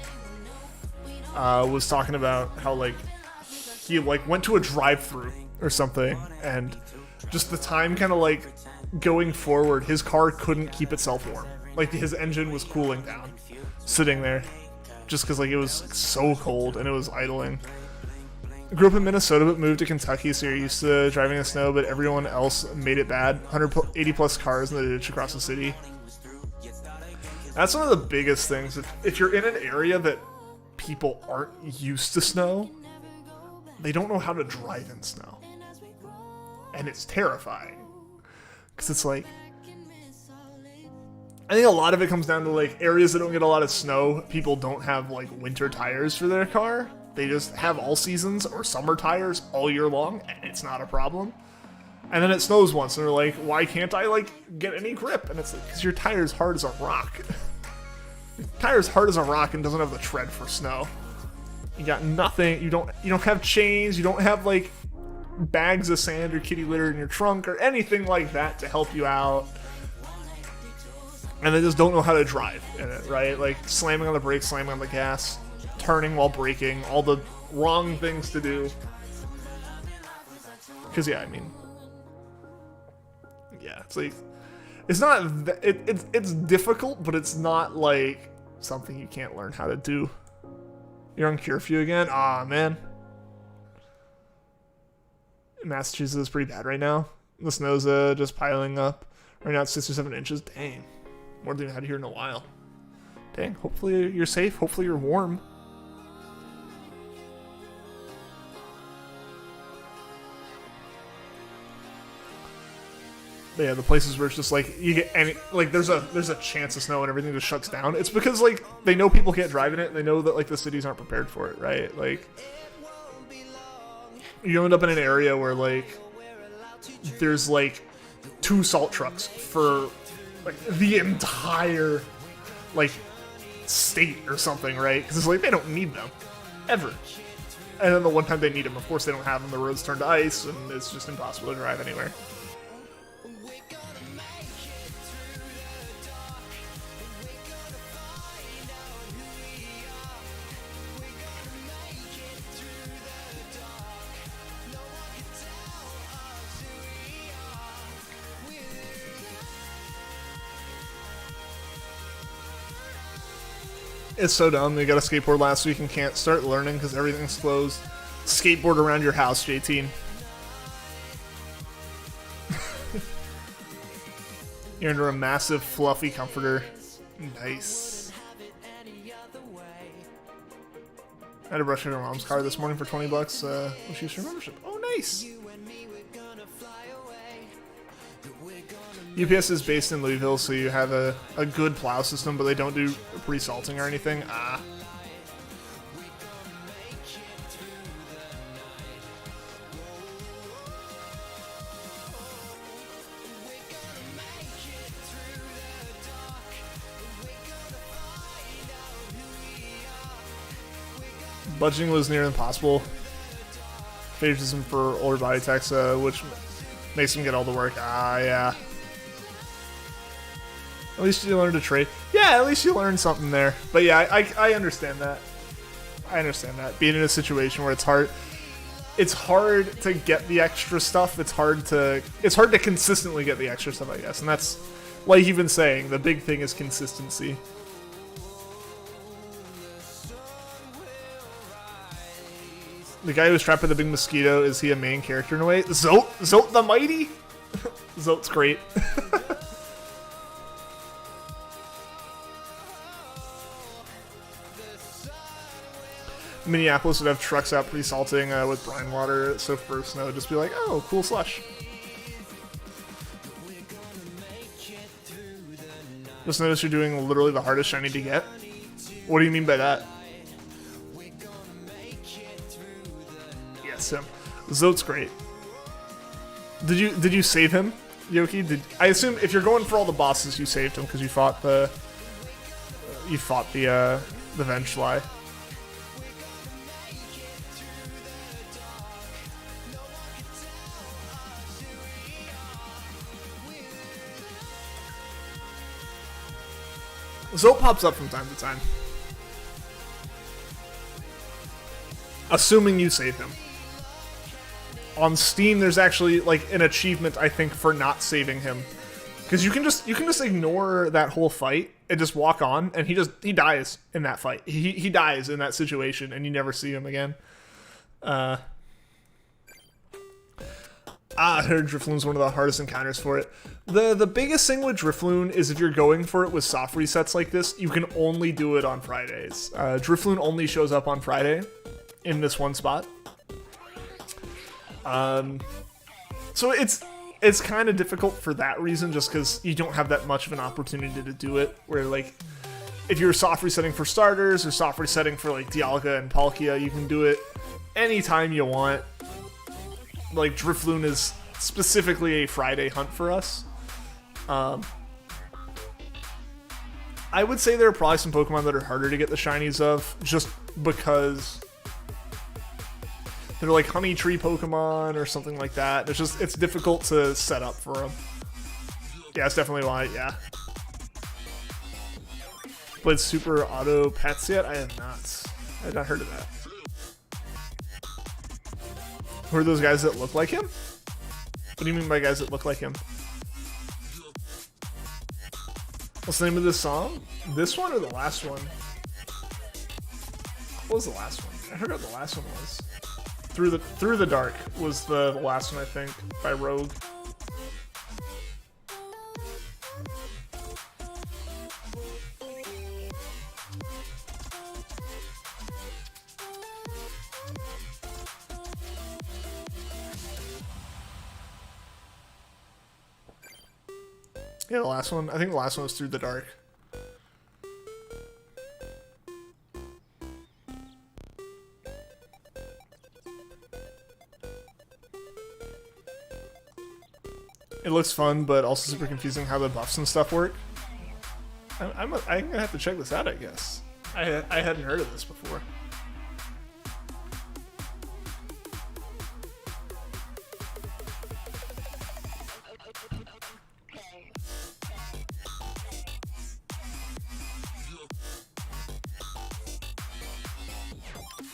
was talking about how, like, he, like, went to a drive-thru or something, and just the time kind of, like, going forward, his car couldn't keep itself warm. Like, his engine was cooling down, sitting there, just because, like, it was so cold and it was idling. Grew up in Minnesota but moved to Kentucky, so you're used to driving in the snow, but everyone else made it bad. 180 plus cars in the ditch across the city. That's one of the biggest things. If you're in an area that people aren't used to snow, they don't know how to drive in snow. And it's terrifying. Because it's like, I think a lot of it comes down to, like, areas that don't get a lot of snow, people don't have, like, winter tires for their car. They just have all seasons or summer tires all year long, and it's not a problem. And then it snows once, and they're like, why can't I, like, get any grip? And it's like, because your tire's hard as a rock. Your tire's hard as a rock and doesn't have the tread for snow. You got nothing. You don't have chains. You don't have like bags of sand or kitty litter in your trunk or anything like that to help you out. And they just don't know how to drive in it, right? Like slamming on the brakes, slamming on the gas, turning while braking, all the wrong things to do. Because yeah, I mean, yeah, it's like it's not it's difficult, but it's not like something you can't learn how to do. You're on curfew again? Aw, man. Massachusetts is pretty bad right now. The snow's just piling up. Right now it's 6 or 7 inches. Dang. More than we've had here in a while. Dang. Hopefully you're safe. Hopefully you're warm. But yeah, the places where it's just like you get any like there's a chance of snow and everything just shuts down. It's because like they know people can't drive in it. They know that like the cities aren't prepared for it, right? Like you end up in an area where like there's like 2 salt trucks for like the entire like state or something, right? Because it's like they don't need them ever. And then the one time they need them, of course they don't have them. The roads turn to ice and it's just impossible to drive anywhere. It's so dumb. You got a skateboard last week and can't start learning because everything's closed. Skateboard around your house, JT. You're under a massive fluffy comforter. Nice. I had to brush in her mom's car this morning for $20 when she used her membership. Oh, nice. UPS is based in Louisville, so you have a good plow system, but they don't do pre-salting or anything. Ah. Budgeting was near impossible. Favoritism for older body techs, which makes them get all the work. Ah, yeah. At least you learned to trade. Yeah, at least you learned something there. But yeah, I understand that. I understand that. Being in a situation where it's hard to get the extra stuff. It's hard to consistently get the extra stuff, I guess. And that's, like you've been saying, the big thing is consistency. The guy who's trapped by the big mosquito, is he a main character in a way? Zote the Mighty? Zote's great. Minneapolis would have trucks out pre-salting with brine water, so for snow, just be like, oh, cool slush. Just notice you're doing literally the hardest shiny to get. What do you mean by that? Yes, him. Zote's great. Did you save him, Yoki? I assume if you're going for all the bosses, you saved him because you fought the Vengefly. Zote pops up from time to time. Assuming you save him. On Steam, there's actually like an achievement, I think, for not saving him. Because you can just ignore that whole fight and just walk on, and he dies in that fight. He dies in that situation, and you never see him again. I heard DRIFLOON's one of the hardest encounters for it. The biggest thing with DRIFLOON is if you're going for it with soft resets like this, you can only do it on Fridays. DRIFLOON only shows up on Friday in this one spot. So it's kind of difficult for that reason, just because you don't have that much of an opportunity to do it, where like if you're soft resetting for starters or soft resetting for like Dialga and Palkia, you can do it anytime you want. Like DRIFLOON is specifically a Friday hunt for us. I would say there are probably some Pokemon that are harder to get the shinies of, just because They're like honey tree Pokemon or something like that. It's difficult to set up for them. Yeah, it's definitely why, yeah. Played Super Auto Pets yet? I have not. I have not heard of that. Who are those guys that look like him? What do you mean by guys that look like him? What's the name of this song? This one or the last one? What was the last one? I heard what the last one was. Through the Dark was the last one, I think, by Rogue. Yeah, the last one. I think the last one was Through the Dark. It looks fun, but also super confusing how the buffs and stuff work. I'm gonna have to check this out, I guess. I hadn't heard of this before.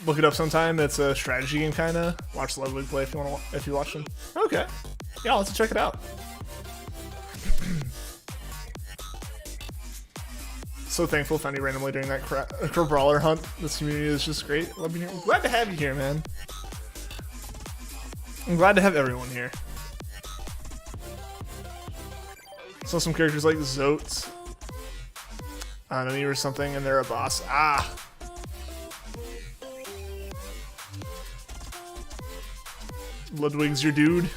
Look it up sometime. It's a strategy game, kind of. Watch Ludwig play if you watch him. Okay. Yeah, I'll have to check it out. So thankful finding you randomly during that brawler hunt. This community is just great. Love being here. I'm glad to have you here, man. I'm glad to have everyone here. Saw some characters like Zote, Nani or something, and they're a boss. Ah. Ludwig's your dude.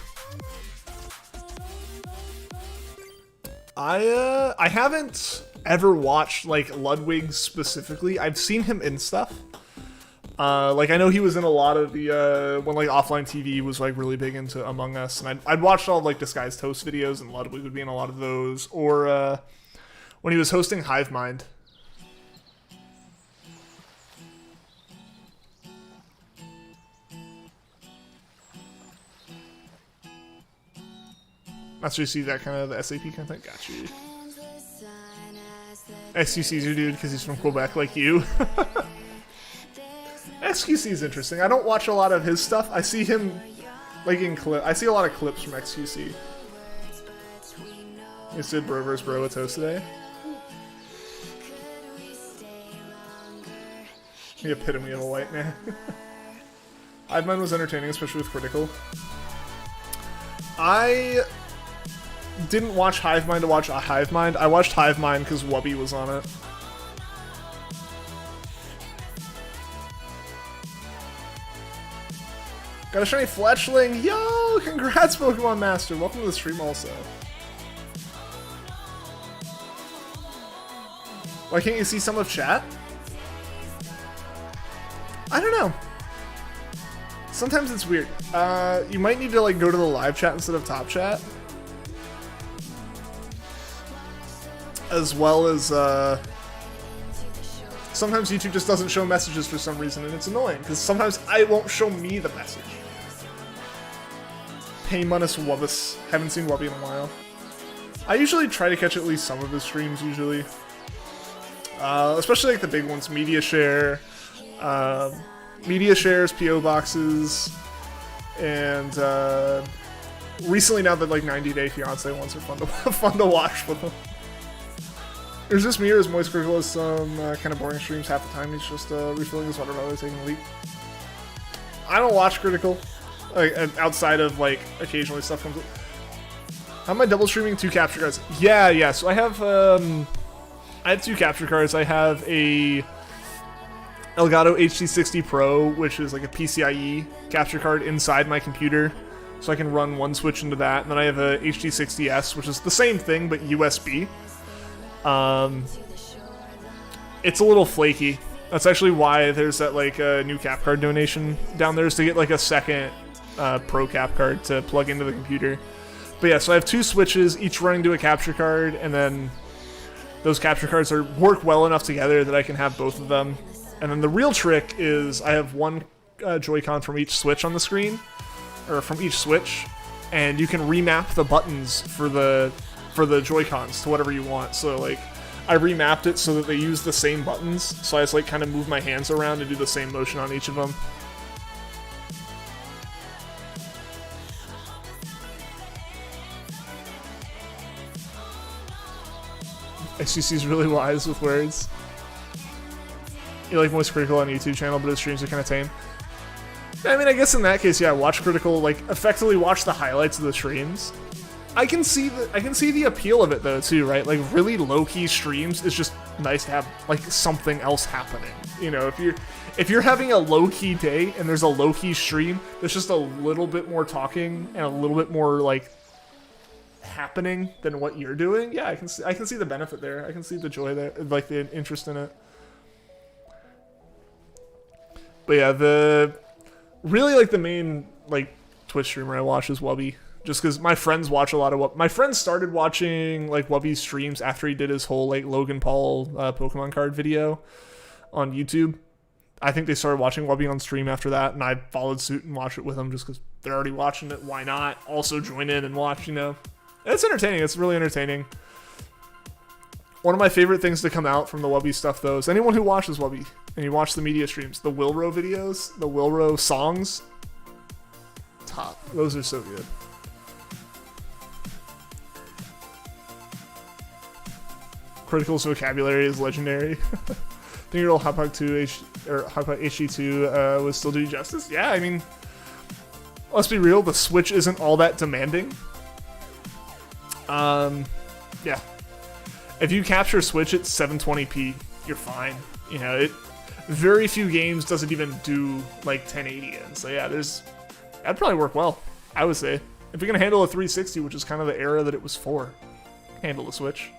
I haven't ever watched like Ludwig specifically. I've seen him in stuff. Like I know he was in a lot of the when like offline TV was like really big into Among Us, and I'd watched all like Disguised Toast videos, and Ludwig would be in a lot of those. Or when he was hosting Hive Mind. Not sure you see that kind of the SAP kind of thing. Got you. XQC's your dude because he's from Quebec like you. XQC is interesting. I don't watch a lot of his stuff. I see him like in clip. I see a lot of clips from XQC. You said bro vs bro with toast today. The epitome of a white man. Hive Mind was entertaining, especially with Critical. I didn't watch Hive Mind to watch a Hive Mind. I watched Hive Mind because Wubby was on it. Got a shiny Fletchling. Yo, congrats, Pokemon Master. Welcome to the stream also. Why can't you see some of chat? I don't know. Sometimes it's weird. You might need to like go to the live chat instead of top chat. As well as, sometimes YouTube just doesn't show messages for some reason, and it's annoying, because sometimes it won't show me the message. Paymunus Wubbus. Haven't seen Wubby in a while. I usually try to catch at least some of his streams, usually. Especially like the big ones, Media Share, Media Shares, PO Boxes, and recently now that like 90 Day Fiance ones are fun to watch with them. Is this me or is Moist Critical has some kind of boring streams half the time? He's just refilling his water bottle, taking a leak. I don't watch Critical, like outside of like occasionally stuff comes up. How am I double streaming 2 capture cards? Yeah. So I have 2 capture cards. I have a Elgato HD60 Pro, which is like a PCIe capture card inside my computer, so I can run one switch into that. And then I have a HD60S, which is the same thing but USB. It's a little flaky. That's actually why there's that like new cap card donation down there, is to get like a second Pro cap card to plug into the computer. But yeah, so I have 2 switches, each running to a capture card, and then those capture cards work well enough together that I can have both of them. And then the real trick is I have one Joy-Con from each Switch on the screen, or from each Switch, and you can remap the buttons for the Joy-Cons to whatever you want. So like, I remapped it so that they use the same buttons, so I just like kind of move my hands around and do the same motion on each of them. SGC's really wise with words. You like Moist Critical on YouTube channel, but his streams are kind of tame. I mean, I guess in that case, yeah, Watch Critical, like, effectively watch the highlights of the streams. I can see the appeal of it though too, right? Like really low-key streams is just nice to have like something else happening. You know, if you're having a low-key day and there's a low-key stream, there's just a little bit more talking and a little bit more like happening than what you're doing. Yeah, I can see the benefit there. I can see the joy there, like the interest in it. But yeah, the main like Twitch streamer I watch is Wubby. Just because my friends watch a lot of my friends started watching like Wubby's streams after he did his whole like Logan Paul Pokemon card video on YouTube. I think they started watching Wubby on stream after that, and I followed suit and watched it with them just because they're already watching it. Why not also join in and watch? You know, it's entertaining. It's really entertaining. One of my favorite things to come out from the Wubby stuff though is anyone who watches Wubby and you watch the media streams, the Wilro videos, the Wilro songs, top. Those are so good. Critical's vocabulary is legendary. Think your old Hot Pot 2 or Hot Pot HD2 would still do you justice? Yeah, I mean, let's be real, the Switch isn't all that demanding. Yeah. If you capture Switch at 720p, you're fine. You know, very few games does it even do like 1080 in. So yeah, that'd probably work well, I would say. If you're gonna handle a 360, which is kind of the era that it was for, handle the Switch.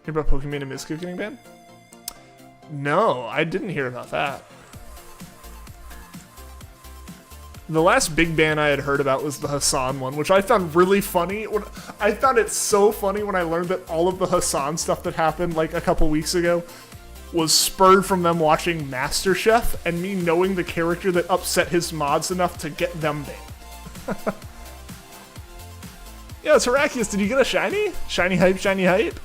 Hear about Pokemon and Mizzou getting banned? No, I didn't hear about that. The last big ban I had heard about was the Hassan one, which I found really funny. I found it so funny when I learned that all of the Hassan stuff that happened like a couple weeks ago was spurred from them watching MasterChef and me knowing the character that upset his mods enough to get them banned. Yo, Terrakius, did you get a shiny? Shiny hype, shiny hype?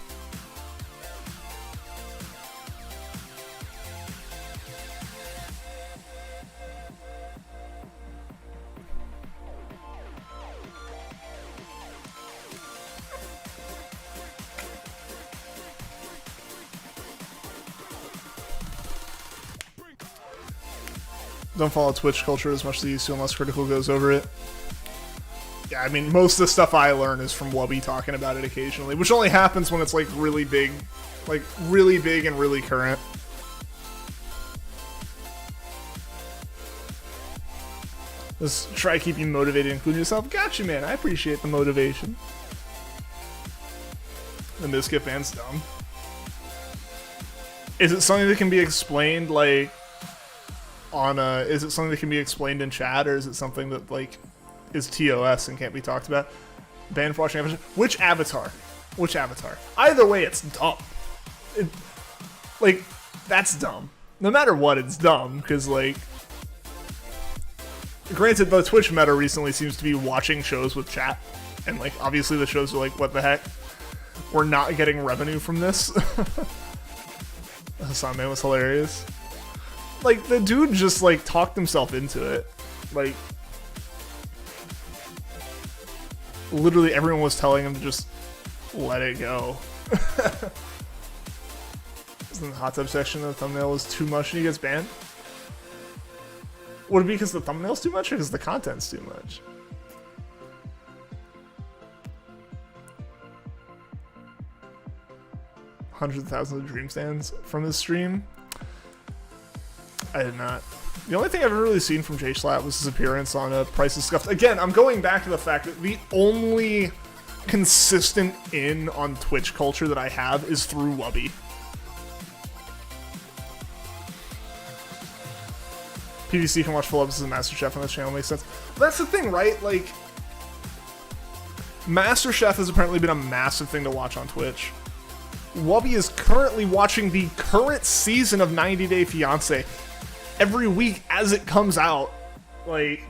Don't follow Twitch culture as much as they used to unless Critical goes over it. Yeah, I mean, most of the stuff I learn is from Wubby talking about it occasionally, which only happens when it's like really big and really current. Just try keeping motivated, including yourself. Gotcha, man. I appreciate the motivation. The Mizzou fan's dumb. Is it something that can be explained like is it something that can be explained in chat, or is it something that like is TOS and can't be talked about? Ban for watching Avatar. Which Avatar? Which Avatar? Either way, it's dumb. Like, that's dumb. No matter what, it's dumb, because like, granted, the Twitch meta recently seems to be watching shows with chat, and like, obviously the shows are like, what the heck? We're not getting revenue from this. Hassan Man was hilarious. Like, the dude just, like, talked himself into it. Like, literally everyone was telling him to just let it go. In the hot tub section, the thumbnail was too much and he gets banned? Would it be because the thumbnail's too much or because the content's too much? Hundreds of thousands of dream stands from his stream? I did not. The only thing I've ever really seen from J Slat was his appearance on Price is Scuffed. Again, I'm going back to the fact that the only consistent in on Twitch culture that I have is through Wubby. PVC can watch full episodes of MasterChef on this channel, makes sense. That's the thing, right? Like, MasterChef has apparently been a massive thing to watch on Twitch. Wubby is currently watching the current season of 90 Day Fiancé every week as it comes out. Like,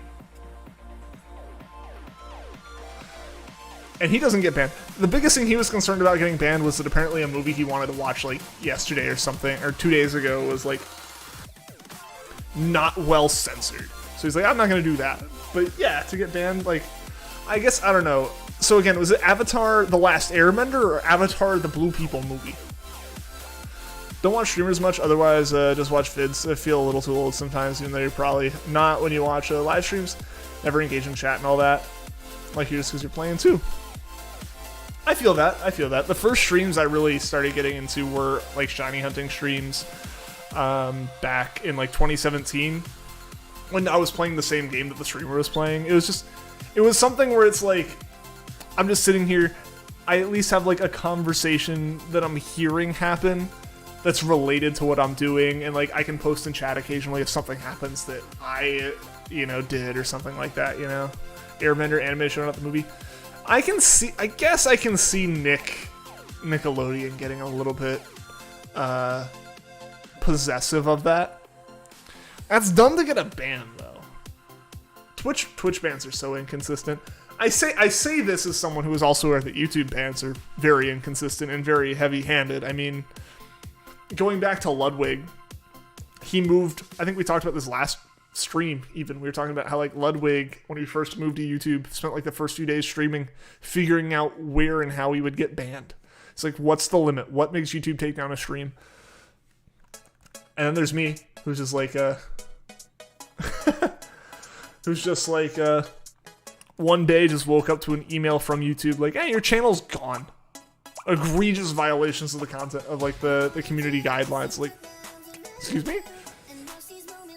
and he doesn't get banned. The biggest thing he was concerned about getting banned was that apparently a movie he wanted to watch like yesterday or something, or 2 days ago, was like not well censored. So he's like, I'm not gonna do that. But yeah, to get banned, like, I guess, I don't know. So again, was it Avatar The Last Airbender or Avatar The Blue People movie? Don't watch streamers much, otherwise just watch vids. I feel a little too old sometimes, even though you're probably not when you watch live streams. Never engage in chat and all that. Like you just because you're playing too. I feel that. The first streams I really started getting into were like shiny hunting streams back in like 2017 when I was playing the same game that the streamer was playing. It was something where it's like, I'm just sitting here, I at least have like a conversation that I'm hearing happen that's related to what I'm doing, and like I can post in chat occasionally if something happens that I, did or something like that, Airbender anime showing up the movie. I guess I can see Nickelodeon getting a little bit possessive of that. That's dumb to get a ban though. Twitch bans are so inconsistent. I say this as someone who is also aware that YouTube bans are very inconsistent and very heavy-handed. I mean, going back to Ludwig, he moved, I think we talked about this last stream even, we were talking about how like Ludwig, when he first moved to YouTube, spent like the first few days streaming, figuring out where and how he would get banned. It's like, what's the limit? What makes YouTube take down a stream? And then there's me, who's just like, one day just woke up to an email from YouTube like, hey, your channel's gone. Egregious violations of the content of like the community guidelines. Like, excuse me?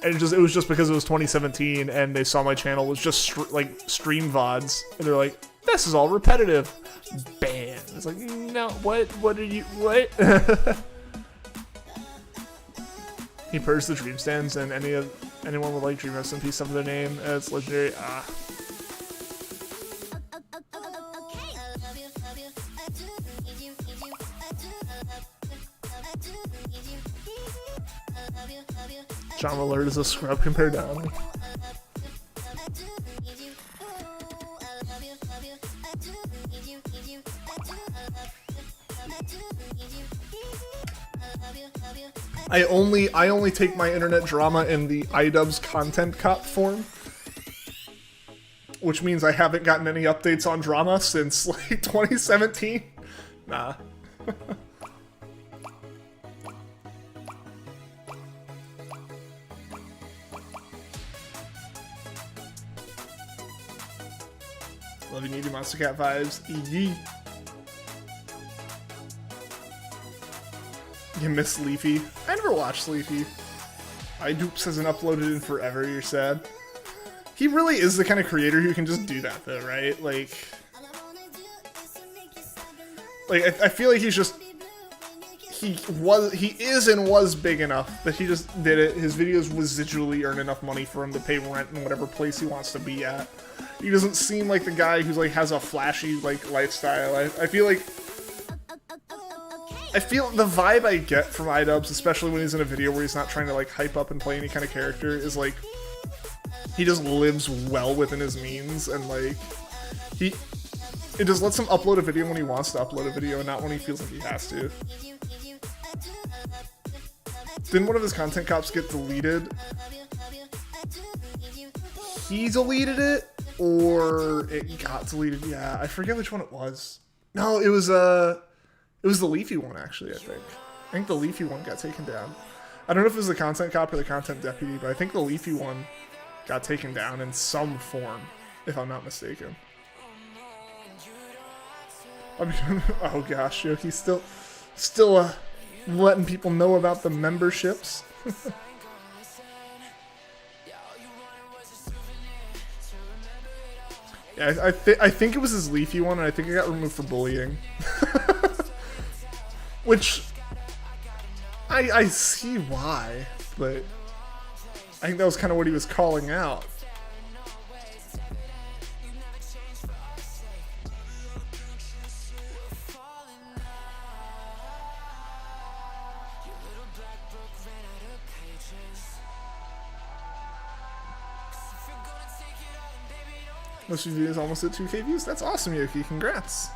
And it was just because it was 2017 and they saw my channel was just stream VODs, and they're like, this is all repetitive. Ban. It's like, no, what are you, what? He purged the dream stands, and anyone would like Dream SMP stuff with their name. It's legendary. John Alert is a scrub compared to Ami. I only take my internet drama in the iDubbbz content cop form, which means I haven't gotten any updates on drama since like 2017. Nah. Love you, needy Monster Cat vibes. Yee. You miss Leafy? I never watched Leafy. iDoops hasn't uploaded in forever, you're sad. He really is the kind of creator who can just do that though, right? Like I feel like he's just, he is and was big enough that he just did it. His videos residually earn enough money for him to pay rent in whatever place he wants to be at. He doesn't seem like the guy who's like has a flashy like lifestyle. I feel the vibe I get from iDubbbz, especially when he's in a video where he's not trying to like hype up and play any kind of character, is like he just lives well within his means, and like it just lets him upload a video when he wants to upload a video and not when he feels like he has to. Didn't one of his content cops get deleted? He deleted it, or it got deleted. Yeah, I forget which one it was. No, it was the Leafy one, actually, I think the Leafy one got taken down. I don't know if it was the content cop or the content deputy, but I think the Leafy one got taken down in some form, if I'm not mistaken. I mean, oh gosh, Yoki's still letting people know about the memberships. Yeah, I think it was his Leafy one, and I think it got removed for bullying. Which, I see why, but I think that was kind of what he was calling out. Most of your videos almost at 2K views. That's awesome, Yoki. Congrats.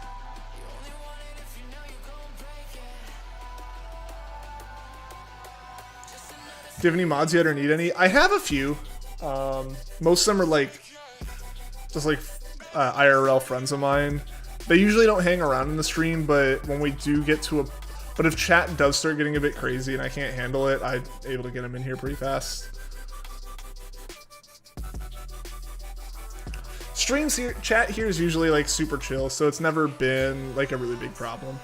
Do you have any mods yet or need any? I have a few. Most of them are like just like IRL friends of mine. They usually don't hang around in the stream, but when we do get to a... But if chat does start getting a bit crazy and I can't handle it, I'm able to get them in here pretty fast. Streams here, chat here is usually like super chill, so it's never been like a really big problem.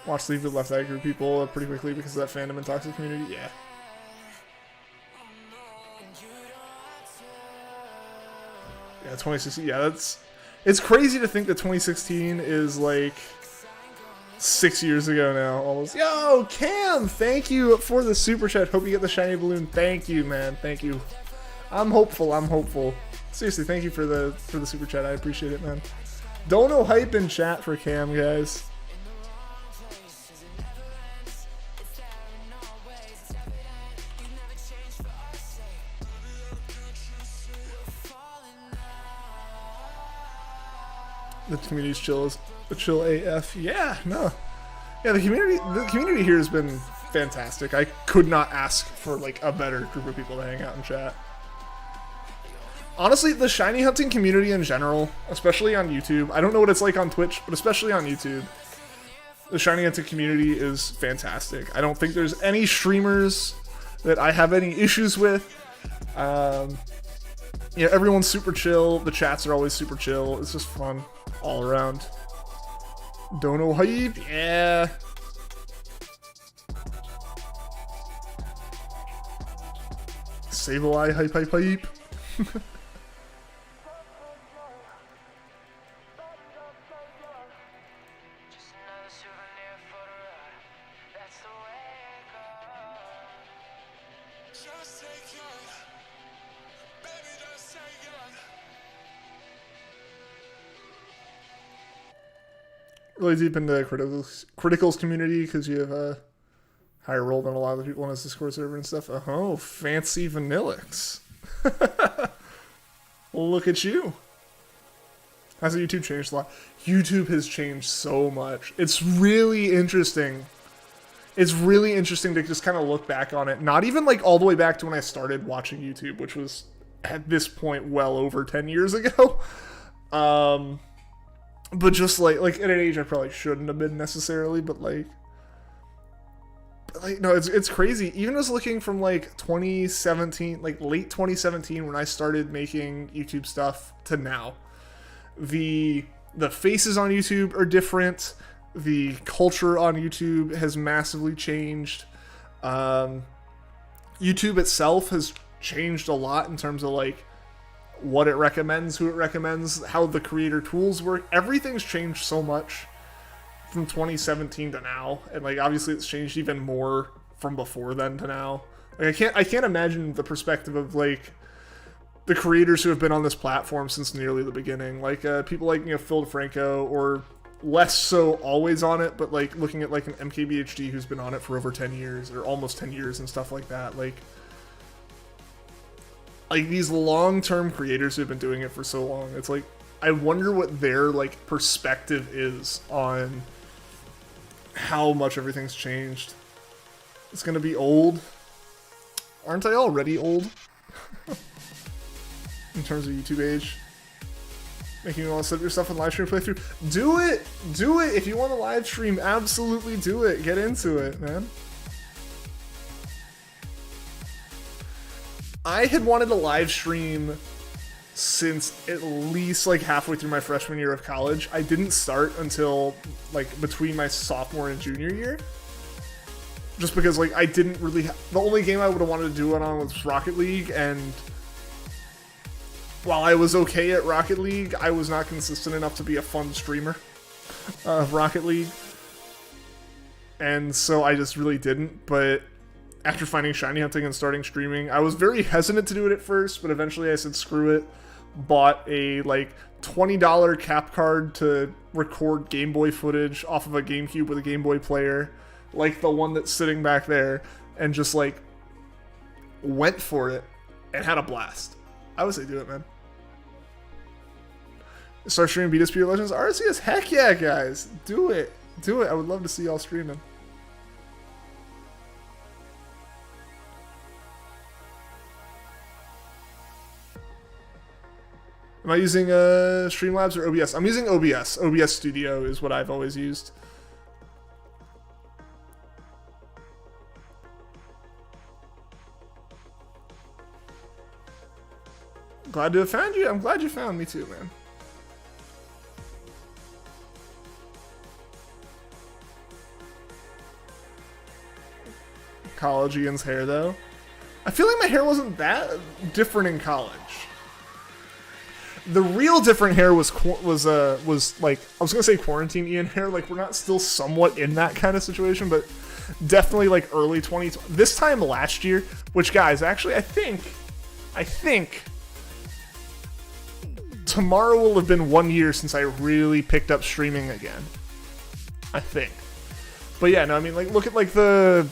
Watch Leave left that group people pretty quickly because of that fandom and toxic community. Yeah. Yeah, 2016. Yeah, it's crazy to think that 2016 is like 6 years ago now, almost. Yo, Cam, thank you for the super chat. Hope you get the shiny balloon. Thank you, man. Thank you. I'm hopeful. I'm hopeful. Seriously, thank you for the super chat. I appreciate it, man. Dono hype in chat for Cam, guys. The community's chill AF. Yeah, no. Yeah, the community here has been fantastic. I could not ask for like a better group of people to hang out and chat. Honestly, the shiny hunting community in general, especially on YouTube, I don't know what it's like on Twitch, but especially on YouTube, the shiny hunting community is fantastic. I don't think there's any streamers that I have any issues with. Yeah, everyone's super chill. The chats are always super chill. It's just fun all around. Dono hype, yeah. Sable eye hype hype hype. Really deep into criticals community because you have a higher role than a lot of the people on this Discord server and stuff. Oh, fancy Vanillix. Look at you. Hasn't YouTube changed a lot? YouTube has changed so much. It's really interesting. It's really interesting to just kind of look back on it. Not even like all the way back to when I started watching YouTube, which was at this point well over 10 years ago. But just like at an age I probably shouldn't have been necessarily, but like no, it's crazy. Even just looking from like 2017, like late 2017 when I started making YouTube stuff to now, the faces on YouTube are different. The culture on YouTube has massively changed. YouTube itself has changed a lot in terms of like what it recommends, who it recommends, how the creator tools work. Everything's changed so much from 2017 to now, and like obviously it's changed even more from before then to now. Like I can't imagine the perspective of like the creators who have been on this platform since nearly the beginning, like people like Phil DeFranco, or less so always on it, but like looking at like an MKBHD who's been on it for over 10 years or almost 10 years and stuff like that. Like these long-term creators who have been doing it for so long, it's like I wonder what their like perspective is on how much everything's changed. It's gonna be old. Aren't I already old? In terms of YouTube age. Making you want to set up yourself in live stream playthrough. Do it! Do it! If you want to live stream, absolutely do it. Get into it, man. I had wanted to live stream since at least like halfway through my freshman year of college. I didn't start until like between my sophomore and junior year. Just because like I didn't really the only game I would have wanted to do it on was Rocket League, and while I was okay at Rocket League, I was not consistent enough to be a fun streamer of Rocket League. And so I just really didn't, but after finding shiny hunting and starting streaming, I was very hesitant to do it at first, but eventually I said screw it. Bought a like $20 cap card to record Game Boy footage off of a GameCube with a Game Boy player, like the one that's sitting back there, and just like went for it and had a blast. I would say do it, man. Start streaming BDSP or Legends RCS. Heck yeah, guys, do it. Do it. I would love to see y'all streaming. Am I using Streamlabs or OBS? I'm using OBS. OBS Studio is what I've always used. Glad to have found you. I'm glad you found me too, man. College Ian's hair, though. I feel like my hair wasn't that different in college. The real different hair was like, I was gonna say quarantine Ian hair. Like, we're not still somewhat in that kind of situation, but definitely like early 2020. This time last year, which guys, actually, I think tomorrow will have been 1 year since I really picked up streaming again. I think. But yeah, no, I mean, like, look at like the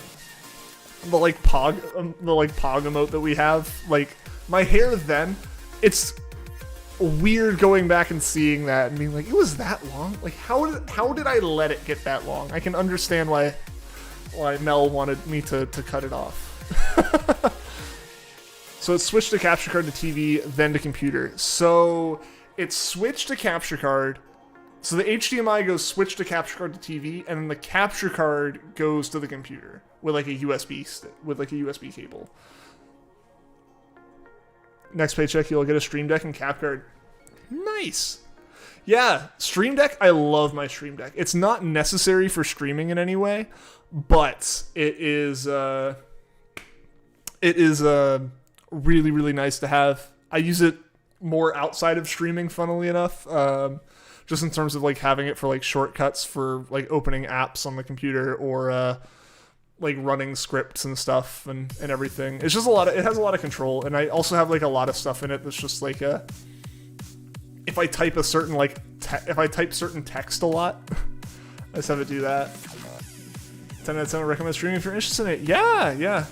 pog emote that we have. Like, my hair then, it's weird going back and seeing that and being like, it was that long? Like, how did I let it get that long? I can understand why Mel wanted me to cut it off. So it switched to capture card to TV, then to computer. So it switched to capture card. So the HDMI goes switch to capture card to TV, and then the capture card goes to the computer with like a USB cable. Next paycheck, you'll get a Stream Deck and cap card. Nice. Yeah, Stream Deck. I love my Stream Deck. It's not necessary for streaming in any way, but it is really, really nice to have. I use it more outside of streaming, funnily enough, just in terms of like having it for like shortcuts for like opening apps on the computer or like running scripts and stuff and everything. It's just it has a lot of control, and I also have like a lot of stuff in it that's just like if I type a certain if I type certain text a lot, I just have it do that. 10 out of 10 would recommend streaming if you're interested in it. Yeah.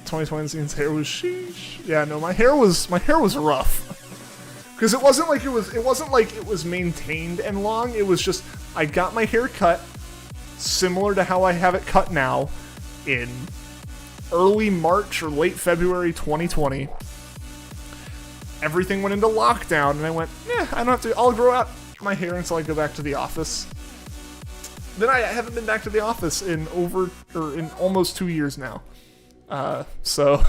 2020 scene's hair was sheesh. Yeah, no, my hair was rough. Because it wasn't like it was maintained and long. It was just, I got my hair cut similar to how I have it cut now in early March or late February 2020. Everything went into lockdown, and I went, I don't have to, I'll grow out my hair until I go back to the office. Then I haven't been back to the office in almost 2 years now. So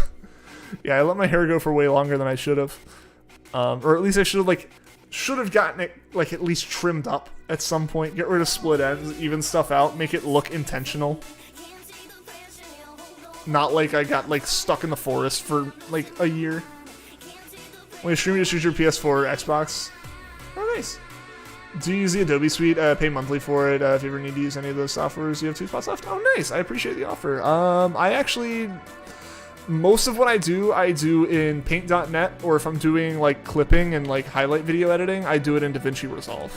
yeah, I let my hair go for way longer than I should have. Or at least I should have gotten it like at least trimmed up at some point. Get rid of split ends, even stuff out, make it look intentional. Not like I got like stuck in the forest for like a year. When you stream, just use your PS4 or Xbox. Oh, nice. Do you use the Adobe Suite? Pay monthly for it. If you ever need to use any of those softwares, you have 2 spots left. Oh, nice. I appreciate the offer. I actually, most of what I do in Paint.net, or if I'm doing like clipping and like highlight video editing, I do it in DaVinci Resolve.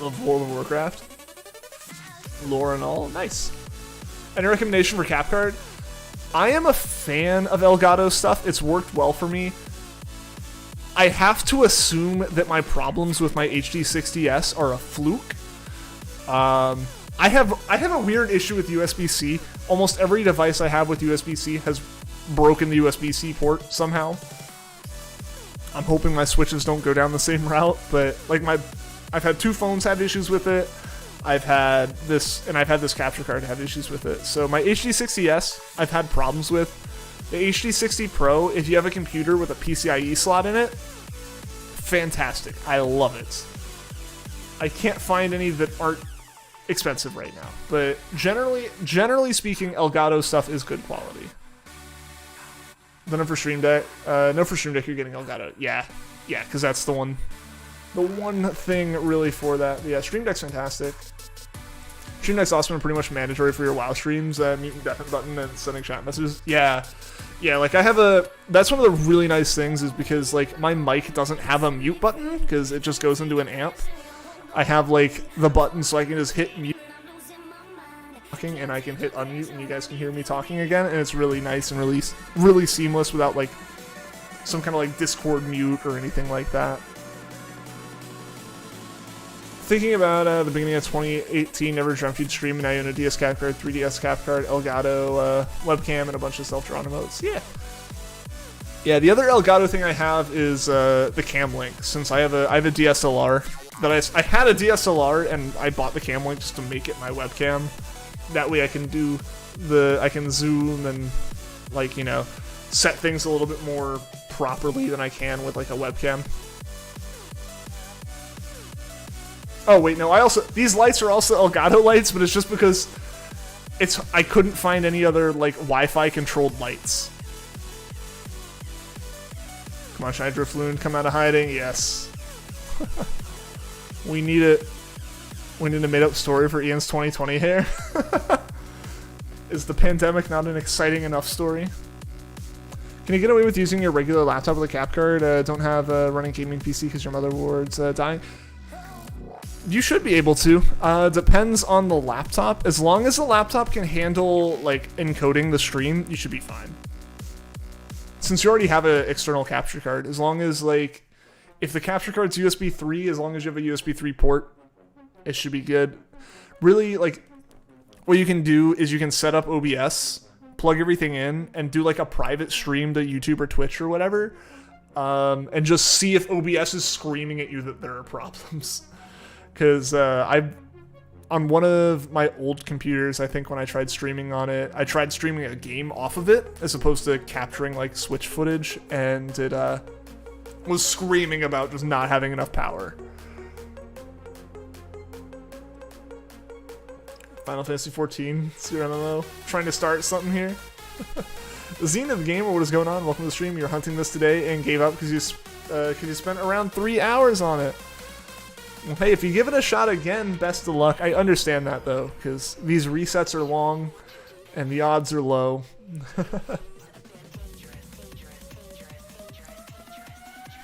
Of World of Warcraft. Lore and all. Nice. Any recommendation for CapCard? I am a fan of Elgato stuff. It's worked well for me. I have to assume that my problems with my HD60S are a fluke. I have a weird issue with USB-C. Almost every device I have with USB-C has broken the USB-C port somehow. I'm hoping my switches don't go down the same route, but like I've had 2 phones have issues with it. I've had this capture card have issues with it. So my HD60S, I've had problems with. The HD60 Pro, if you have a computer with a PCIe slot in it, fantastic. I love it. I can't find any that aren't expensive right now, but generally speaking, Elgato stuff is good quality. Then for Stream Deck, no, for Stream Deck you're getting Elgato. Yeah, because that's the one thing really for that. Yeah, Stream Deck's fantastic. Stream Deck's awesome and pretty much mandatory for your WoW streams. Mute and deafen button and sending chat messages. Yeah, like that's one of the really nice things is because like my mic doesn't have a mute button because it just goes into an amp. I have like the button so I can just hit mute. talking, and I can hit unmute, and you guys can hear me talking again, and it's really nice and really seamless without like some kind of like Discord mute or anything like that. Thinking about the beginning of 2018, never dreamt you'd stream, and now you own a DS cap card, 3DS cap card, Elgato webcam, and a bunch of self-drawn emotes. Yeah, the other Elgato thing I have is the cam link, since I have a DSLR. That I had a DSLR, and I bought the cam link just to make it my webcam. That way I can I can zoom and, like, you know, set things a little bit more properly than I can with like a webcam. Oh wait, no, these lights are also Elgato lights, but it's just because I couldn't find any other like Wi-Fi controlled lights. Come on, Shiny DRIFLOON, come out of hiding. Yes. We need it. We need a made-up story for Ian's 2020 hair. Is the pandemic not an exciting enough story? Can you get away with using your regular laptop with a cap card? Don't have a running gaming PC because your motherboard's dying? You should be able to. Depends on the laptop. As long as the laptop can handle like encoding the stream, you should be fine. Since you already have an external capture card, as long as like if the capture card's USB 3, as long as you have a USB 3 port, it should be good. Really, like what you can do is you can set up OBS, plug everything in, and do like a private stream to YouTube or Twitch or whatever, and just see if OBS is screaming at you that there are problems. Because on one of my old computers, I think when I tried streaming on it, I tried streaming a game off of it as opposed to capturing like Switch footage, and it was screaming about just not having enough power. Final Fantasy 14, Super MMO, trying to start something here. Zenith Gamer, what is going on? Welcome to the stream. You're hunting this today and gave up because you spent around 3 hours on it. Well, hey, if you give it a shot again, best of luck. I understand that, though, because these resets are long, and the odds are low.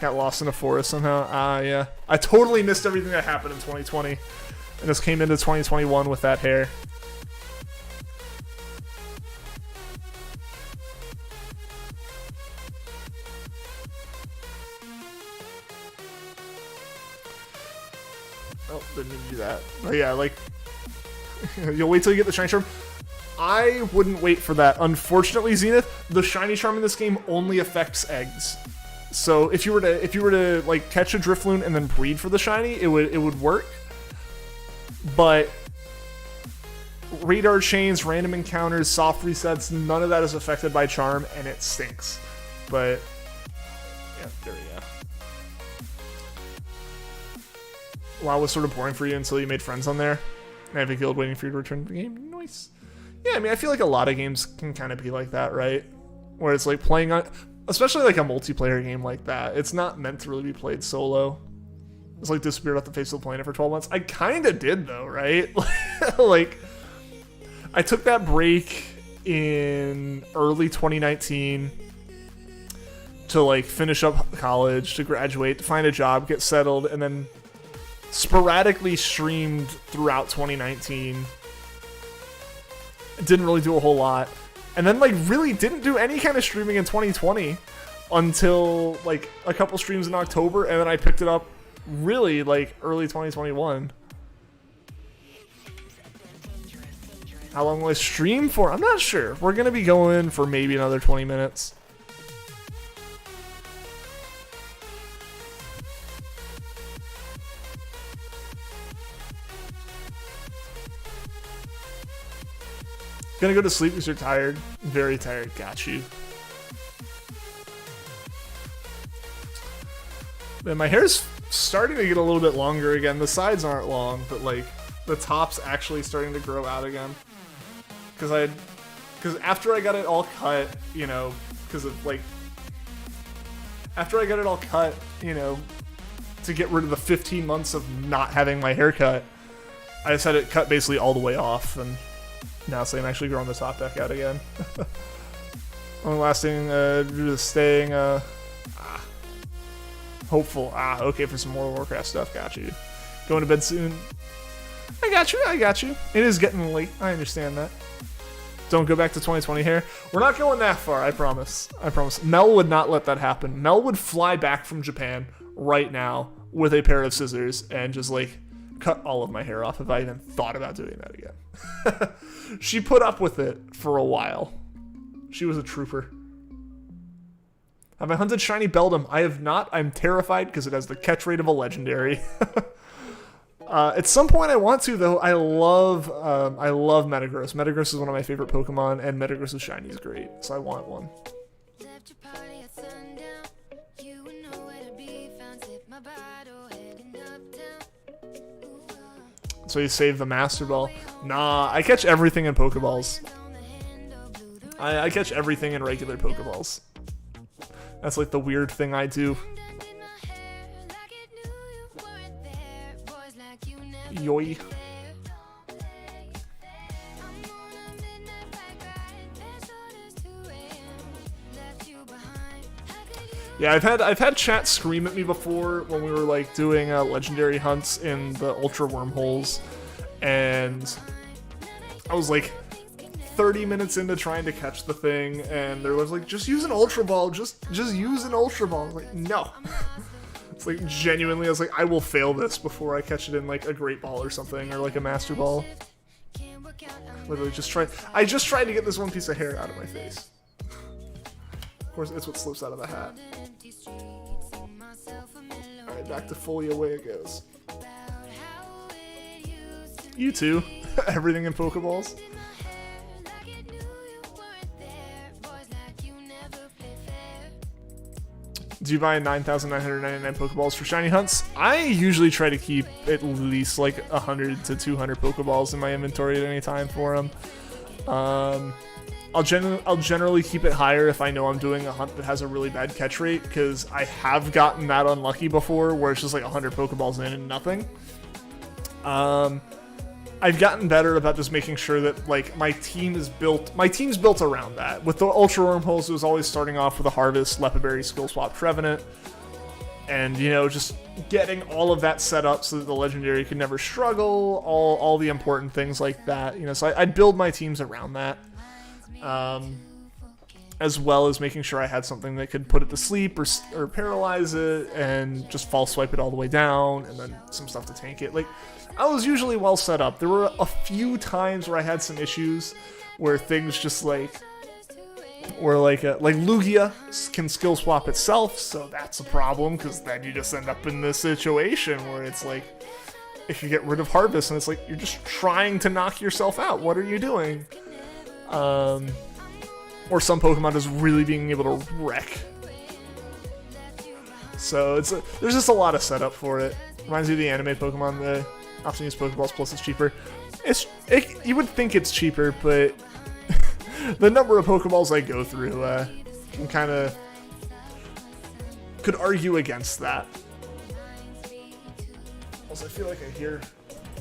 Got lost in a forest somehow. Yeah. I totally missed everything that happened in 2020, and just came into 2021 with that hair. Oh, didn't mean to do that. But yeah, like, you'll wait till you get the shiny charm. I wouldn't wait for that. Unfortunately, Zenith, the shiny charm in this game only affects eggs. So if you were to like catch a DRIFLOON and then breed for the shiny, it would work. But radar chains, random encounters, soft resets, none of that is affected by charm, and it stinks. But yeah, there we go. WoW was sort of boring for you until you made friends on there. And I have a guild waiting for you to return to the game. Nice. Yeah, I mean, I feel like a lot of games can kind of be like that, right? Where it's like playing on, especially like a multiplayer game like that. It's not meant to really be played solo. It's like disappeared off the face of the planet for 12 months. I kind of did though, right? Like, I took that break in early 2019 to like finish up college, to graduate, to find a job, get settled, and then sporadically streamed throughout 2019. Didn't really do a whole lot. And then like really didn't do any kind of streaming in 2020 until like a couple streams in October, and then I picked it up really like early 2021. How long will I stream for? I'm not sure. We're gonna be going for maybe another 20 minutes. Gonna go to sleep because you're tired. Very tired. Got you. Man, my hair's starting to get a little bit longer again. The sides aren't long, but like the top's actually starting to grow out again. Because after I got it all cut, you know, because of like, after I got it all cut, you know, to get rid of the 15 months of not having my hair cut, I just had it cut basically all the way off, and now so I'm actually growing the top back out again. Only lasting due to staying hopeful. Okay, for some more Warcraft stuff. Got you. Going to bed soon. I got you. It is getting late. I understand that. Don't go back to 2020 hair. We're not going that far, I promise. Mel would not let that happen. Mel would fly back from Japan right now with a pair of scissors and just like cut all of my hair off if I even thought about doing that again. She put up with it for a while. She was a trooper. Have I hunted shiny Beldum? I have not. I'm terrified because it has the catch rate of a legendary. At some point I want to, though. I love Metagross. Metagross is one of my favorite Pokemon, and Metagross's shiny is great, so I want one. So you save the Master Ball. Nah, I catch everything in Pokeballs. I catch everything in regular Pokeballs. That's like the weird thing I do. Yoy. Yeah, I've had chat scream at me before when we were like doing legendary hunts in the ultra wormholes, and I was like 30 minutes into trying to catch the thing, and there was like, just use an ultra ball, just use an ultra ball. I was like, no. It's like genuinely, I was like, I will fail this before I catch it in like a great ball or something, or like a master ball. Literally I just tried to get this one piece of hair out of my face. Of course, it's what slips out of the hat. Alright, back to fully away it goes. You too. Everything in Pokeballs. Do you buy 9,999 Pokeballs for shiny hunts? I usually try to keep at least like 100 to 200 Pokeballs in my inventory at any time for them. I'll generally keep it higher if I know I'm doing a hunt that has a really bad catch rate, because I have gotten that unlucky before where it's just like 100 Pokeballs in and nothing. I've gotten better about just making sure that like my team's built around that. With the Ultra Wormholes, it was always starting off with a Harvest, Lepaberry, Skill Swap, Trevenant, and you know, just getting all of that set up so that the Legendary could never struggle, all the important things like that. You know, so I'd build my teams around that, as well as making sure I had something that could put it to sleep or paralyze it and just false swipe it all the way down, and then some stuff to tank it. Like, I was usually well set up. There were a few times where I had some issues where things just like Lugia can skill swap itself, so that's a problem, because then you just end up in this situation where it's like, if you get rid of Harvest and it's like you're just trying to knock yourself out, what are you doing? Or some Pokemon just really being able to wreck. So there's just a lot of setup for it. Reminds me of the anime Pokemon, the often use Pokeballs plus it's cheaper. You would think it's cheaper, but the number of Pokeballs I go through, I'm kind of could argue against that. Also, I feel like I hear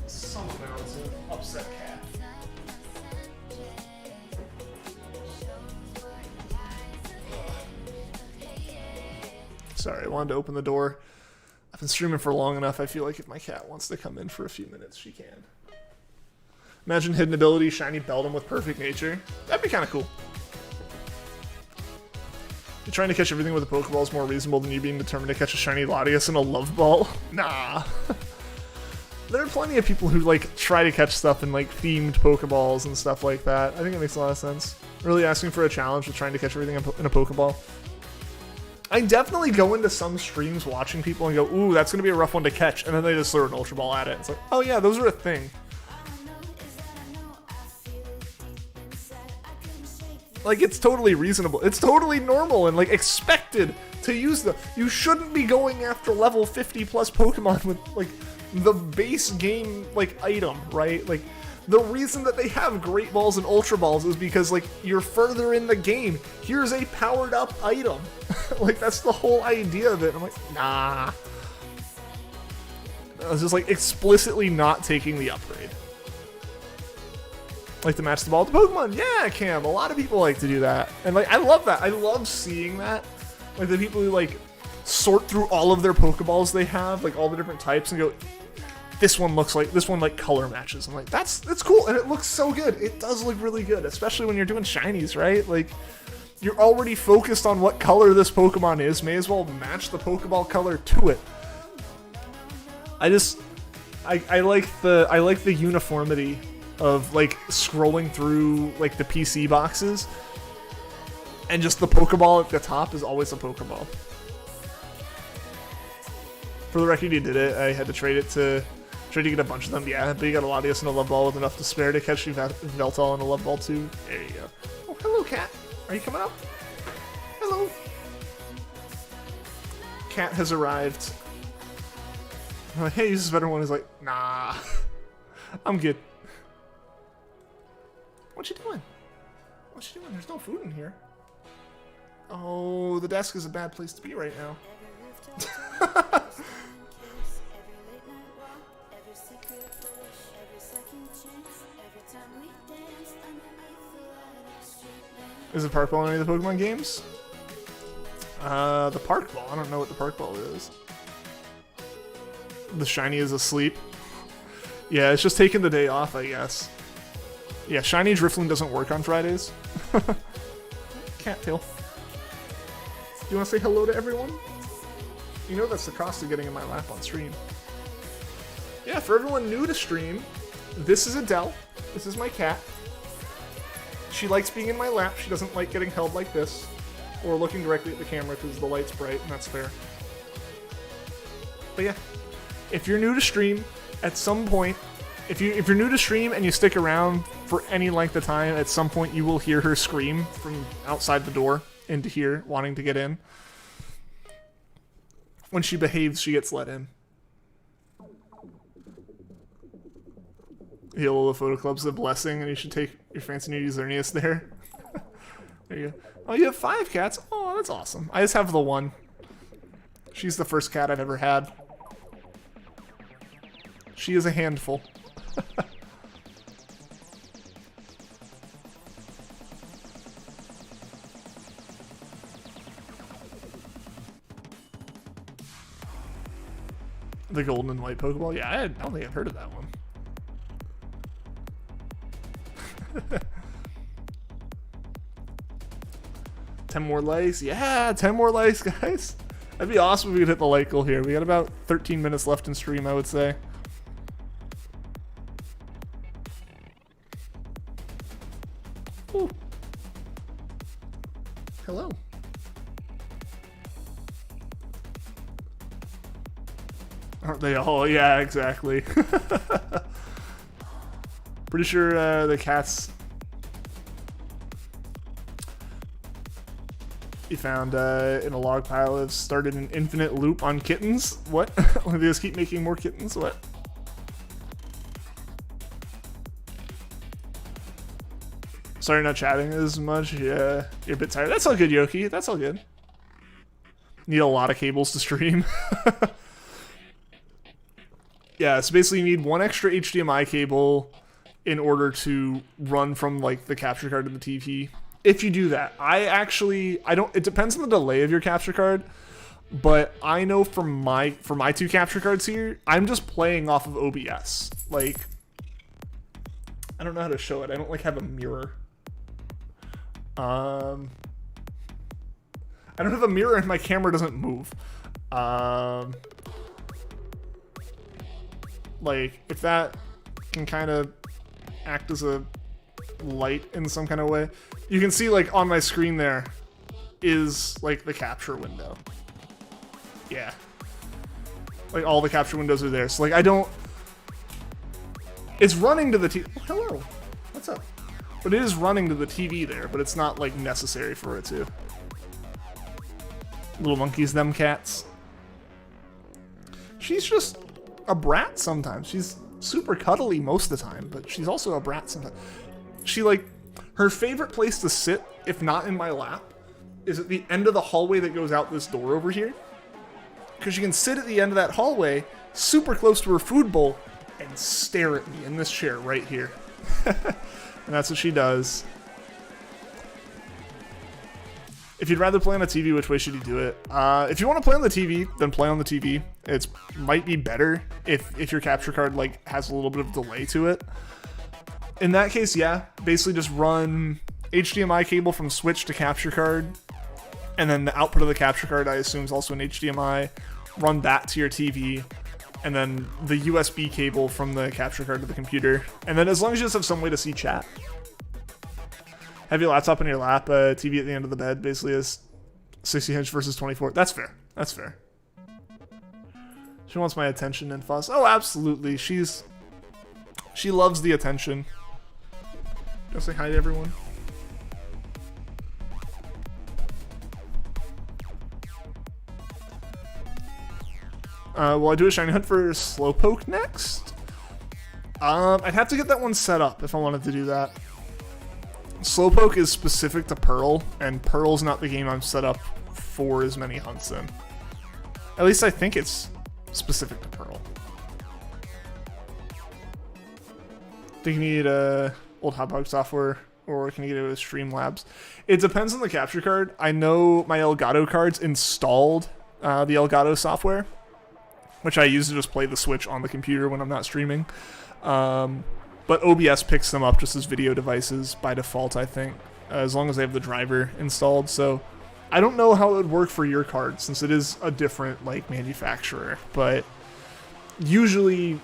some amounts of upset cat. Sorry, I wanted to open the door. I've been streaming for long enough. I feel like if my cat wants to come in for a few minutes, she can. Imagine hidden ability, shiny Beldum with perfect nature. That'd be kind of cool. You're trying to catch everything with a Pokeball is more reasonable than you being determined to catch a shiny Latias in a Love Ball. Nah. There are plenty of people who like try to catch stuff in like themed Pokeballs and stuff like that. I think it makes a lot of sense. Really asking for a challenge with trying to catch everything in a Pokeball. I definitely go into some streams watching people and go, ooh, that's going to be a rough one to catch, and then they just throw an Ultra Ball at it. It's like, oh yeah, those are a thing. Like, it's totally reasonable. It's totally normal and, like, expected to use them. You shouldn't be going after level 50 plus Pokemon with, like, the base game, like, item, right? Like, the reason that they have Great Balls and Ultra Balls is because, like, you're further in the game. Here's a powered up item. Like, that's the whole idea of it. I'm like, nah. I was just, like, explicitly not taking the upgrade. Like to match the ball with the Pokemon. Yeah, Cam. A lot of people like to do that. And, like, I love that. I love seeing that. Like, the people who, like, sort through all of their Pokeballs they have, like, all the different types, and go, this one like color matches. I'm like, that's cool, and it looks so good. It does look really good, especially when you're doing shinies, right? Like, you're already focused on what color this Pokemon is. May as well match the Pokeball color to it. I like the uniformity of like scrolling through like the PC boxes, and just the Pokeball at the top is always a Pokeball. For the record, you did it. I had to trade it to get a bunch of them. Yeah, but you got a Latios and a Love Ball with enough to spare to catch you Veltal and a Love Ball too. There you go. Oh, hello, cat. Are you coming up? Hello. Cat has arrived. I'm like, hey, this is a better one. He's like, nah, I'm good. What you doing? What you doing? There's no food in here. Oh, the desk is a bad place to be right now. Is it Park Ball in any of the Pokemon games? The Park Ball. I don't know what the Park Ball is. The shiny is asleep. Yeah, it's just taking the day off, I guess. Yeah, shiny DRIFLOON doesn't work on Fridays. Cattail. Do you want to say hello to everyone? You know that's the cost of getting in my lap on stream. Yeah, for everyone new to stream, this is Adele. This is my cat. She likes being in my lap. She doesn't like getting held like this or looking directly at the camera because the light's bright, and that's fair. But yeah, if you're new to stream, at some point, if you're new to stream and you stick around for any length of time, at some point you will hear her scream from outside the door into here, wanting to get in. When she behaves, she gets let in. Yellow Photo Club's a blessing, and you should take your fancy new Xerneas there. There you go. Oh, you have 5 cats? Oh, that's awesome. I just have the one. She's the first cat I've ever had. She is a handful. The golden and white Pokeball? Yeah, I don't think I've heard of that one. 10 more likes? Yeah, 10 more likes, guys. That'd be awesome if we could hit the like goal here. We got about 13 minutes left in stream, I would say. Ooh. Hello. Aren't they all? Yeah, exactly. Pretty sure the cats you found in a log pile have started an infinite loop on kittens. What? They just keep making more kittens? What? Sorry, not chatting as much. Yeah, you're a bit tired. That's all good, Yoki. That's all good. Need a lot of cables to stream. Yeah, so basically you need one extra HDMI cable in order to run from like the capture card to the TV. If you do that, I don't, it depends on the delay of your capture card, but I know for my 2 capture cards here, I'm just playing off of OBS. Like, I don't know how to show it. I don't like have a mirror. I don't have a mirror and my camera doesn't move. Like, if that can kind of act as a light in some kind of way, you can see like on my screen there is like the capture window. Yeah, like all the capture windows are there, so like I don't, it's running to the TV. Oh, hello, what's up? But it is running to the TV there, but it's not like necessary for it to. Little monkeys, them cats. She's just a brat sometimes. She's super cuddly most of the time, but she's also a brat sometimes. She like, her favorite place to sit, if not in my lap, is at the end of the hallway that goes out this door over here. Because she can sit at the end of that hallway, super close to her food bowl, and stare at me in this chair right here. And that's what she does. If you'd rather play on a TV, which way should you do it? If you want to play on the TV, then play on the TV. It's might be better if your capture card like has a little bit of delay to it. In that case, yeah, basically just run HDMI cable from switch to capture card, and then the output of the capture card I assume is also an HDMI. Run that to your TV, and then the USB cable from the capture card to the computer. And then as long as you just have some way to see chat. Have your laptop in your lap, TV at the end of the bed, basically is 60 inch versus 24. That's fair. That's fair. She wants my attention and fuss. Oh, absolutely. She loves the attention. Go say hi to everyone. Will I do a shiny hunt for Slowpoke next? I'd have to get that one set up if I wanted to do that. Slowpoke is specific to Pearl, and Pearl's not the game I'm set up for as many hunts in. At least I think it's specific to Pearl. Think you need old Hotbog software, or can you get it with Streamlabs? It depends on the capture card. I know my Elgato cards installed the Elgato software, which I use to just play the Switch on the computer when I'm not streaming. But OBS picks them up just as video devices by default, I think, as long as they have the driver installed. So I don't know how it would work for your card, since it is a different like manufacturer. But usually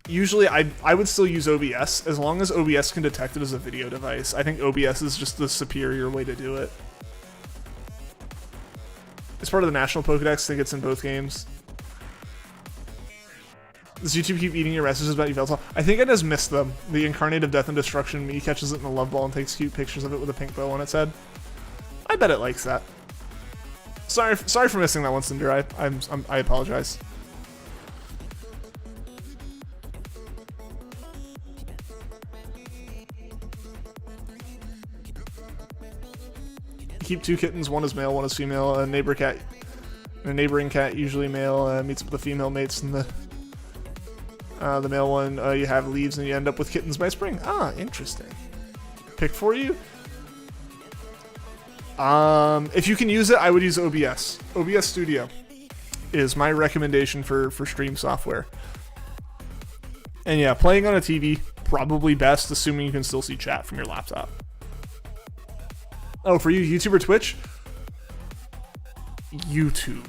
I would still use OBS as long as OBS can detect it as a video device. I think OBS is just the superior way to do it. It's part of the National Pokedex. I think it's in both games. Does YouTube keep eating your messages about Yveltal? I think I just missed them. The Incarnate of Death and Destruction, me catches it in the love ball and takes cute pictures of it with a pink bow on its head. I bet it likes that. Sorry for missing that one, Cinder. I apologize. Keep 2 kittens. One is male, one is female. A neighboring cat, usually male, meets up with the female mates, and the male one you have leaves, and you end up with kittens by spring. Ah, interesting. Pick for you. If you can use it, I would use OBS. OBS Studio is my recommendation for stream software. And yeah, playing on a TV probably best, assuming you can still see chat from your laptop. Oh, for you, YouTube or Twitch? YouTube.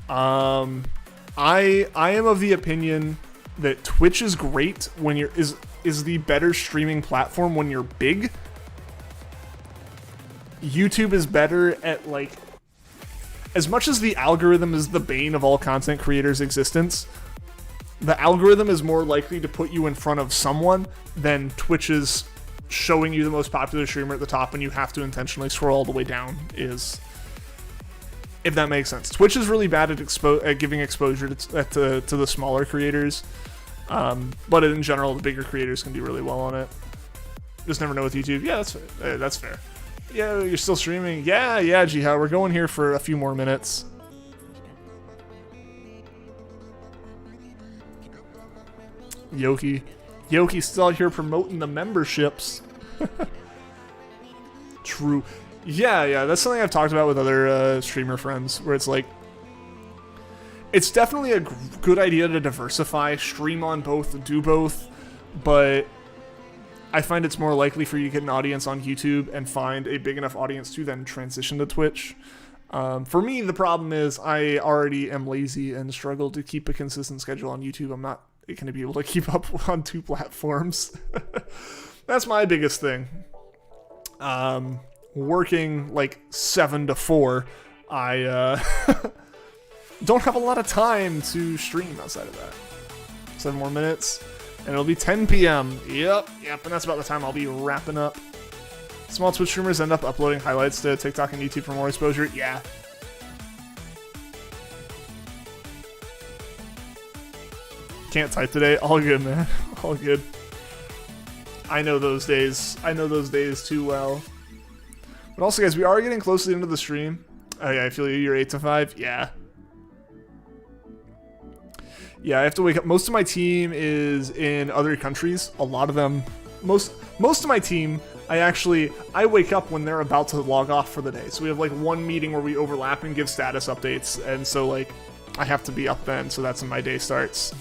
I am of the opinion that Twitch is great when is the better streaming platform when you're big. YouTube is better at, like, as much as the algorithm is the bane of all content creators' existence, the algorithm is more likely to put you in front of someone than Twitch's showing you the most popular streamer at the top and you have to intentionally scroll all the way down is, if that makes sense. Twitch is really bad at giving exposure to the smaller creators, but in general, the bigger creators can do really well on it. Just never know with YouTube. Yeah, that's fair. Yeah, you're still streaming. Yeah, Jiha, we're going here for a few more minutes. Yoki's still out here promoting the memberships. True. Yeah, that's something I've talked about with other streamer friends, where it's like, it's definitely a good idea to diversify, stream on both, do both, but I find it's more likely for you to get an audience on YouTube and find a big enough audience to then transition to Twitch. For me, the problem is I already am lazy and struggle to keep a consistent schedule on YouTube. I'm not going to be able to keep up on 2 platforms. That's my biggest thing. Working like 7 to 4, I don't have a lot of time to stream outside of that. 7 more minutes. And it'll be 10 p.m. Yep, and that's about the time I'll be wrapping up. Small Twitch streamers end up uploading highlights to TikTok and YouTube for more exposure. Yeah. Can't type today. All good, man. All good. I know those days. I know those days too well. But also, guys, we are getting close to the end of the stream. Oh, yeah, I feel you're 8 to 5. Yeah. Yeah, I have to wake up. Most of my team is in other countries. A lot of them, most of my team, I wake up when they're about to log off for the day. So we have like one meeting where we overlap and give status updates. And so like I have to be up then, so that's when my day starts.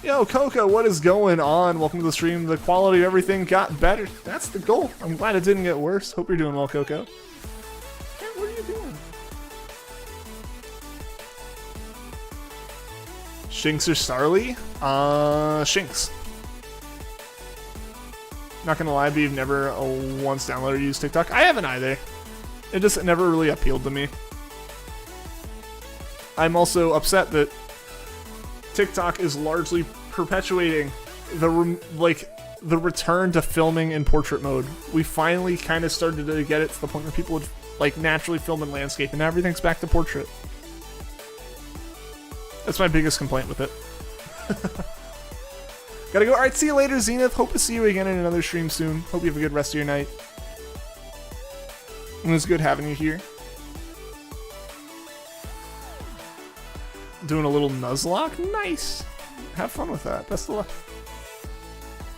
Yo, Coco, what is going on? Welcome to the stream. The quality of everything got better. That's the goal. I'm glad it didn't get worse. Hope you're doing well, Coco. Yeah, what are you doing? Shinx or Starly? Shinx. Not gonna lie, but you've never once downloaded or used TikTok. I haven't either. It never really appealed to me. I'm also upset that TikTok is largely perpetuating the return to filming in portrait mode. We finally kind of started to get it to the point where people would like naturally film in landscape, and now everything's back to portrait. That's my biggest complaint with it. Gotta go. Alright, see you later, Zenith. Hope to see you again in another stream soon. Hope you have a good rest of your night. It was good having you here. Doing a little Nuzlocke? Nice. Have fun with that. Best of luck.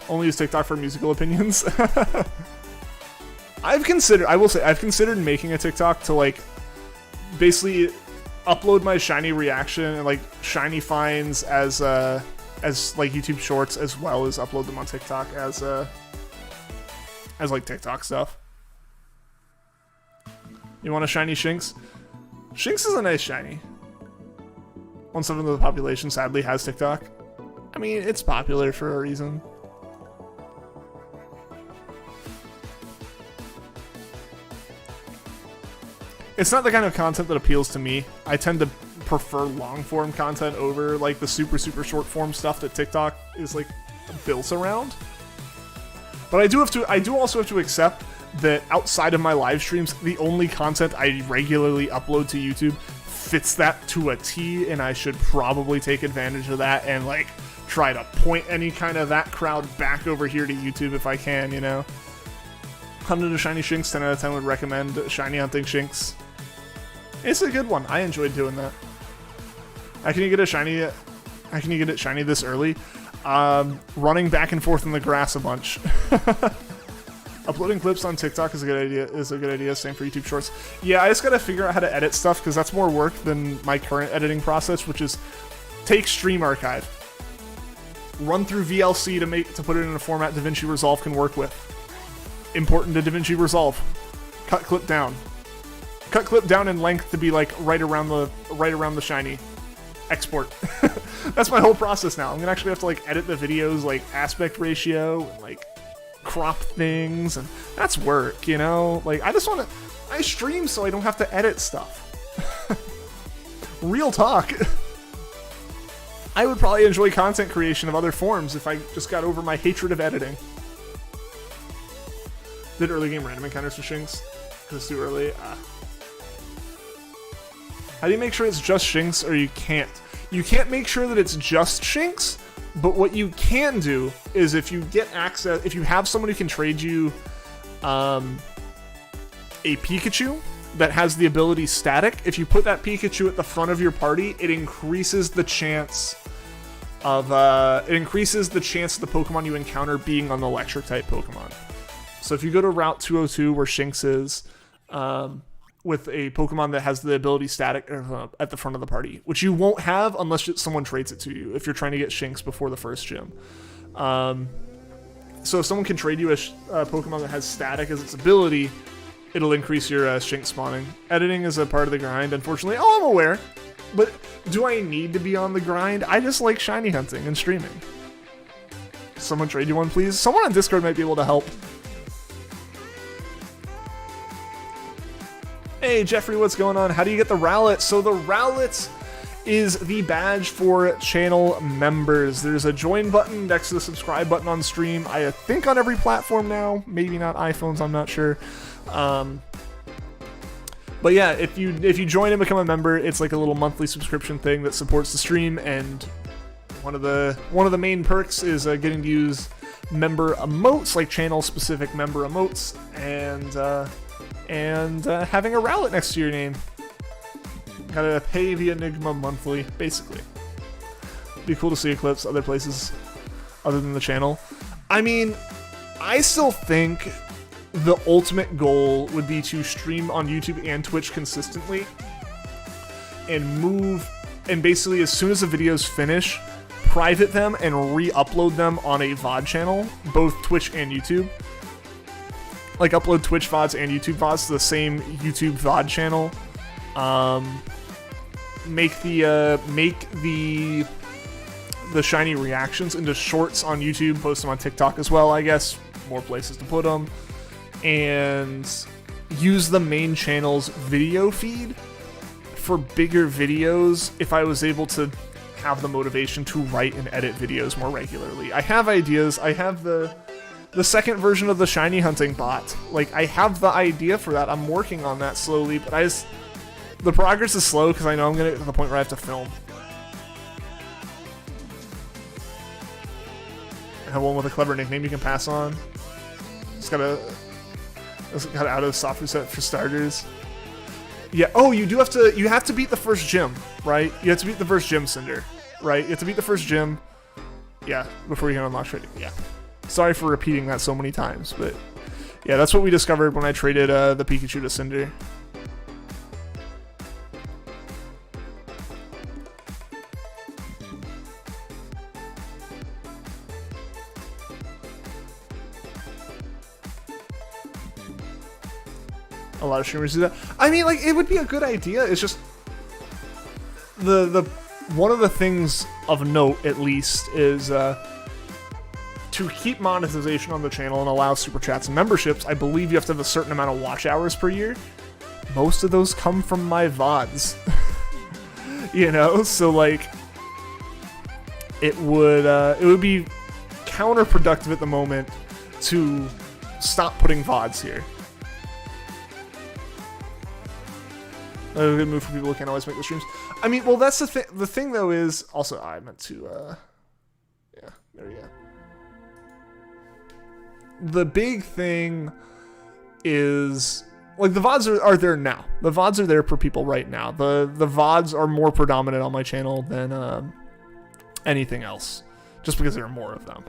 Only use TikTok for musical opinions. I've considered making a TikTok to like basically upload my shiny reaction and like shiny finds as like YouTube shorts, as well as upload them on TikTok as like TikTok stuff. You want a shiny Shinx? Shinx is a nice shiny. 1/7 of the population sadly has TikTok. I mean, it's popular for a reason. It's not the kind of content that appeals to me. I tend to prefer long form content over like the super short form stuff that TikTok is like built around. But I do also have to accept that outside of my live streams, the only content I regularly upload to YouTube fits that to a T, and I should probably take advantage of that and like try to point any kind of that crowd back over here to YouTube if I can, you know. Hunted a shiny Shinx, 10 out of 10 would recommend shiny hunting Shinx. It's a good one. I enjoyed doing that. How can you get a shiny? How can you get it shiny this early? Running back and forth in the grass a bunch. Uploading clips on TikTok is a good idea. Same for YouTube Shorts. Yeah, I just gotta figure out how to edit stuff because that's more work than my current editing process, which is take Stream Archive, run through VLC to put it in a format DaVinci Resolve can work with. Import into DaVinci Resolve. Cut clip down. Cut clip down in length to be like right around the shiny. Export. That's my whole process now. I'm gonna actually have to like edit the videos like aspect ratio and like crop things, and that's work, you know? Like I stream so I don't have to edit stuff. Real talk. I would probably enjoy content creation of other forms if I just got over my hatred of editing. Did early game random encounters for Shinx? Because it's too early. How do you make sure it's just Shinx, or you can't? You can't make sure that it's just Shinx, but what you can do is if you get access, if you have someone who can trade you a Pikachu that has the ability Static, if you put that Pikachu at the front of your party, it increases the chance of the Pokemon you encounter being on the electric type Pokemon. So if you go to Route 202 where Shinx is, with a Pokemon that has the ability Static at the front of the party, which you won't have unless someone trades it to you if you're trying to get Shinx before the first gym. So if someone can trade you a Pokemon that has Static as its ability, it'll increase your Shinx spawning. Editing is a part of the grind, unfortunately. Oh, I'm aware. But do I need to be on the grind? I just like shiny hunting and streaming. Someone trade you one, please? Someone on Discord might be able to help. Hey, Jeffrey, what's going on? How do you get the Rowlet? So the Rowlet is the badge for channel members. There's a join button next to the subscribe button on stream. I think on every platform now. Maybe not iPhones, I'm not sure. But yeah, if you join and become a member, it's like a little monthly subscription thing that supports the stream, and one of the main perks is getting to use member emotes, like channel-specific member emotes, and having a Rowlet next to your name. Gotta pay the Enigma monthly, basically. Be cool to see Eclipse other places other than the channel. I mean, I still think the ultimate goal would be to stream on YouTube and Twitch consistently and basically as soon as the videos finish, private them and re-upload them on a VOD channel, both Twitch and YouTube. Like upload Twitch VODs and YouTube VODs to the same YouTube VOD channel. Make the shiny reactions into shorts on YouTube, post them on TikTok as well, I guess. More places to put them. And use the main channel's video feed for bigger videos if I was able to have the motivation to write and edit videos more regularly. I have ideas. I have the second version of the shiny hunting bot. Like, I have the idea for that. I'm working on that slowly, but the progress is slow because I know I'm going to get to the point where I have to film. I have one with a clever nickname you can pass on. It's got out of soft reset for starters. Yeah. Oh, you have to beat the first gym, right? You have to beat the first gym, Cinder, right? You have to beat the first gym. Yeah, before you can unlock trading. Yeah. Sorry for repeating that so many times, but yeah, that's what we discovered when I traded the Pikachu to Cinder. A lot of streamers do that. I mean, like, it would be a good idea. It's just the one of the things of note, at least, is to keep monetization on the channel and allow super chats and memberships. I believe you have to have a certain amount of watch hours per year. Most of those come from my VODs, you know. So like, it would be counterproductive at the moment to stop putting VODs here. A good move for people who can't always make the streams. I mean, well, that's the thing. The thing, though, is also I meant to. Yeah, there we go. The big thing is like the VODs are there now. The VODs are there for people right now. The VODs are more predominant on my channel than anything else, just because there are more of them.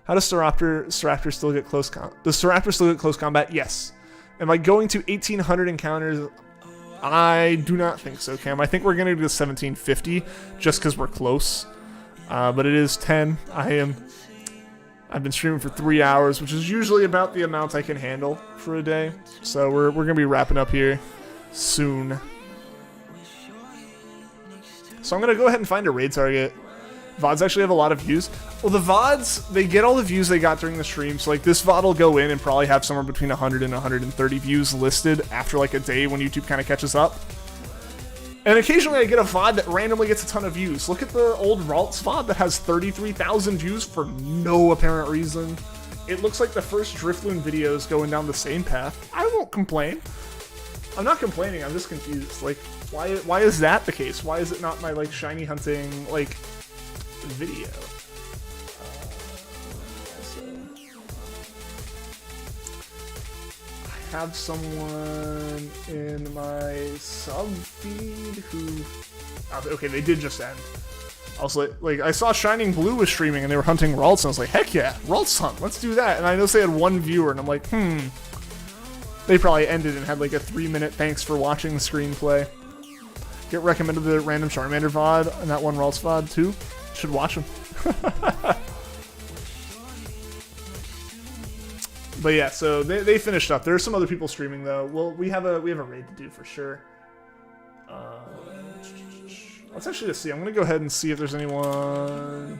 How does Staraptor still get close? Does Staraptor still get close combat? Yes. Am I going to 1800 encounters? I do not think so, Cam. I think we're going to do 1750 just because we're close. But it is 10. I've been streaming for 3 hours, which is usually about the amount I can handle for a day. So we're going to be wrapping up here soon. So I'm going to go ahead and find a raid target. VODs actually have a lot of views. Well, the VODs, they get all the views they got during the stream. So, like, this VOD will go in and probably have somewhere between 100 and 130 views listed after, like, a day when YouTube kind of catches up. And occasionally I get a VOD that randomly gets a ton of views. Look at the old Ralts VOD that has 33,000 views for no apparent reason. It looks like the first DRIFLOON video is going down the same path. I won't complain. I'm not complaining, I'm just confused. Like, why is that the case? Why is it not my, like, shiny hunting, like, video? I have someone in my sub feed who... okay, they did just end. I was like, I saw Shining Blue was streaming and they were hunting Ralts, and I was like, heck yeah, Ralts hunt, let's do that. And I noticed they had one viewer, and I'm like, They probably ended and had like a 3-minute thanks for watching the screenplay. Get recommended the random Charmander VOD and that one Ralts VOD too. Should watch them. But yeah, so they finished up. There are some other people streaming though. Well, we have a raid to do for sure. Let's actually just see. I'm gonna go ahead and see if there's anyone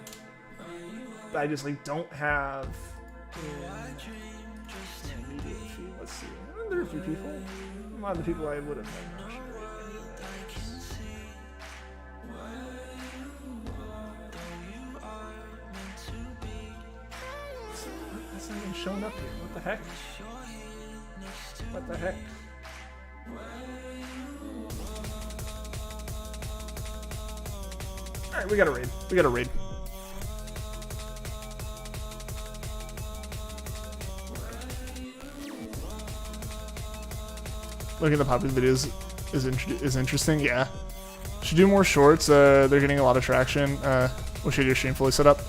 that I just like don't have in immediate feed. Let's see. There are a few people. A lot of the people I would have had. That's not even showing up here. What the heck? What the heck? Alright, we got a raid. We got a raid. Looking at the popping videos is interesting. Yeah. Should do more shorts. They're getting a lot of traction. Wish you had your stream fully set up.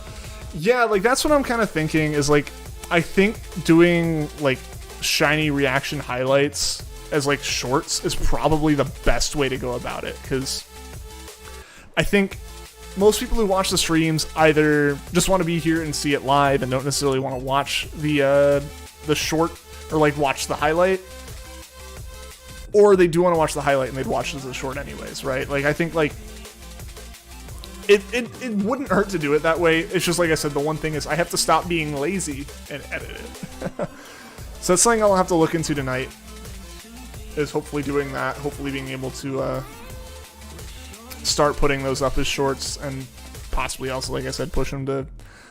Yeah, like that's what I'm kind of thinking is like, I think doing like shiny reaction highlights as like shorts is probably the best way to go about it, because I think most people who watch the streams either just want to be here and see it live and don't necessarily want to watch the short or like watch the highlight, or they do want to watch the highlight and they'd watch it as a short anyways, right? Like I think like it wouldn't hurt to do it that way. It's just like I said, the one thing is I have to stop being lazy and edit it. So that's something I'll have to look into tonight, is hopefully doing that, hopefully being able to start putting those up as shorts, and possibly also, like I said, push them to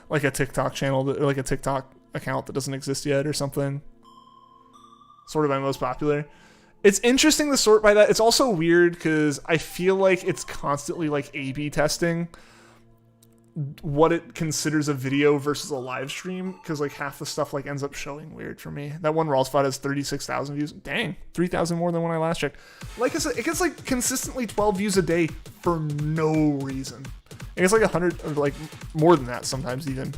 like a TikTok channel, or like a TikTok account that doesn't exist yet or something. Sort of my most popular. It's interesting to sort by that. It's also weird because I feel like it's constantly like A/B testing what it considers a video versus a live stream, because like half the stuff like ends up showing weird for me. That one Raw spot has 36,000 views. Dang, 3,000 more than when I last checked. Like I said, it gets like consistently 12 views a day for no reason. It gets like 100, or like more than that sometimes even.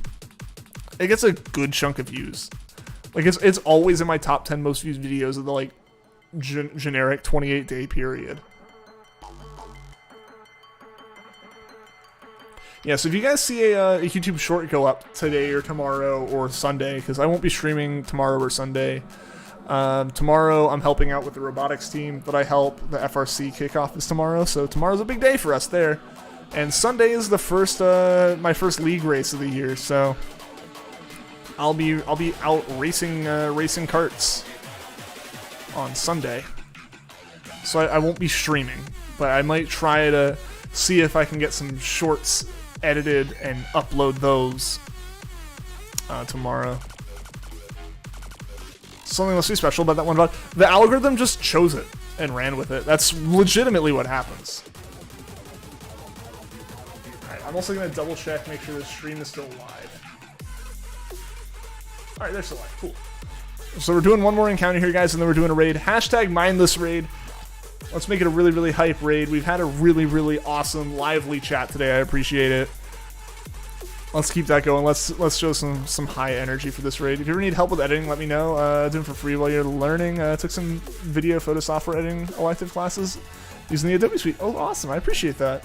It gets a good chunk of views. Like it's always in my top 10 most viewed videos of the like generic 28-day period. Yeah, so if you guys see a YouTube short go up today or tomorrow or Sunday, because I won't be streaming tomorrow or Sunday. Tomorrow I'm helping out with the robotics team that I help. The FRC kickoff is tomorrow, so tomorrow's a big day for us there. And Sunday is the first my first league race of the year, so I'll be out racing carts on Sunday. So I won't be streaming, but I might try to see if I can get some shorts edited and upload those tomorrow. Something must be special about that one. But the algorithm just chose it and ran with it. That's legitimately what happens. Alright, I'm also going to double check, make sure the stream is still live. Alright, they're still live. Cool. So we're doing one more encounter here, guys, and then we're doing a raid. Hashtag mindless raid. Let's make it a really, really hype raid. We've had a really, really awesome, lively chat today. I appreciate it. Let's keep that going. Let's show some high energy for this raid. If you ever need help with editing, let me know. Do it for free while you're learning. Took some video photo software editing elective classes using the Adobe Suite. Oh, awesome. I appreciate that.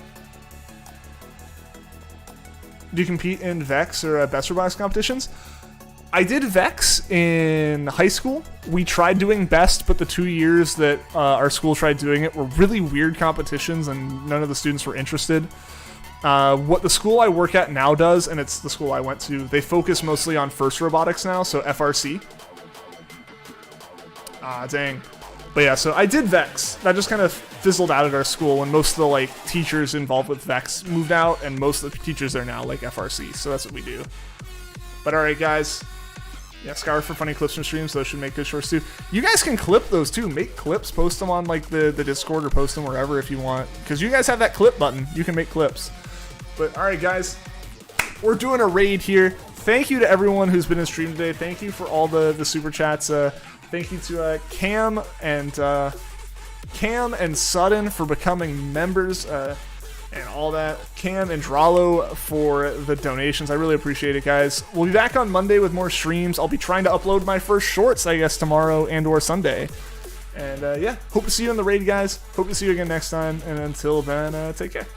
Do you compete in Vex or Best Robotics competitions? I did Vex in high school. We tried doing Best, but the 2 years that our school tried doing it were really weird competitions, and none of the students were interested. What the school I work at now does, and it's the school I went to, they focus mostly on FIRST robotics now, so FRC. Dang. But yeah, so I did Vex. That just kind of fizzled out at our school when most of the like teachers involved with Vex moved out, and most of the teachers are now like FRC, so that's what we do. But alright, guys. Yeah, Scour for funny clips from streams. Those should make good shorts too. You guys can clip those too. Make clips, post them on like the Discord or post them wherever if you want. Because you guys have that clip button. You can make clips. But alright, guys. We're doing a raid here. Thank you to everyone who's been in stream today. Thank you for all the super chats. Thank you to Cam and Sudden for becoming members. And all that. Cam and Dralo for the donations. I really appreciate it, guys. We'll be back on Monday with more streams. I'll be trying to upload my first shorts, I guess, tomorrow and or Sunday. And yeah, hope to see you in the raid, guys. Hope to see you again next time. And until then, take care.